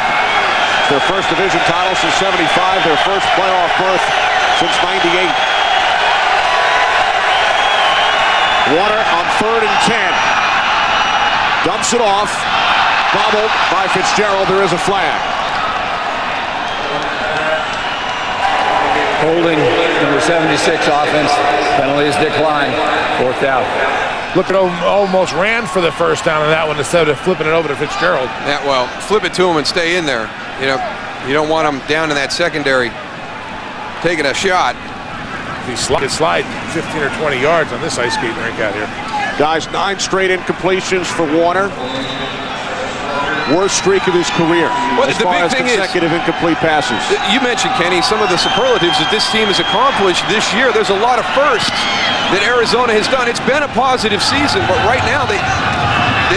B: Their first division title since '75, their first playoff berth since '98. Warner on 3rd and 10. Dumps it off. Bobbled by Fitzgerald. There is a flag.
D: Holding, number 76 offense. Penalty is declined. 4th out.
C: Look at almost ran for the first down on that one instead of flipping it over to Fitzgerald.
A: Yeah, well, flip it to him and stay in there. You don't want him down in that secondary taking a shot.
C: He slide 15 or 20 yards on this ice skating rink out here.
B: Guys, 9 straight incompletions for Warner. Worst streak of his career as far as consecutive incomplete passes.
A: You mentioned, Kenny, some of the superlatives that this team has accomplished this year. There's a lot of firsts that Arizona has done. It's been a positive season, but right now they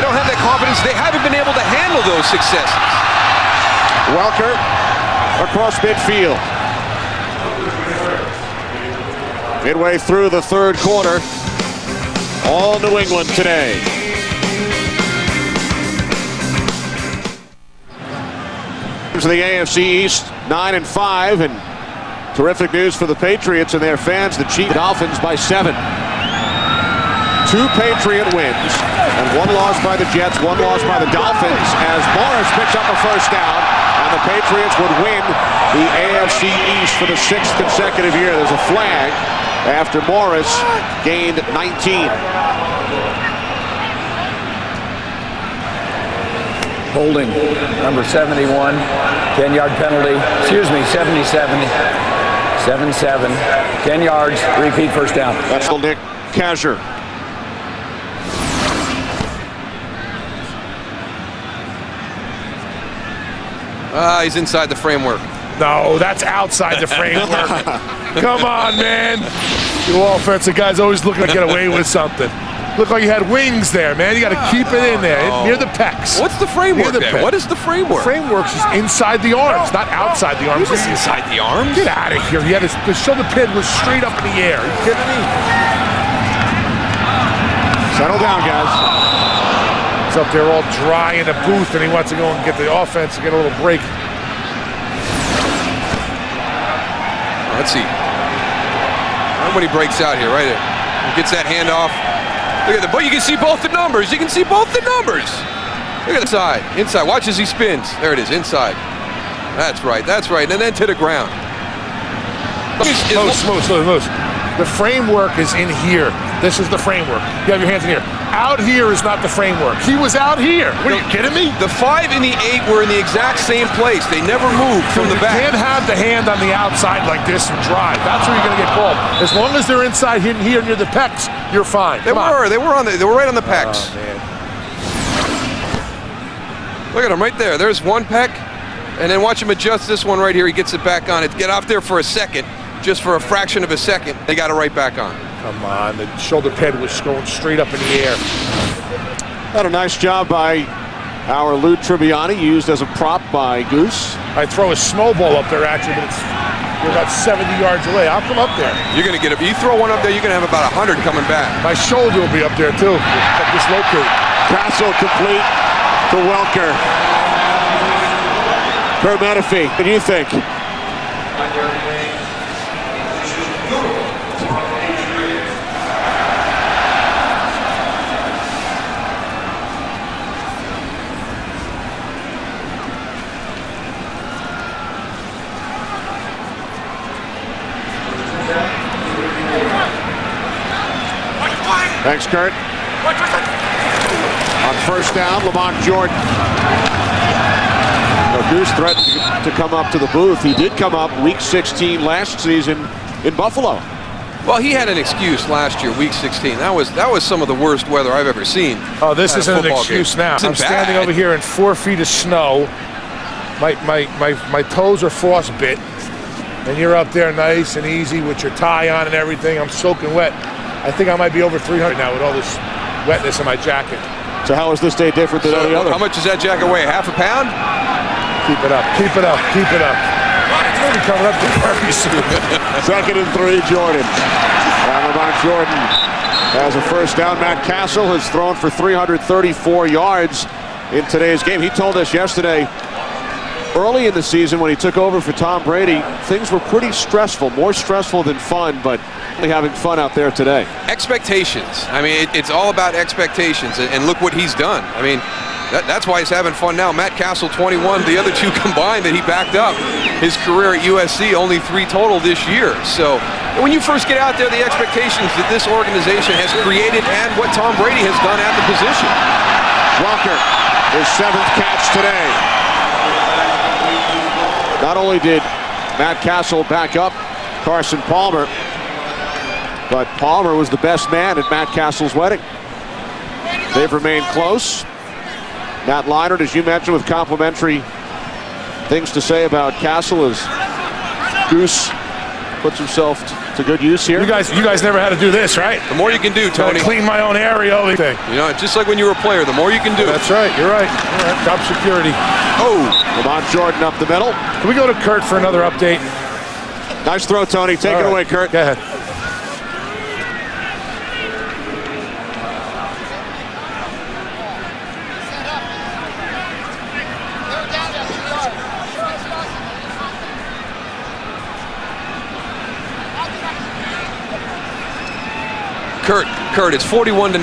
A: don't have that confidence. They haven't been able to handle those successes.
B: Welker across midfield. Midway through the 3rd quarter. All New England today. To the AFC East, 9-5, and terrific news for the Patriots and their fans. The Chiefs Dolphins by 7. 2 Patriot wins and 1 loss by the Jets, 1 loss by the Dolphins as Morris picks up a first down, and the Patriots would win the AFC East for the 6th consecutive year. There's a flag after Morris gained 19.
D: Holding, number 71, 10-yard penalty. 77. 7-7, 10 yards, repeat first down.
B: That's Nick Kazher.
A: He's inside the framework.
C: No, that's outside the framework. Come on, man. You offensive guys always looking to get away with something. Looked like you had wings there, man. You got to keep it in there, near the pecs.
A: What's the framework there? What is the framework?
C: Framework's just inside the arms, not outside the arms.
A: It was inside the arms?
C: Get out of here. He had the shoulder pin was straight up in the air. Are you kidding me?
B: Settle down, guys.
C: He's up there all dry in the booth, and he wants to go and get the offense and get a little break.
A: Let's see. Right when he breaks out here, right there. He gets that handoff. Look at the, but you can see both the numbers. You can see both the numbers. Look at the side, inside. Watch as he spins. There it is, inside. That's right, that's right. And then to the ground.
C: Moose. The framework is in here. This is the framework. You have your hands in here. Out here is not the framework. He was out here. What, are you kidding me?
A: The 5 and the 8 were in the exact same place. They never moved from the back.
C: You can't have the hand on the outside like this and drive. That's where you're going to get called. As long as they're inside here near the pecs, you're fine.
A: They were right on the pecs.
C: Oh, man.
A: Look at him right there. There's one pec, and then watch him adjust this one right here. He gets it back on. It get off there for a second, just for a fraction of a second. They got it right back on.
C: Come on, the shoulder pad was going straight up in the air.
B: Had a nice job by our Lou Tribbiani, used as a prop by Goose.
C: I throw a snowball up there at you, but you're about 70 yards away. I'll come up there.
A: You're going to get it. You throw one up there, you're going to have about 100 coming back.
C: My shoulder will be up there too. Dislocate.
B: Cassel complete to Welker. Kurt Menefee, what do you think? Thanks, Kurt. On first down, Lamont Jordan. Goose threatened to come up to the booth. He did come up week 16 last season in Buffalo.
A: Well, he had an excuse last year, week 16. That was some of the worst weather I've ever seen.
C: Oh, this isn't an excuse now. I'm standing over here in 4 feet of snow. My toes are frostbit. And you're up there nice and easy with your tie on and everything. I'm soaking wet. I think I might be over 300 now with all this wetness in my jacket.
B: So how is this day different than any other?
A: How much does that jacket weigh? Half a pound?
C: Keep it up. Keep it up. Keep it up. Maybe coming up to Kirby soon.
B: 2nd and 3, Jordan. Lamont Jordan has a first down. Matt Cassel has thrown for 334 yards in today's game. He told us yesterday, early in the season when he took over for Tom Brady, things were pretty stressful, more stressful than fun, but having fun out there today.
A: Expectations. I mean, it's all about expectations, and look what he's done. I mean, that's why he's having fun now. Matt Cassel, 21. The other two combined that he backed up his career at USC, only 3 total this year. So when you first get out there, the expectations that this organization has created and what Tom Brady has done at the position.
B: Welker, his 7th catch today. Not only did Matt Cassel back up Carson Palmer, but Palmer was the best man at Matt Cassel's wedding. They've remained close. Matt Leinart, as you mentioned, with complimentary things to say about Cassel as Goose puts himself to good use here.
C: You guys never had to do this, right?
A: The more you can do, Tony.
C: Clean my own area.
A: You know, just like when you were a player, the more you can do.
C: That's right. You're right. All right. Top security.
B: Oh, Lamont Jordan up the middle.
C: Can we go to Kurt for another update?
B: Nice throw, Tony. Take it away, Kurt.
C: Go ahead.
A: Kurt, it's 41-0.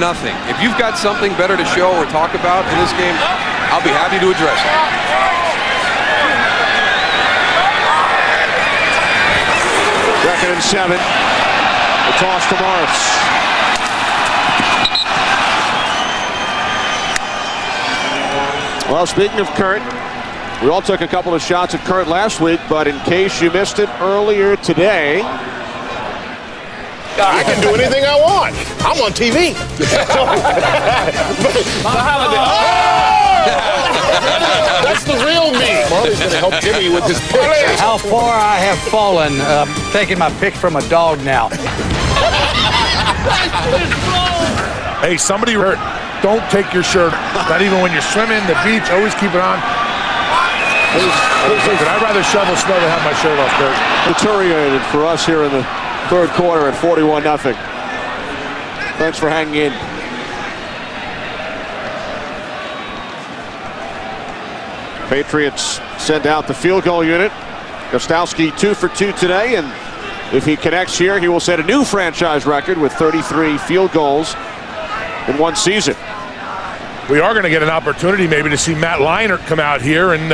A: If you've got something better to show or talk about in this game, I'll be happy to address it.
B: 2nd and 7. The toss to Morris. Well, speaking of Kurt, we all took a couple of shots at Kurt last week, but in case you missed it earlier today,
E: I can do anything I want. I'm on TV. That's the real me. Marley's going to help Jimmy with his picks.
F: How far I have fallen taking my pick from a dog now.
C: Hey, somebody hurt. Don't take your shirt. Not even when you're swimming, the beach. Always keep it on. I'd rather shovel snow than have my shirt off, Kurt.
B: Deteriorated for us here in the 3rd quarter at 41-0. Thanks for hanging in. Patriots send out the field goal unit. Gostowski 2 for 2 today, and If he connects here, he will set a new franchise record with 33 field goals in one season.
C: We are going to get an opportunity maybe to see Matt Leinart come out here and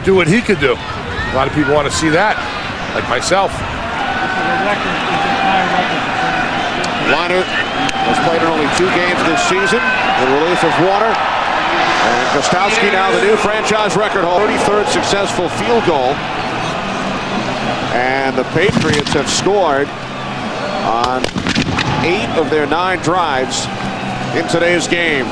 C: do what he could do. A lot of people want to see that, like myself.
B: Leinart has played in only 2 games this season in relief of Warner. And Gostowski now the new franchise record holder, 33rd successful field goal. And the Patriots have scored on 8 of their 9 drives in today's game.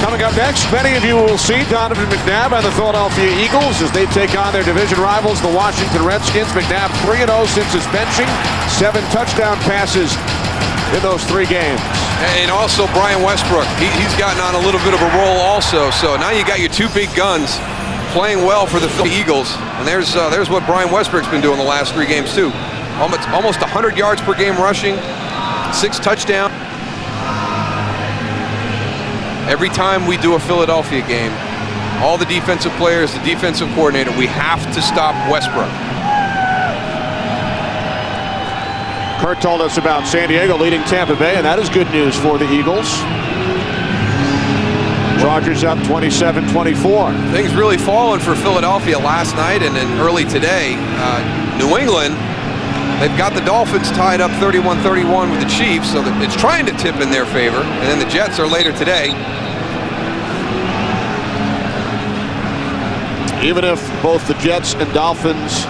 B: Coming up next, many of you will see Donovan McNabb and the Philadelphia Eagles as they take on their division rivals, the Washington Redskins. McNabb 3-0 since his benching, 7 touchdown passes in those 3 games.
A: And also Brian Westbrook, he's gotten on a little bit of a roll also. So now you got your 2 big guns playing well for the Eagles. And there's what Brian Westbrook's been doing the last 3 games too. Almost 100 yards per game rushing, 6 touchdowns. Every time we do a Philadelphia game, all the defensive players, the defensive coordinator, we have to stop Westbrook.
B: Kurt told us about San Diego leading Tampa Bay, and that is good news for the Eagles. Chargers up 27-24.
A: Things really fallen for Philadelphia last night and then early today. New England, they've got the Dolphins tied up 31-31 with the Chiefs, so that it's trying to tip in their favor. And then the Jets are later today.
B: Even if both the Jets and Dolphins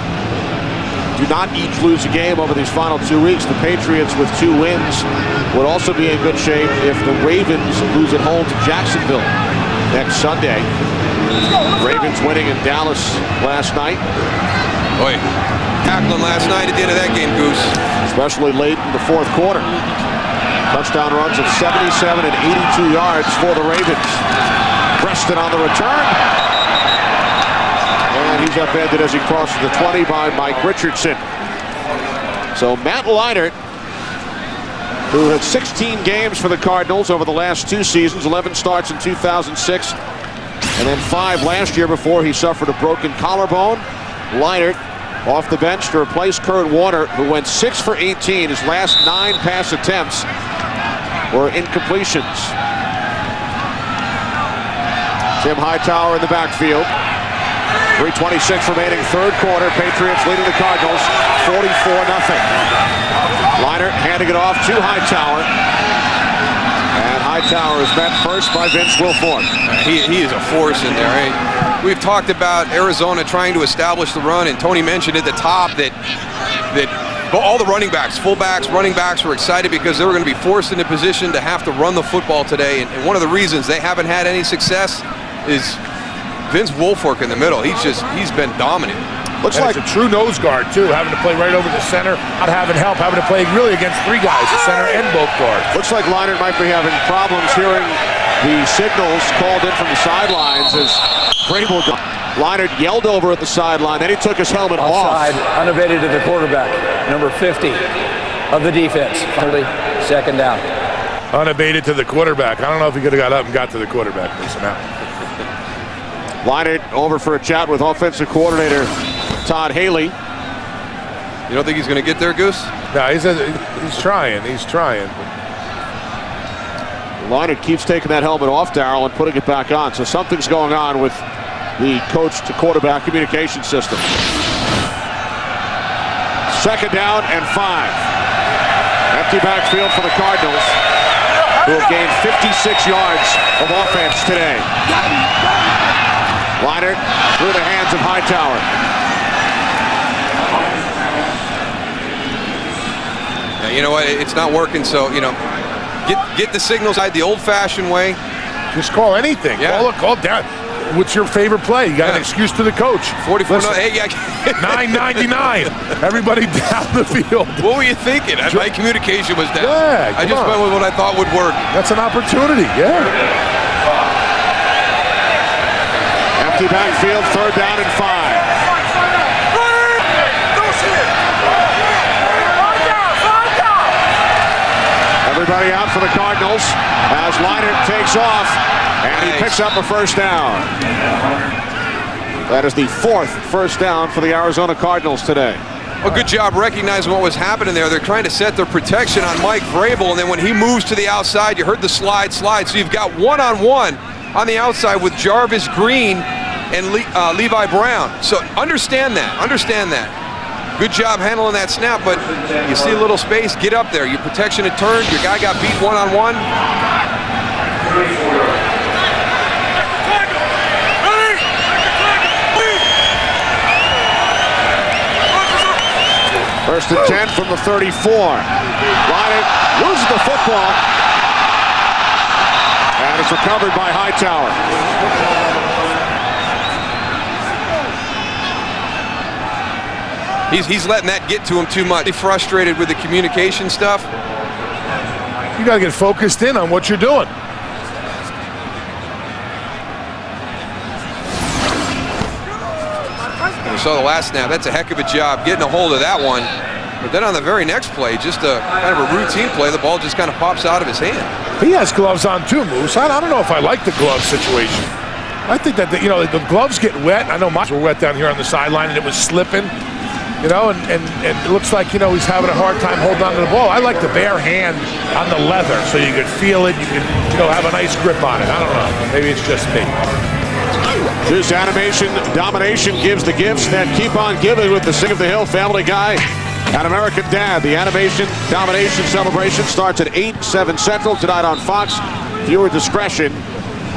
B: do not each lose a game over these final 2 weeks, the Patriots with 2 wins would also be in good shape if the Ravens lose at home to Jacksonville next Sunday. Ravens winning in Dallas last night.
A: Boy, tackling last night at the end of that game, Goose.
B: Especially late in the 4th quarter. Touchdown runs of 77 and 82 yards for the Ravens. Preston on the return. And he's upended as he crosses the 20 by Mike Richardson. So Matt Leinart, who had 16 games for the Cardinals over the last 2 seasons, 11 starts in 2006, and then 5 last year before he suffered a broken collarbone. Leinart off the bench to replace Kurt Warner, who went 6 for 18. His last 9 pass attempts were incompletions. Tim Hightower in the backfield. 3:26 remaining, 3rd quarter. Patriots leading the Cardinals 44-0. Leinart handing it off to Hightower. And Hightower is met first by Vince Wilfork.
A: He is a force in there. We've talked about Arizona trying to establish the run, and Tony mentioned at the top that all the running backs, fullbacks, running backs were excited because they were going to be forced into position to have to run the football today. And one of the reasons they haven't had any success is Vince Wilfork in the middle. He's been dominant.
C: Looks like a true nose guard too, having to play right over the center, not having help, having to play really against 3 guys, the center and both guards.
B: Looks like Leinart might be having problems hearing the signals called in from the sidelines as Vrabel. Leinart yelled over at the sideline, then he took his helmet
D: Offside,
B: off.
D: unabated to the quarterback, number 50 of the defense. 2nd down.
C: Unabated to the quarterback. I don't know if he could have got up and got to the quarterback somehow.
B: Leinart over for a chat with offensive coordinator Todd Haley.
A: You don't think he's going to get there, Goose?
C: No, he's trying. He's trying.
B: Leinart keeps taking that helmet off, Darryl, and putting it back on. So something's going on with the coach-to-quarterback communication system. 2nd down and 5. Empty backfield for the Cardinals, who have gained 56 yards of offense today. Leinart through the hands of Hightower.
A: Now, you know what? It's not working, so, get the signals the old-fashioned way.
C: Just call anything.
A: Yeah.
C: Call down. What's your favorite play? You got an excuse to the coach.
A: 44. Hey,
C: $9.99. Everybody down the field.
A: What were you thinking? My communication was down.
C: Yeah,
A: I just went with what I thought would work.
C: That's an opportunity. Yeah.
B: Empty backfield, 3rd down and 5. Everybody out for the Cardinals as Leinart takes off, and he picks up a 1st down. That is the 4th first down for the Arizona Cardinals today.
A: Well, good job recognizing what was happening there. They're trying to set their protection on Mike Vrabel, and then when he moves to the outside, you heard the slide. So you've got one-on-one on the outside with Jarvis Green and Levi Brown. So understand that. Good job handling that snap, but you see a little space, get up there. Your protection had turned, your guy got beat one-on-one.
B: First and 10 from the 34. Leinart loses the football. And it's recovered by Hightower.
A: He's letting that get to him too much. He's frustrated with the communication stuff.
C: You got to get focused in on what you're doing.
A: We saw the last snap. That's a heck of a job getting a hold of that one. But then on the very next play, just a kind of a routine play, the ball just kind of pops out of his hand.
C: He has gloves on too, Moose. I don't know if I like the glove situation. I think that, the gloves get wet. I know mine were wet down here on the sideline, and it was slipping. And it looks like, he's having a hard time holding on to the ball. I like the bare hand on the leather so you can feel it, you can, have a nice grip on it. I don't know. Maybe it's just me.
B: This animation domination gives the gifts that keep on giving with the Sing of the Hill Family Guy and American Dad. The animation domination celebration starts at 8/7 Central tonight on Fox. Viewer discretion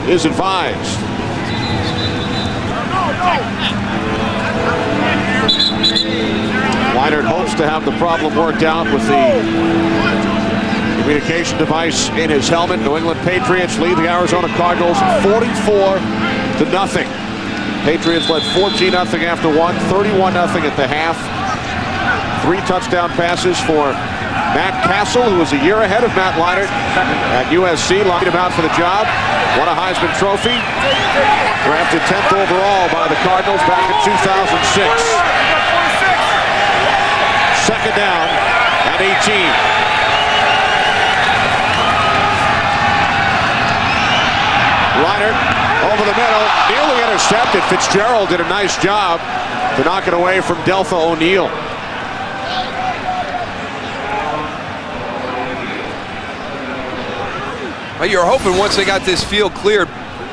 B: is advised. Leinart hopes to have the problem worked out with the communication device in his helmet. New England Patriots lead the Arizona Cardinals 44-0. Patriots led 14-0 after one, 31-0 at the half. 3 touchdown passes for Matt Cassel, who was a year ahead of Matt Leinart at USC, lined him out for the job. Won a Heisman Trophy. Drafted 10th overall by the Cardinals back in 2006. Second down at 18. Leinart over the middle, nearly intercepted. Fitzgerald did a nice job to knock it away from Deltha O'Neal.
A: Well, you're hoping once they got this field cleared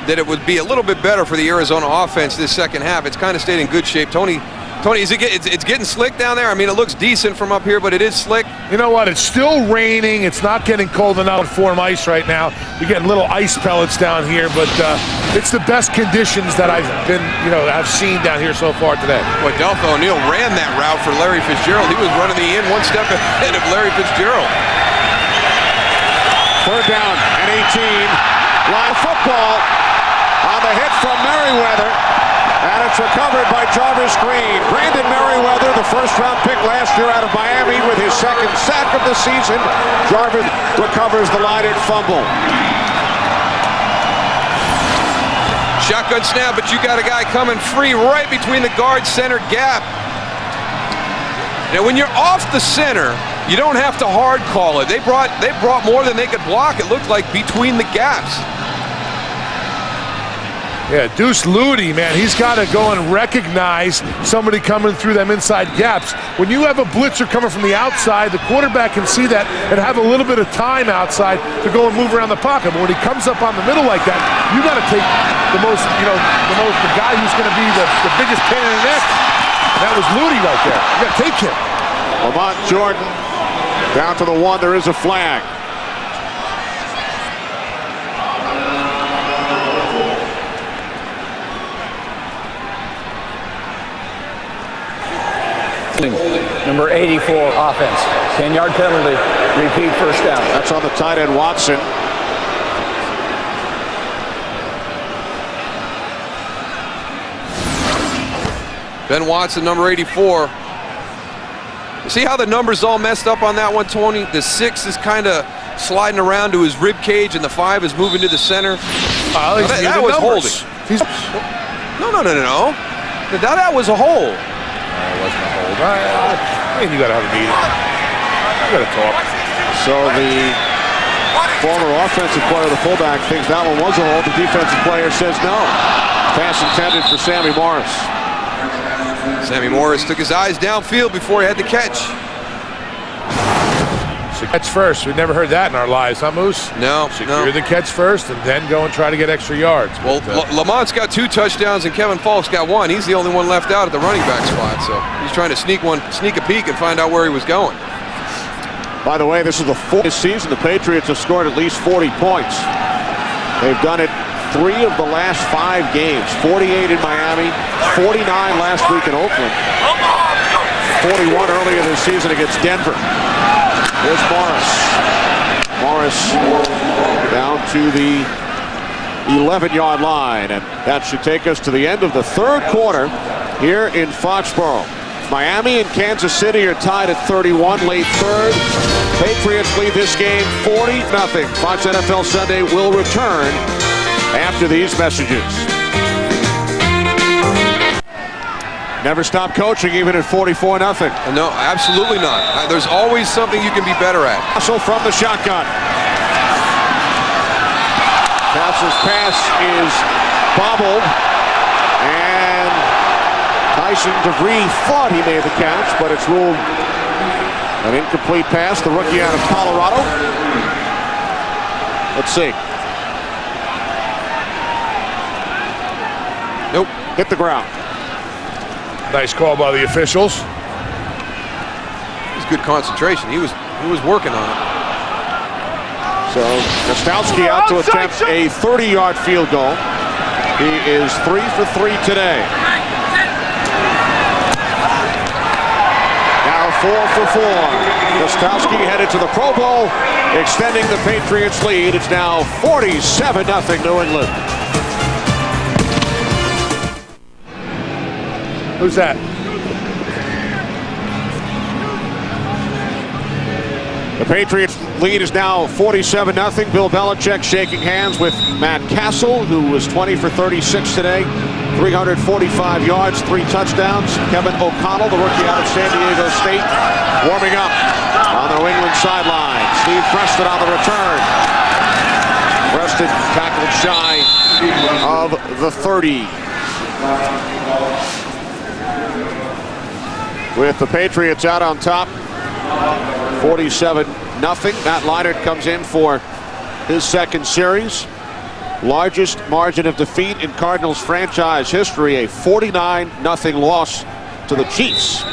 A: that it would be a little bit better for the Arizona offense this second half. It's kind of stayed in good shape. Tony, it's getting slick down there. I mean, it looks decent from up here, but it is slick.
C: You know what? It's still raining. It's not getting cold enough to form ice right now. You're getting little ice pellets down here, but it's the best conditions that I've seen down here so far today.
A: Boy, Deltha O'Neal ran that route for Larry Fitzgerald. He was running the in one step ahead of Larry Fitzgerald.
B: Third down at 18. Live football on the hit from Merriweather. And it's recovered by Jarvis Green. Brandon Merriweather, the first-round pick last year out of Miami with his second sack of the season. Jarvis recovers the Leinart fumble.
A: Shotgun snap, but you got a guy coming free right between the guard center gap. Now, when you're off the center, you don't have to hard call it. They brought more than they could block, it looked like, between the gaps.
C: Yeah, Deuce Ludi, man, he's got to go and recognize somebody coming through them inside gaps. When you have a blitzer coming from the outside, the quarterback can see that and have a little bit of time outside to go and move around the pocket. But when he comes up on the middle like that, you got to take the guy who's going to be the biggest pain in the neck. And that was Ludi right there. You got to take him.
B: Lamont Jordan down to the 1. There is a flag.
D: Number 84 offense. 10-yard penalty. Repeat first down.
B: That's on the tight end Watson.
A: Ben Watson, number 84. You see how the numbers all messed up on that one, Tony? The 6 is kind of sliding around to his rib cage, and the 5 is moving to the center. That was holding. No. That was a hold.
C: It wasn't a hold. I mean, you got to have a meeting. You got to talk.
B: So the former offensive player, the fullback, thinks that one was a hold. The defensive player says no. Pass intended for Sammy Morris.
A: Sammy Morris took his eyes downfield before he had the catch.
C: Catch first. We've never heard that in our lives, huh, Moose?
A: No.
C: Secure the catch first and then go and try to get extra yards.
A: Well, Lamont's got 2 touchdowns and Kevin Falk's got 1. He's the only one left out at the running back spot, so he's trying to sneak a peek and find out where he was going.
B: By the way, this is the 4th season the Patriots have scored at least 40 points. They've done it 3 of the last 5 games. 48 in Miami, 49 last week in Oakland, 41 earlier this season against Denver. Here's Morris. Morris down to the 11-yard line, and that should take us to the end of the 3rd quarter here in Foxborough. Miami and Kansas City are tied at 31, late 3rd. Patriots lead this game 40-0. Fox NFL Sunday will return after these messages. Never stop coaching even at 44-0.
A: No, absolutely not. There's always something you can be better at.
B: Cassel from the shotgun. Cassel's pass is bobbled, and Tyson DeVries thought he made the catch, but it's ruled an incomplete pass. The rookie out of Colorado. Let's see.
A: Nope.
B: Hit the ground.
C: Nice call by the officials.
A: It's good concentration. He was working on it.
B: So Kostowski out to attempt a 30-yard field goal. He is 3 for 3 today. Now 4 for 4. Kostowski headed to the Pro Bowl, extending the Patriots' lead. It's now 47-0 New England.
C: Who's that?
B: The Patriots' lead is now 47-0. Bill Belichick shaking hands with Matt Cassel, who was 20 for 36 today, 345 yards, 3 touchdowns. Kevin O'Connell, the rookie out of San Diego State, warming up on the New England sideline. Steve Preston on the return. Preston tackled shy of the 30. With the Patriots out on top, 47-0. Matt Leinart comes in for his 2nd series. Largest margin of defeat in Cardinals franchise history, a 49-0 loss to the Chiefs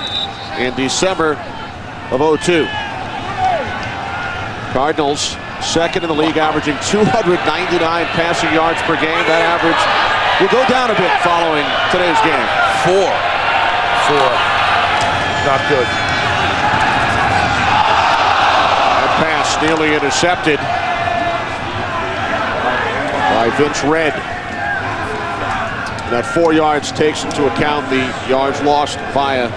B: in December of 2002. Cardinals 2nd in the league, averaging 299 passing yards per game. That average will go down a bit following today's game.
A: 4.
C: Not good.
B: That pass nearly intercepted by Vince Red. That 4 yards takes into account the yards lost via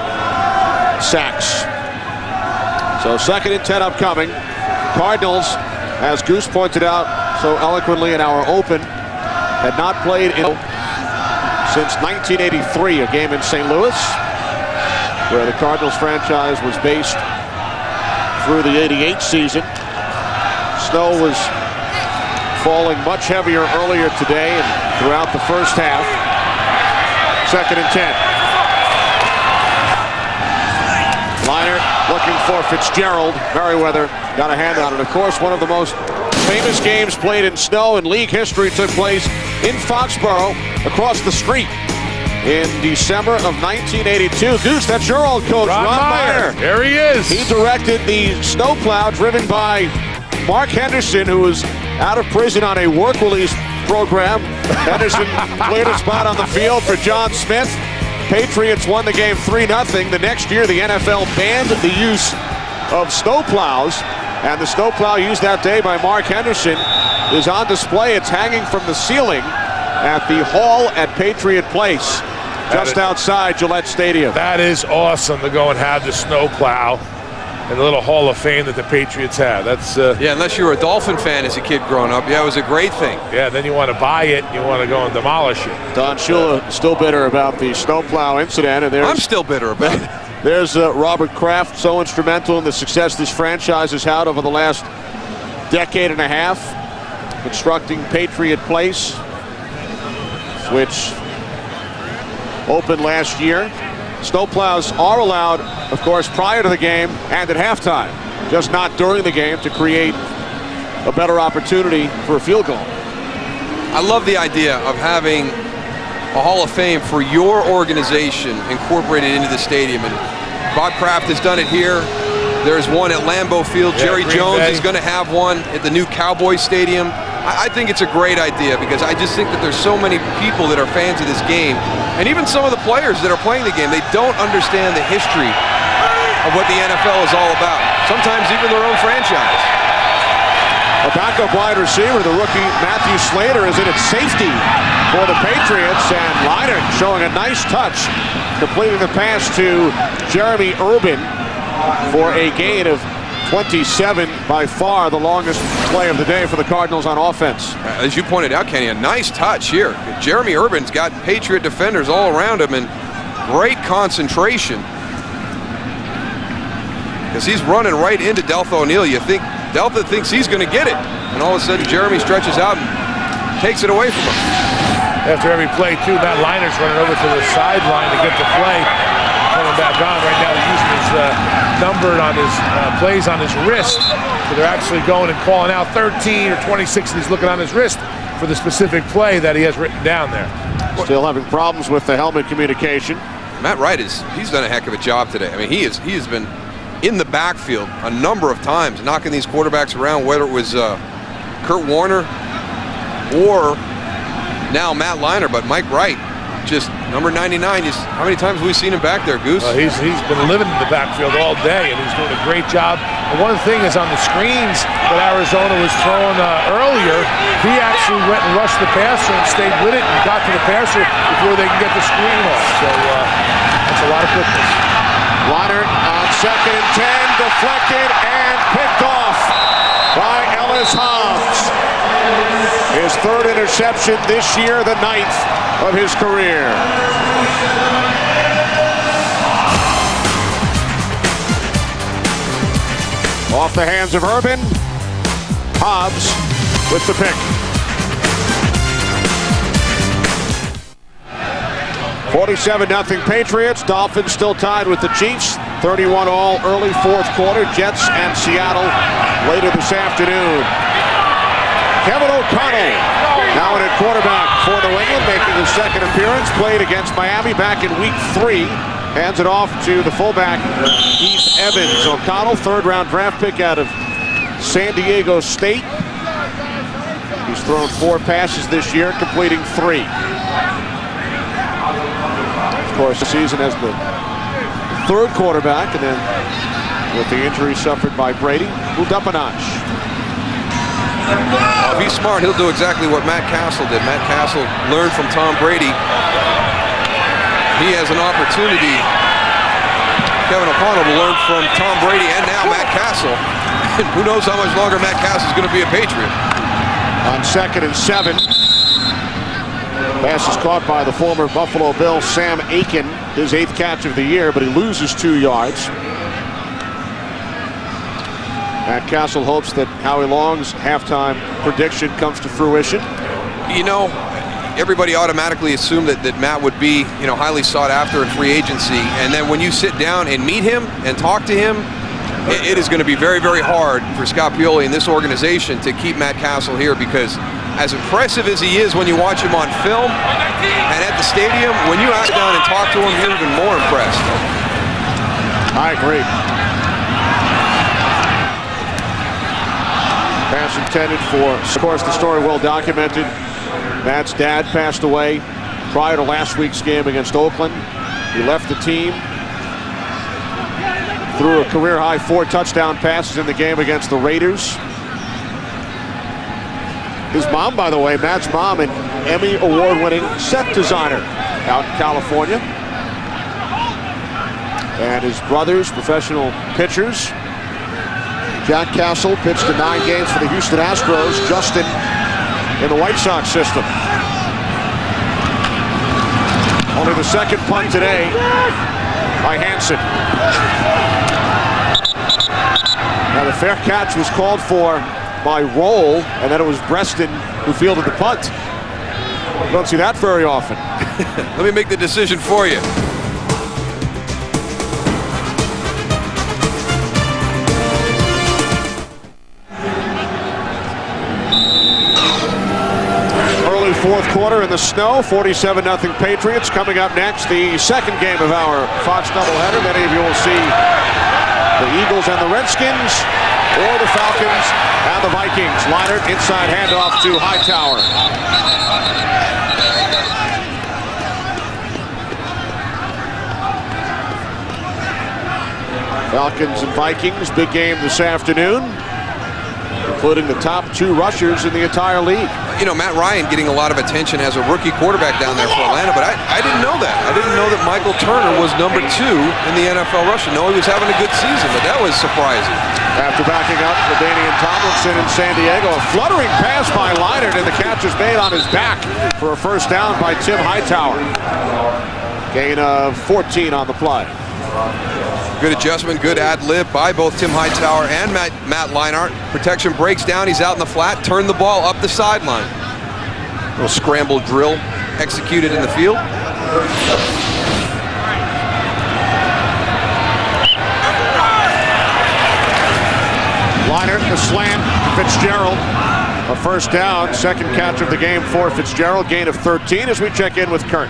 B: sacks. So 2nd and 10 upcoming. Cardinals, as Goose pointed out so eloquently in our open, had not played since 1983, a game in St. Louis, where the Cardinals franchise was based through the '88 season. Snow was falling much heavier earlier today and throughout the first half. 2nd and 10. Leinart looking for Fitzgerald. Merriweather got a hand on it. Of course, one of the most famous games played in snow in league history took place in Foxborough across the street in December of 1982. Goose, that's your old coach, Ron Meyer.
C: There he is.
B: He directed the snowplow driven by Mark Henderson, who was out of prison on a work release program. Henderson cleared a spot on the field for John Smith. Patriots won the game 3-0. The next year, the NFL banned the use of snowplows, and the snowplow used that day by Mark Henderson is on display. It's hanging from the ceiling at the hall at Patriot Place, just outside Gillette Stadium.
C: That is awesome to go and have the snowplow and the little Hall of Fame that the Patriots have. That's
A: yeah, unless you were a Dolphin fan as a kid growing up, yeah, it was a great thing.
C: Yeah, then you want to buy it, you want to go and demolish it.
B: Don Shula still bitter about the snowplow incident, and
A: I'm still bitter about it.
B: There's Robert Kraft, so instrumental in the success this franchise has had over the last decade and a half constructing Patriot Place, which opened last year. Snowplows are allowed, of course, prior to the game and at halftime, just not during the game, to create a better opportunity for a field goal.
A: I love the idea of having a Hall of Fame for your organization incorporated into the stadium. And Bob Kraft has done it here. There's one at Lambeau Field. Jerry Jones is going to have one at the new Cowboys Stadium. I think it's a great idea because I just think that there's so many people that are fans of this game, and even some of the players that are playing the game, they don't understand the history of what the NFL is all about. Sometimes even their own franchise.
B: A backup wide receiver, the rookie Matthew Slater, is in at safety for the Patriots, and Leinart showing a nice touch, completing the pass to Jeremy Urban for a gain of 27, by far the longest play of the day for the Cardinals on offense.
A: As you pointed out, Kenny, a nice touch here. Jeremy Urban's got Patriot defenders all around him, and great concentration because he's running right into Deltha O'Neal. You think Deltha thinks he's going to get it, and all of a sudden Jeremy stretches out and takes it away from him.
C: After every play, too, Matt Leinart's running over to the sideline to get the play. Coming back on right now, they're using his numbered on his plays on his wrist. So they're actually going and calling out 13 or 26, and he's looking on his wrist for the specific play that he has written down there.
B: Still having problems with the helmet communication.
A: Matt Wright he's done a heck of a job today. I mean, he has been in the backfield a number of times, knocking these quarterbacks around, whether it was Kurt Warner or now Matt Leinart, but Mike Wright, just number 99. How many times have we seen him back there, Goose?
C: He's been living in the backfield all day, and he's doing a great job. And one thing is on the screens that Arizona was throwing earlier, he actually went and rushed the passer and stayed with it and got to the passer before they can get the screen off. So that's a lot of quickness.
B: Leinart on 2nd and 10, deflected and picked off by Ellis Hobbs. His 3rd interception this year, the 9th of his career. Off the hands of Urban, Hobbs with the pick. 47-0 Patriots. Dolphins still tied with the Chiefs. 31-all early 4th quarter. Jets and Seattle later this afternoon. Kevin O'Connell now in at quarterback for New England, making his 2nd appearance. Played against Miami back in week 3. Hands it off to the fullback, Heath Evans. O'Connell, 3rd-round draft pick out of San Diego State. He's thrown 4 passes this year, completing 3. Of course, the season as the 3rd quarterback, and then with the injury suffered by Brady, moved up a notch.
A: If he's smart, he'll do exactly what Matt Cassel did. Matt Cassel learned from Tom Brady. He has an opportunity, Kevin O'Connell, to learn from Tom Brady and now Matt Cassel. And who knows how much longer Matt Cassel is going to be a Patriot.
B: On 2nd and 7. Pass is caught by the former Buffalo Bill, Sam Aiken, his 8th catch of the year, but he loses 2 yards. Matt Cassel hopes that Howie Long's halftime prediction comes to fruition.
A: You know, everybody automatically assumed that Matt would be, highly sought after in free agency. And then when you sit down and meet him and talk to him, it is going to be very, very hard for Scott Pioli and this organization to keep Matt Cassel here, because as impressive as he is when you watch him on film and at the stadium, when you sit down and talk to him, you're even more impressed.
B: I agree. Pass intended for, of course, the story well documented. Matt's dad passed away prior to last week's game against Oakland. He left the team. Threw a career-high 4 touchdown passes in the game against the Raiders. His mom, by the way, Matt's mom, an Emmy award-winning set designer out in California. And his brothers, professional pitchers. Jack Cassel pitched in 9 games for the Houston Astros. Justin in the White Sox system. Only the 2nd punt today by Hansen. Now the fair catch was called for by roll, and then it was Preston who fielded the punt. You don't see that very often.
A: Let me make the decision for you.
B: Early fourth quarter in the snow, 47-0 Patriots. Coming up next, the second game of our Fox doubleheader. Many of you will see the Eagles and the Redskins, or the Falcons and the Vikings. Leinart inside handoff to Hightower. Falcons and Vikings, big game this afternoon, including the top 2 rushers in the entire league.
A: You know, Matt Ryan getting a lot of attention as a rookie quarterback down there for Atlanta, but I didn't know that. I didn't know that Michael Turner was number 2 in the NFL rushing. No, he was having a good season, but that was surprising.
B: After backing up LaDainian Tomlinson in San Diego, a fluttering pass by Leinart, and the catch is made on his back for a first down by Tim Hightower. Gain of 14 on the play.
A: Good adjustment, good ad-lib by both Tim Hightower and Matt Leinart. Protection breaks down, he's out in the flat, turn the ball up the sideline. Little scramble drill executed in the field.
B: Leinart, the slant, Fitzgerald. A first down, second catch of the game for Fitzgerald. Gain of 13 as we check in with Kurt.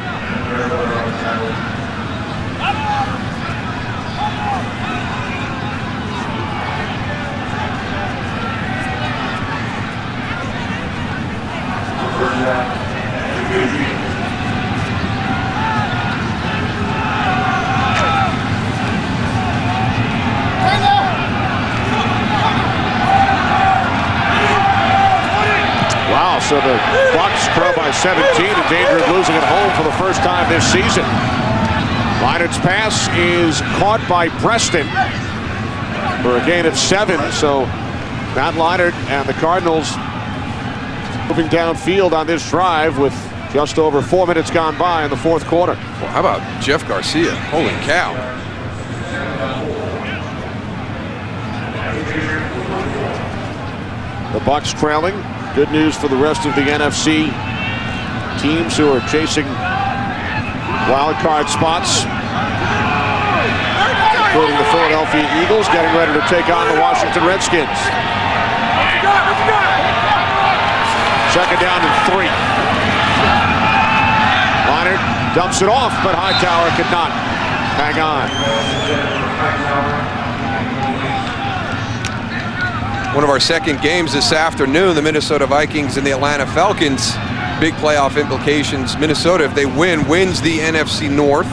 B: Wow, so the Bucs grow by 17, in danger of losing at home for the first time this season. Leinart's pass is caught by Preston for a gain of 7, so Matt Leinart and the Cardinals moving downfield on this drive with just over 4 minutes gone by in the fourth quarter.
A: Well, how about Jeff Garcia? Holy cow.
B: The Bucs trailing. Good news for the rest of the NFC teams who are chasing wild card spots, including the Philadelphia Eagles getting ready to take on the Washington Redskins. Second down and 3. Leinart dumps it off, but Hightower could not hang on.
A: One of our second games this afternoon, the Minnesota Vikings and the Atlanta Falcons. Big playoff implications. Minnesota, if they win, wins the NFC North.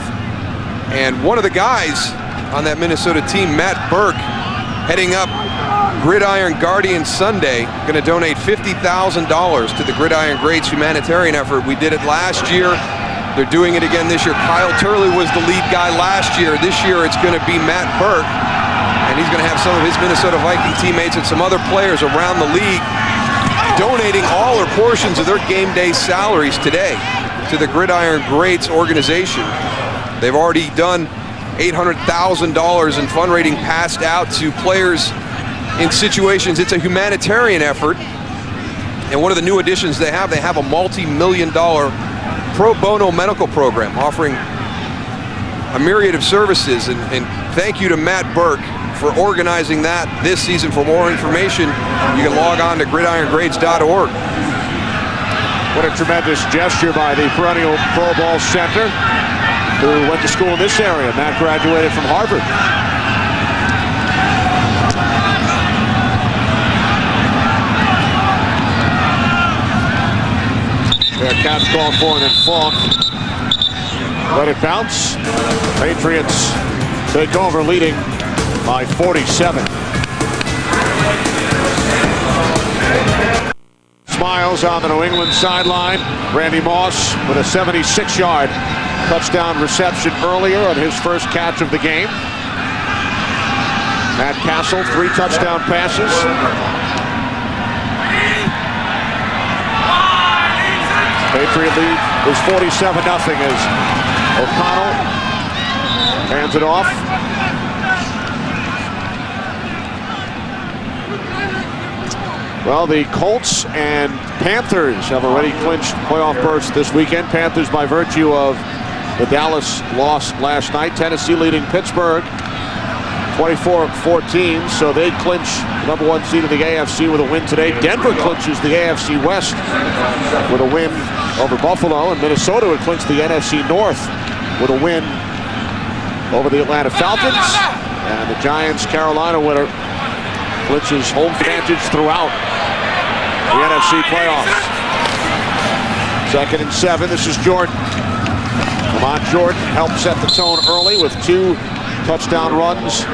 A: And one of the guys on that Minnesota team, Matt Burke, heading up Gridiron Guardian Sunday, going to donate $50,000 to the Gridiron Greats humanitarian effort. We did it last year. They're doing it again this year. Kyle Turley was the lead guy last year. This year it's going to be Matt Burke. And he's going to have some of his Minnesota Viking teammates and some other players around the league donating all or portions of their game day salaries today to the Gridiron Greats organization. They've already done $800,000 in fundraising passed out to players in situations. It's a humanitarian effort. And one of the new additions they have a multi-million-dollar pro bono medical program offering a myriad of services. And thank you to Matt Burke for organizing that this season. For more information, you can log on to gridirongreats.org.
B: What a tremendous gesture by the perennial Pro Bowl center, who went to school in this area. Matt graduated from Harvard. Their catch called for, and then Falk let it bounce. Patriots take over, leading by 47. Smiles on the New England sideline. Randy Moss with a 76-yard touchdown reception earlier on his first catch of the game. Matt Cassel, 3 touchdown passes. Patriot lead is 47-0 as O'Connell hands it off. Well, the Colts and Panthers have already clinched playoff berths this weekend. Panthers by virtue of the Dallas loss last night. Tennessee leading Pittsburgh 24-14, so they clinch the #1 seed of the AFC with a win today. Denver clinches the AFC West with a win over Buffalo, and Minnesota would clinch the NFC North with a win over the Atlanta Falcons. And the Giants-Carolina winner clinches home advantage throughout the NFC playoffs. 2nd and 7. This is Jordan. Lamont Jordan helped set the tone early with 2 touchdown runs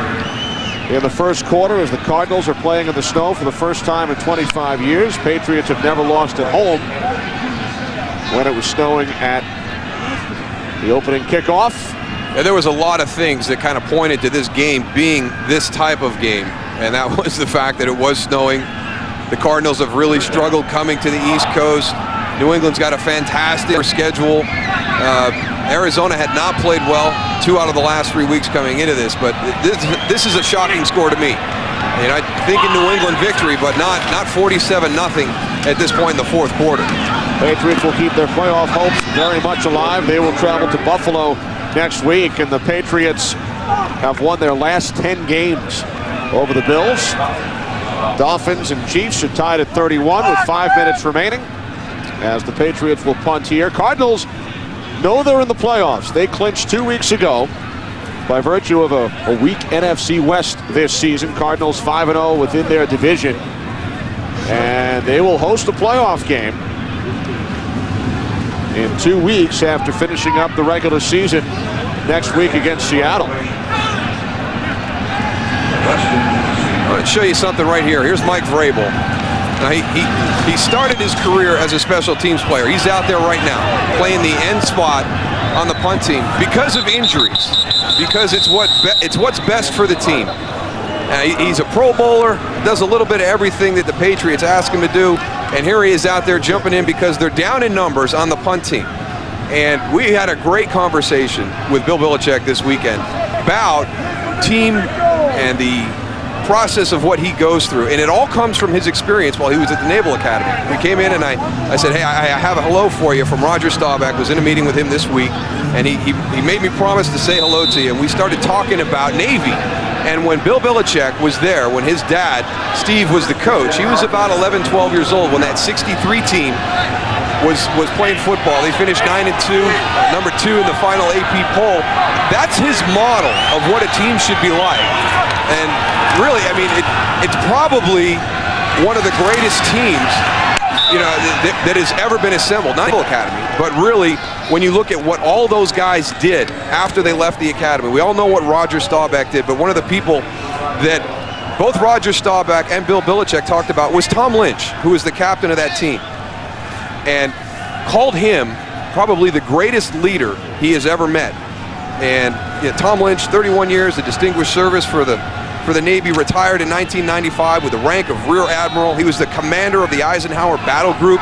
B: in the first quarter as the Cardinals are playing in the snow for the first time in 25 years. Patriots have never lost at home when it was snowing at the opening kickoff.
A: And there was a lot of things that kind of pointed to this game being this type of game, and that was the fact that it was snowing. The Cardinals have really struggled coming to the East Coast. New England's got a fantastic schedule. Arizona had not played well 2 out of the last 3 weeks coming into this, but this is a shocking score to me. And I think in New England victory, but not 47-0 at this point in the 4th quarter.
B: Patriots will keep their playoff hopes very much alive. They will travel to Buffalo next week, and the Patriots have won their last 10 games over the Bills. Dolphins and Chiefs are tied at 31 with 5 minutes remaining as the Patriots will punt here. Cardinals know they're in the playoffs. They clinched 2 weeks ago by virtue of a weak NFC West this season. Cardinals 5-0 within their division, and they will host a playoff game in 2 weeks after finishing up the regular season next week against Seattle.
A: I want to show you something right here. Here's Mike Vrabel. Now he started his career as a special teams player. He's out there right now playing the end spot on the punt team because of injuries, because it's what's best for the team. He's a Pro Bowler, does a little bit of everything that the Patriots ask him to do, and here he is out there jumping in because they're down in numbers on the punt team. And we had a great conversation with Bill Belichick this weekend about team and the process of what he goes through, and it all comes from his experience while he was at the Naval Academy. We came in and I said, hey, I have a hello for you from Roger Staubach. Was in a meeting with him this week, and he made me promise to say hello to you, and we started talking about Navy. And when Bill Belichick was there, when his dad, Steve, was the coach, he was about 11, 12 years old when that 63 team was playing football. They finished 9-2, number 2 in the final AP poll. That's his model of what a team should be like. And really, I mean, it's probably one of the greatest teams, that has ever been assembled. Not the Academy, but really, when you look at what all those guys did after they left the Academy. We all know what Roger Staubach did, but one of the people that both Roger Staubach and Bill Belichick talked about was Tom Lynch, who was the captain of that team, and called him probably the greatest leader he has ever met. And Tom Lynch, 31 years, a distinguished service for the Navy, retired in 1995 with the rank of Rear Admiral. He was the commander of the Eisenhower Battle Group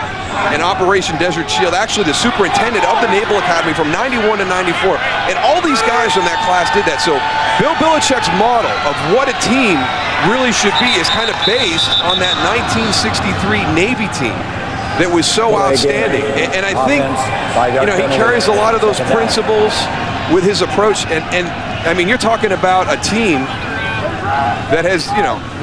A: and Operation Desert Shield, actually the superintendent of the Naval Academy from 91 to 94. And all these guys from that class did that. So Bill Belichick's model of what a team really should be is kind of based on that 1963 Navy team that was so outstanding. And I think, he carries a lot of those principles with his approach. And I mean, you're talking about a team that has,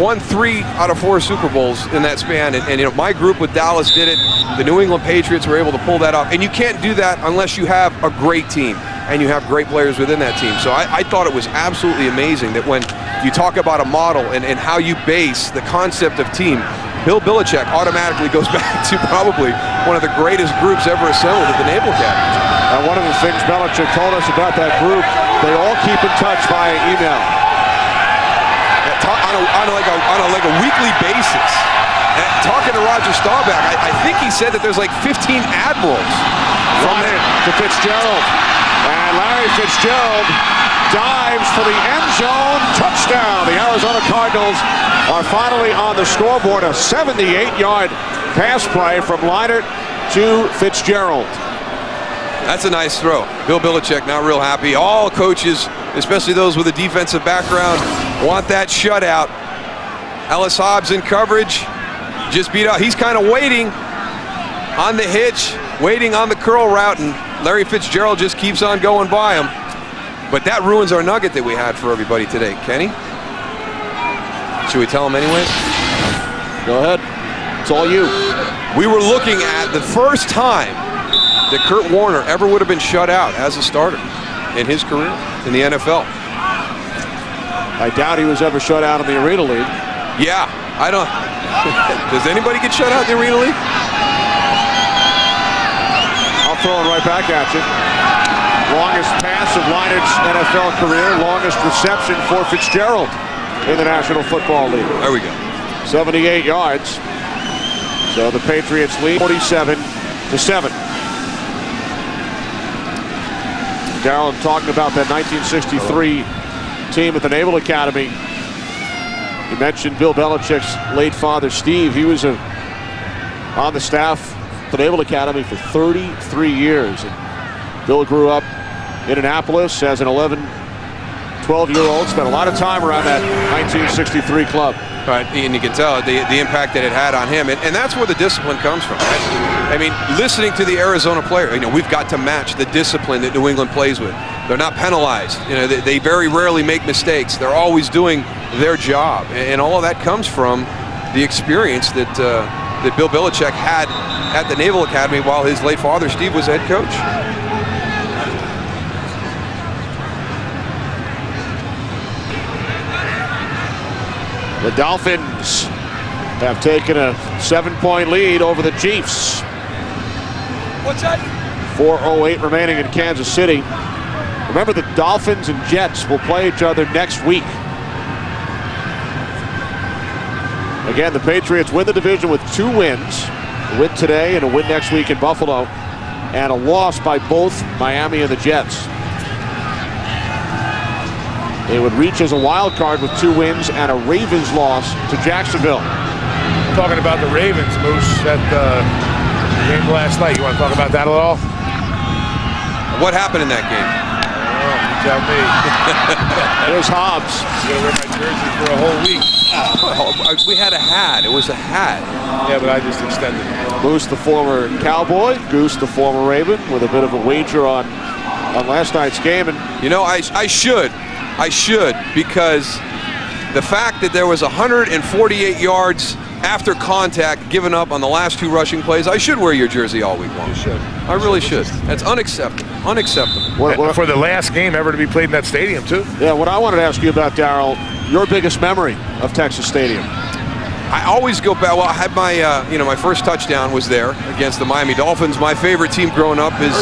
A: won 3 out of 4 Super Bowls in that span. And my group with Dallas did it. The New England Patriots were able to pull that off. And you can't do that unless you have a great team and you have great players within that team. So I thought it was absolutely amazing that when you talk about a model and how you base the concept of team, Bill Belichick automatically goes back to probably one of the greatest groups ever assembled at the Naval Academy.
B: And one of the things Belichick told us about that group, they all keep in touch via email. On a weekly basis. And talking to Roger Staubach, I think he said that there's like 15 admirals from there to Fitzgerald. And Larry Fitzgerald dives for the end zone. Touchdown. The Arizona Cardinals are finally on the scoreboard. A 78-yard pass play from Leinart to Fitzgerald.
A: That's a nice throw. Bill Belichick not real happy. All coaches, especially those with a defensive background, want that shutout. Ellis Hobbs in coverage. just beat out. He's kind of waiting on the hitch, waiting on the curl route, and Larry Fitzgerald just keeps on going by him. But that ruins our nugget that we had for everybody today. Kenny? Should we tell him anyways?
B: Go ahead. It's all you.
A: We were looking at the first time that Kurt Warner ever would have been shut out as a starter in his career in the NFL.
B: I doubt he was ever shut out in the Arena League.
A: Yeah, I don't. Does anybody get shut out in the Arena League?
B: I'll throw it right back at you. Longest pass of Leinart's NFL career, longest reception for Fitzgerald in the National Football League.
A: There we go.
B: 78 yards. So the Patriots lead 47-7. Darryl, I'm talking about that 1963 team at the Naval Academy. You mentioned Bill Belichick's late father, Steve. He was on the staff at the Naval Academy for 33 years. And Bill grew up in Annapolis as an 11, 12-year-old. Spent a lot of time around that 1963 club.
A: Right, and you can tell the impact that it had on him, and that's where the discipline comes from. I mean, listening to the Arizona player, we've got to match the discipline that New England plays with. They're not penalized. They very rarely make mistakes. They're always doing their job, and all of that comes from the experience that Bill Belichick had at the Naval Academy while his late father, Steve, was head coach.
B: The Dolphins have taken a 7-point lead over the Chiefs.
A: What's that?
B: 4:08 remaining in Kansas City. Remember, the Dolphins and Jets will play each other next week. Again, the Patriots win the division with 2 wins. A win today and a win next week in Buffalo. And a loss by both Miami and the Jets. They would reach as a wild card with 2 wins and a Ravens loss to Jacksonville.
C: Talking about the Ravens, Moose, at the game last night. You want to talk about that at all?
A: What happened in that game?
C: Oh, you tell me.
B: There's Hobbs.
C: I'm going to wear my jersey for a whole week.
A: Oh, we had a hat. It was a hat.
C: Yeah, but I just extended it.
B: Moose, the former Cowboy. Goose, the former Raven, with a bit of a wager on last night's game. And
A: I should, because the fact that there was 148 yards after contact given up on the last 2 rushing plays, I should wear your jersey all week long.
C: You should.
A: I really should. That's unacceptable. Unacceptable.
B: what,
C: For the last game ever to be played in that stadium, too.
B: yeah, what I wanted to ask you about, Darryl, your biggest memory of Texas Stadium.
A: I always go back. Well, I had my, my first touchdown was there against the Miami Dolphins. My favorite team growing up is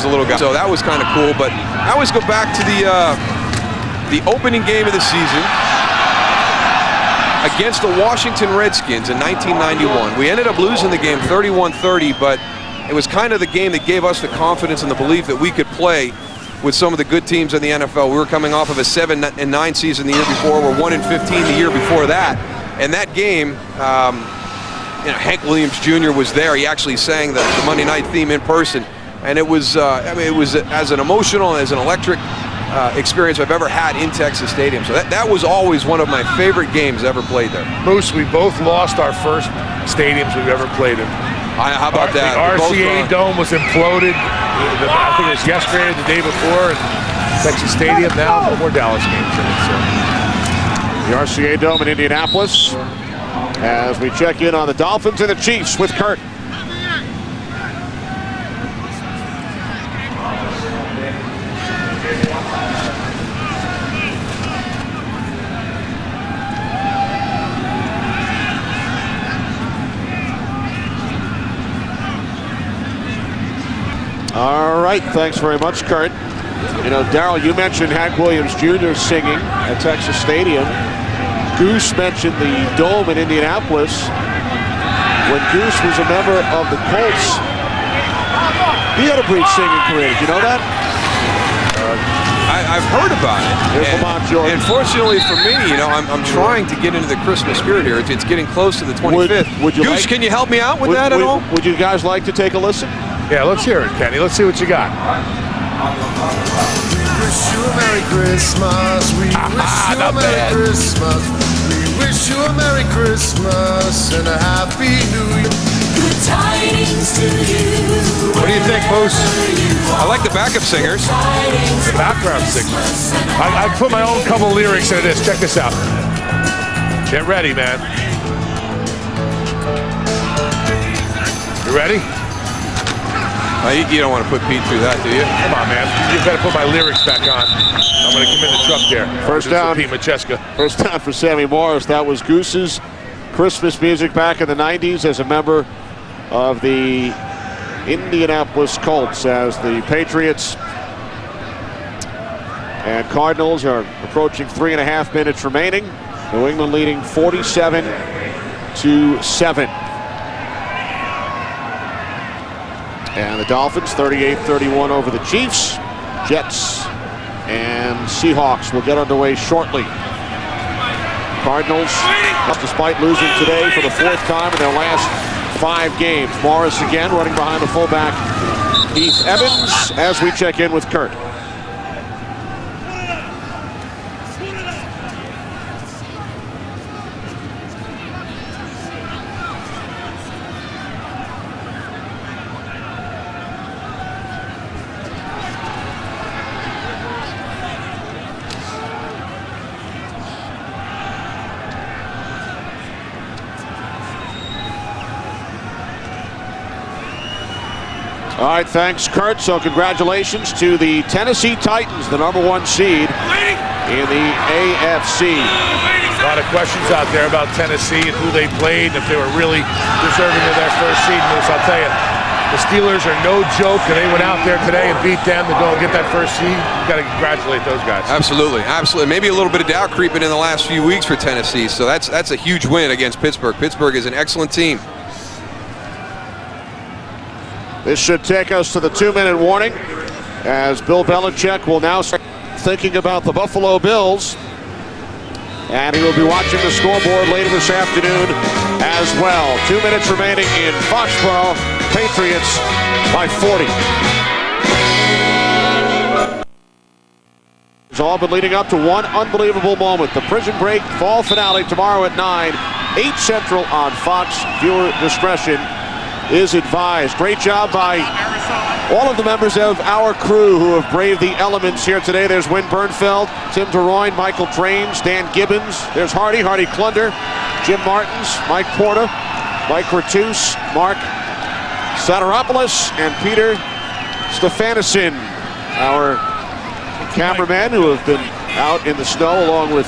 A: a little guy. So that was kind of cool. But I always go back to the opening game of the season against the Washington Redskins in 1991. We ended up losing the game 31-30, but it was kind of the game that gave us the confidence and the belief that we could play with some of the good teams in the NFL. We were coming off of a 7-9 season the year before. We're 1-15 the year before that. And that game, Hank Williams Jr. was there. He actually sang the Monday night theme in person. And it was, it was as an emotional, as an electric experience I've ever had in Texas Stadium. So that was always one of my favorite games ever played there.
C: Moose, we both lost our first stadiums we've ever played in.
A: How about that?
C: The RCA Dome was imploded. I think it was yesterday or the day before. And Texas Stadium now, no more Dallas games in it. So.
B: The RCA Dome in Indianapolis. As we check in on the Dolphins and the Chiefs with Kurt. All right, thanks very much, Kurt. Darryl, you mentioned Hank Williams Jr. singing at Texas Stadium. Goose mentioned the Dome in Indianapolis. When Goose was a member of the Colts, he had a brief singing career. Did you know that?
A: I've heard about it.
B: Here's Lamont Jordan.
A: And fortunately for me, I'm trying to get into the Christmas spirit here. It's getting close to the 25th.
B: Would you
A: Goose, can you help me out with that at all?
B: Would you guys like to take a listen?
C: Yeah, let's hear it, Kenny. Let's see what you got.
G: We wish you a Merry Christmas. We wish you a Merry Christmas. We
E: Wish you a Merry Christmas and a Happy New Year. Good tidings to you.
C: What do you think, Moose?
A: I like the backup singers.
C: The background singers. I put my own couple lyrics into this. Check this out. Get ready, man. You ready?
A: You don't want to put Pete through that, do you?
C: Come on, man. You better put my lyrics back on. I'm going to come in the truck there.
B: First down.
C: Pete Macheska.
B: First down for Sammy Morris. That was Goose's Christmas music back in the 90s as a member of the Indianapolis Colts, as the Patriots and Cardinals are approaching 3.5 minutes remaining. New England leading 47-7. And the Dolphins 38-31 over the Chiefs. Jets and Seahawks will get underway shortly. Cardinals, despite losing today for the 4th time in their last 5 games. Morris again running behind the fullback Heath Evans as we check in with Kurt. All right, thanks, Kurt. So congratulations to the Tennessee Titans, the #1 seed in the AFC.
C: A lot of questions out there about Tennessee and who they played, and if they were really deserving of their first seed. Moose, I'll tell you, the Steelers are no joke, and they went out there today and beat them to go and get that first seed. You've got to congratulate those guys.
A: Absolutely, absolutely. Maybe a little bit of doubt creeping in the last few weeks for Tennessee, so that's a huge win against Pittsburgh. Pittsburgh is an excellent team.
B: This should take us to the 2-minute warning, as Bill Belichick will now start thinking about the Buffalo Bills. And he will be watching the scoreboard later this afternoon as well. 2 minutes remaining in Foxborough. Patriots by 40. It's all been leading up to one unbelievable moment. The Prison Break fall finale tomorrow at 9, 8 Central on Fox. Viewer discretion is advised. Great job by all of the members of our crew who have braved the elements here today. There's Win Bernfeld, Tim DeRoyne, Michael Trains, Dan Gibbons. There's Hardy Clunder, Jim Martins, Mike Porta, Mike Ratus, Mark Sataropoulos, and Peter Stefanison, our cameramen who have been out in the snow along with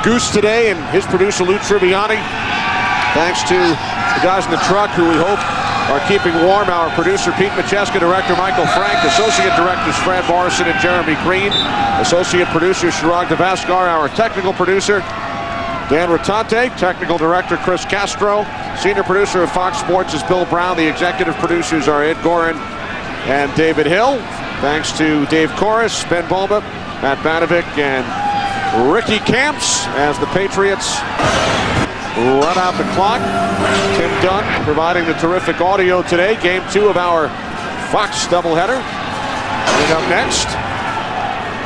B: Goose today and his producer Lou Tribbiani. Thanks to the guys in the truck who we hope are keeping warm. Our producer Pete Macheska, director Michael Frank, associate directors Fran Morrison and Jeremy Green, associate producer Chirag Devaskar, our technical producer Dan Rotante, technical director Chris Castro, senior producer of Fox Sports is Bill Brown. The executive producers are Ed Gorin and David Hill. Thanks to Dave Corris, Ben Bulba, Matt Banovic, and Ricky Camps as the Patriots run out the clock. Tim Dunn providing the terrific audio today. Game 2 of our Fox doubleheader. Coming up next,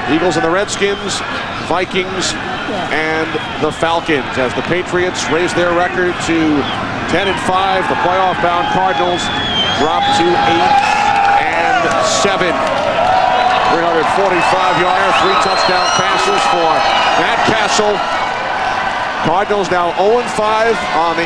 B: Eagles and the Redskins, Vikings and the Falcons, as the Patriots raise their record to 10-5. The playoff-bound Cardinals drop to 8-7. 345-yard, 3 touchdown passes for Matt Cassel. Cardinals now 0-5 on the